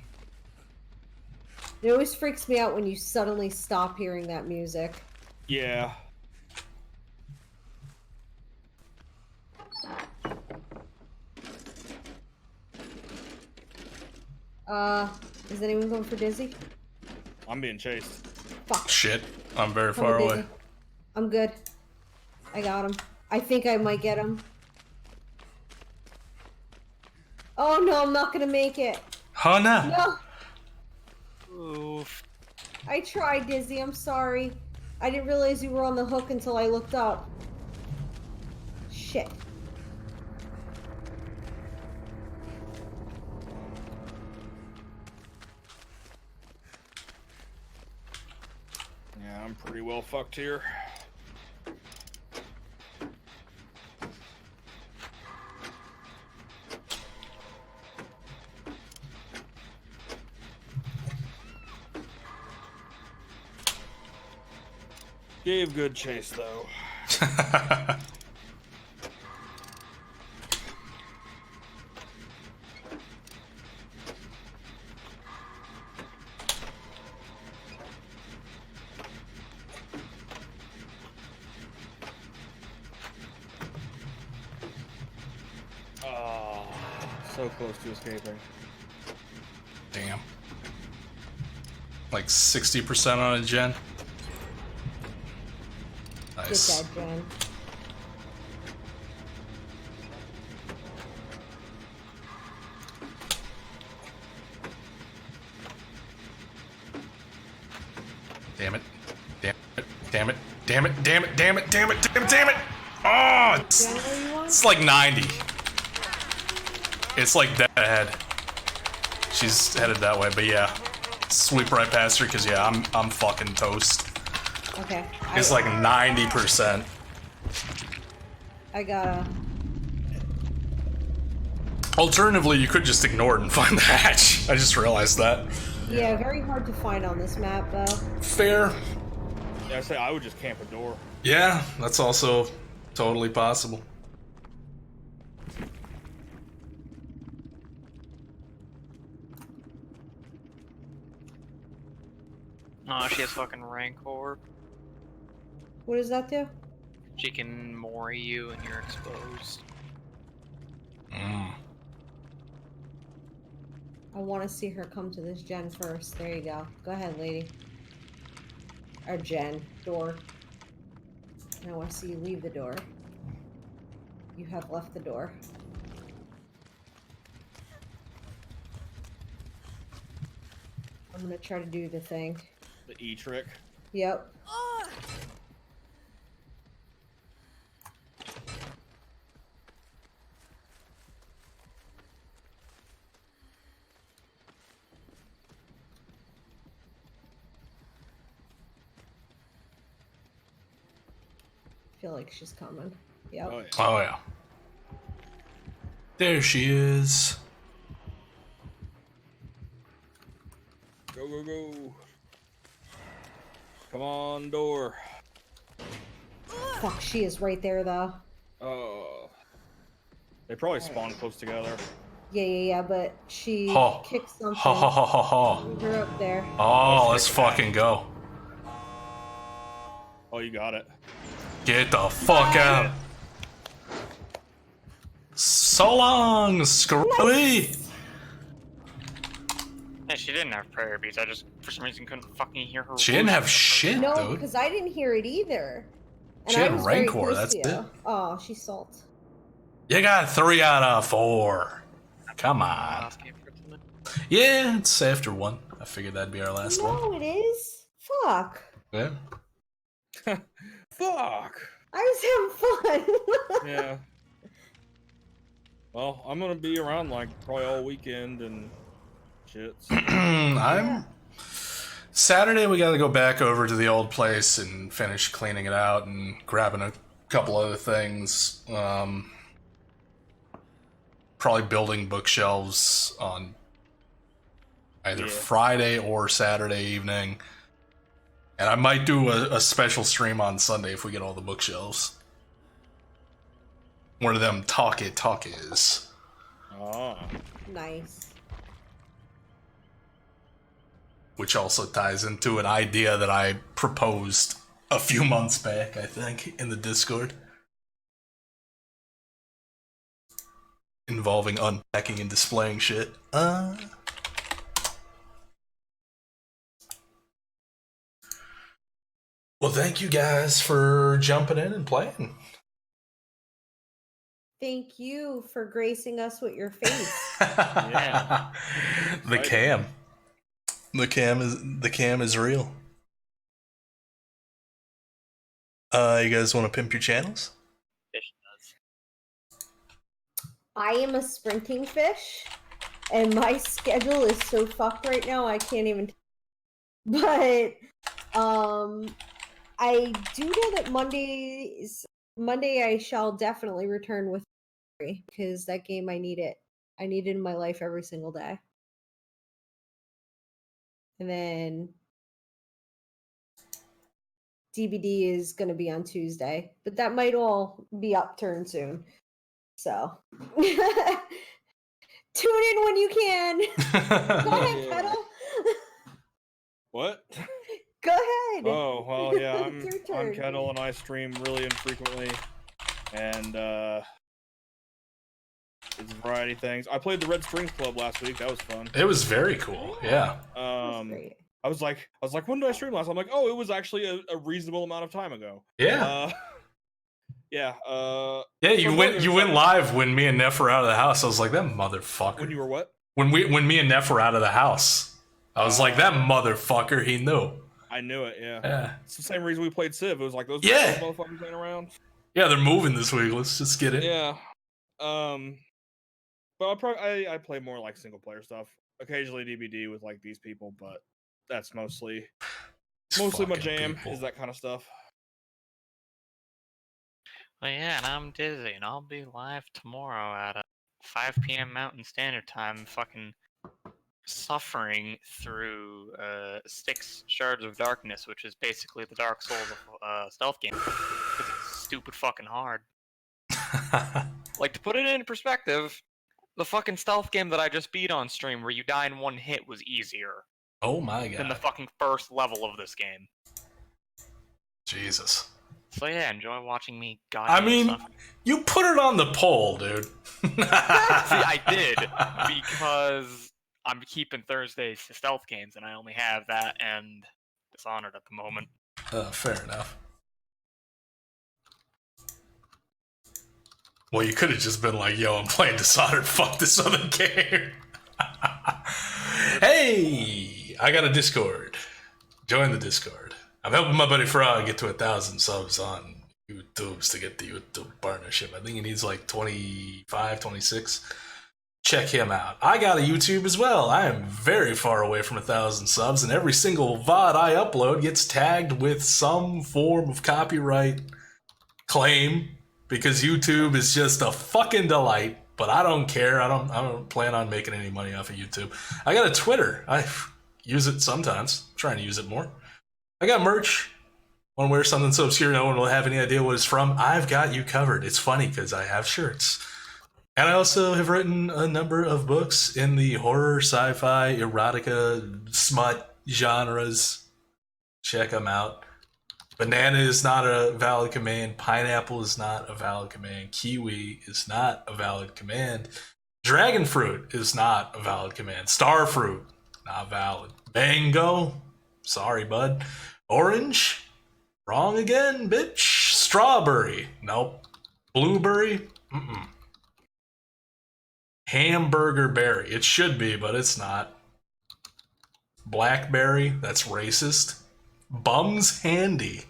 It always freaks me out when you suddenly stop hearing that music. Yeah. Is anyone going for Dizzy? I'm being chased. Fuck. Shit. I'm very Come far with away. Dizzy. I'm good. I got him. I think I might get him. Oh no, I'm not gonna make it. Oh no. No, Oof. I tried, Dizzy. I'm sorry. I didn't realize you were on the hook until I looked up. Shit. Yeah, I'm pretty well fucked here. Gave good chase though. Oh, so close to escaping. Damn. Like 60% on a gen. Get Nice. that, Jen. Damn it. Damn it. Damn it. Damn it. Damn it. Damn it. Damn it. Damn it. Oh, Jen, where you want? it's like 90. It's like dead ahead. She's headed that way, but yeah. Sweep right past her because yeah, I'm fucking toast. Okay. It's like 90%. I gotta. Alternatively, you could just ignore it and find the hatch. I just realized that. Yeah, very hard to find on this map, though. Fair. Yeah, I say I would just camp a door. Yeah, that's also totally possible. Oh, she has fucking Rancor. What does that do? She can mori you and you're exposed. Mm. I want to see her come to this gen first. There you go. Go ahead, lady. Or gen. Door. And I want to see you leave the door. You have left the door. I'm gonna try to do the thing. The E trick. Yep. Feel like she's coming. Yep. Oh, yeah. Oh, yeah. There she is. Go, go, go. Come on, door. Fuck, she is right there, though. Oh. They probably spawn close together. Yeah, but she Ho. kicked something. Ha ha ha ha ha. Move her up there. Oh, let's fucking go. Oh, you got it. Get the fuck out. So long, Screwy. Yeah, she didn't have prayer beads. I just, for some reason, couldn't fucking hear her. She didn't voice. have shit, No, dude. because I didn't hear it either. And She I had was very Rancor, close that's to it. you. Oh, she's salt. You got 3 out of 4. Come on. Last game for tonight. Yeah, it's after 1. I figured that'd be our last one. No, it is. Fuck. Yeah. Fuck. I was having fun. Yeah. Well, I'm gonna be around like probably all weekend and shit. So. Saturday we gotta go back over to the old place and finish cleaning it out and grabbing a couple other things. Probably building bookshelves on either Friday or Saturday evening. And I might do a special stream on Sunday if we get all the bookshelves. One of them talkies. Oh. Nice. Which also ties into an idea that I proposed a few months back, I think, in the Discord. Involving unpacking and displaying shit. Well, thank you guys for jumping in and playing. Thank you for gracing us with your face. Yeah. The cam. The cam is real. You guys want to pimp your channels? Fish does. I am a sprinting fish, and my schedule is so fucked right now, I can't even. But, I do know that Monday I shall definitely return with because that game I need it. I need it in my life every single day. And then DVD is going to be on Tuesday, but that might all be upturned soon. So tune in when you can. Go ahead, Kettle. What? Go ahead. Oh, well, yeah, It's your I'm turn. Kettle and I stream really infrequently. And, it's a variety of things. I played the Red Strings Club last week. That was fun. It was very cool, yeah. That's great. I was like, when did I stream last? I'm like, oh, it was actually a reasonable amount of time ago. Yeah. Yeah. Yeah, you went live when me and Neff were out of the house. I was like, that motherfucker. When you were what? When me and Neff were out of the house. I was like, that motherfucker, he knew. I knew it, yeah. Yeah. It's the same reason we played Civ. It was like those motherfuckers ain't around. Yeah, they're moving this week. Let's just get it. Yeah. But I play more like single player stuff. Occasionally DBD with like these people, but that's mostly my jam is that kind of stuff. Well, yeah, and I'm Dizzy, and I'll be live tomorrow at 5 p.m. Mountain Standard Time, fucking suffering through Styx Shards of Darkness, which is basically the Dark Souls of stealth game. Because it's stupid fucking hard. Like, to put it in perspective, the fucking stealth game that I just beat on stream, where you die in one hit, was easier. Oh my Than the god. fucking first level of this game. Jesus. So yeah, enjoy watching me I mean, suffer. you put it on the poll, dude. See, I did, because I'm keeping Thursdays to stealth games, and I only have that and Dishonored at the moment. Fair enough. Well, you could have just been like, yo, I'm playing Dishonored, fuck this other game. Hey, I got a Discord. Join the Discord. I'm helping my buddy Frog get to 1,000 subs on YouTube to get the YouTube partnership. I think he needs like 25, 26. Check him out. I got a YouTube as well. I am very far away from 1,000 subs, and every single VOD I upload gets tagged with some form of copyright claim, because YouTube is just a fucking delight. But I don't care. I don't plan on making any money off of YouTube. I got a Twitter. I use it sometimes. I'm trying to use it more. I got merch. Want to wear something so obscure no one will have any idea what it's from? I've got you covered. It's funny because I have shirts. And I also have written a number of books in the horror, sci-fi, erotica, smut genres. Check them out. Banana is not a valid command. Pineapple is not a valid command. Kiwi is not a valid command. Dragon fruit is not a valid command. Star fruit, not valid. Mango, sorry, bud. Orange, wrong again, bitch. Strawberry, nope. Blueberry, mm-mm. Hamburger berry, it should be, but it's not. Blackberry, that's racist. Bum's handy.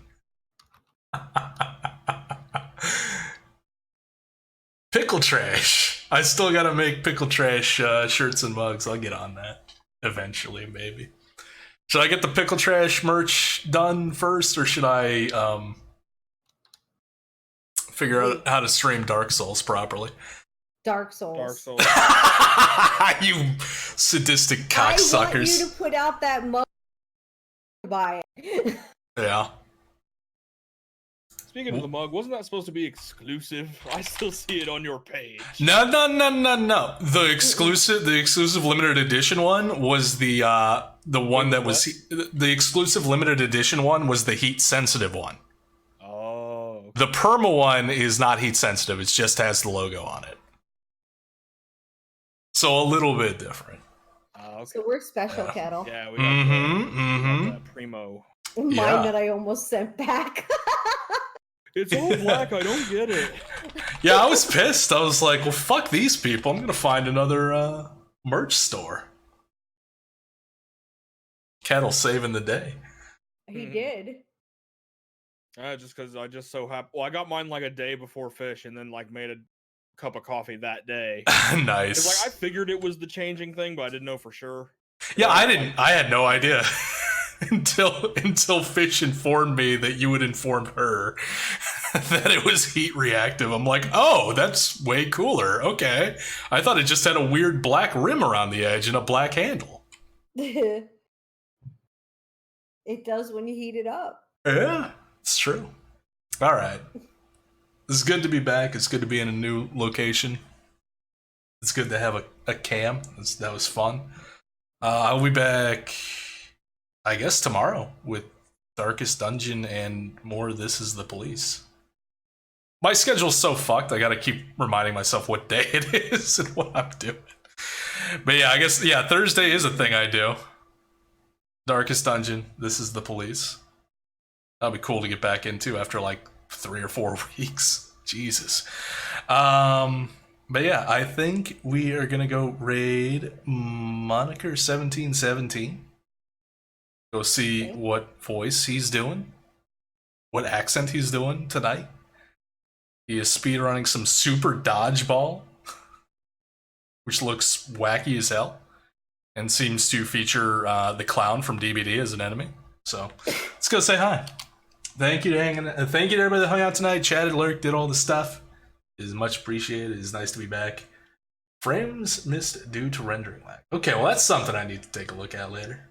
Pickle trash. I still gotta make pickle trash shirts and mugs. I'll get on that eventually, maybe. Should I get the pickle trash merch done first, or should I figure out how to stream Dark Souls properly? Dark Souls. Dark Souls. You sadistic cocksuckers. I want you to put out that mug to buy it. Yeah. Speaking of the mug, wasn't that supposed to be exclusive? I still see it on your page. No. The exclusive limited edition one was the one that was the exclusive limited edition one was the heat sensitive one. Oh. The perma one is not heat sensitive. It just has the logo on it. So a little bit different. Okay. So we're special, Kettle. Yeah, we got that primo. Mine Yeah. that I almost sent back. It's all black, I don't get it. Yeah, I was pissed. I was like, well, fuck these people. I'm going to find another merch store. Kettle saving the day. He did. Just because I just so happened. Well, I got mine like a day before Fish, and then like made a cup of coffee that day. Nice. Like I figured it was the changing thing, but I didn't know for sure. Yeah, I didn't. I had no idea until Fish informed me that you had informed her that it was heat reactive. I'm like, oh, that's way cooler. Okay, I thought it just had a weird black rim around the edge and a black handle. It does when you heat it up. Yeah, it's true. All right. It's good to be back. It's good to be in a new location. It's good to have a cam. That was fun. I'll be back, I guess, tomorrow with Darkest Dungeon and more This Is the Police. My schedule's so fucked, I gotta keep reminding myself what day it is and what I'm doing. But yeah, I guess, yeah, Thursday is a thing I do. Darkest Dungeon, This Is the Police. That'll be cool to get back into after like 3 or 4 weeks. Jesus. But yeah, I think we are gonna go raid Moniker 1717. Go see what voice he's doing, what accent he's doing tonight. He is speedrunning some Super Dodgeball, which looks wacky as hell, and seems to feature the clown from DBD as an enemy. So let's go say hi. Thank you to thank you to everybody that hung out tonight, chatted, lurked, did all the stuff. It is much appreciated. It is nice to be back. Frames missed due to rendering lag. Okay, well, that's something I need to take a look at later.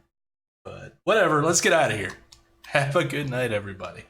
But whatever, let's get out of here. Have a good night, everybody.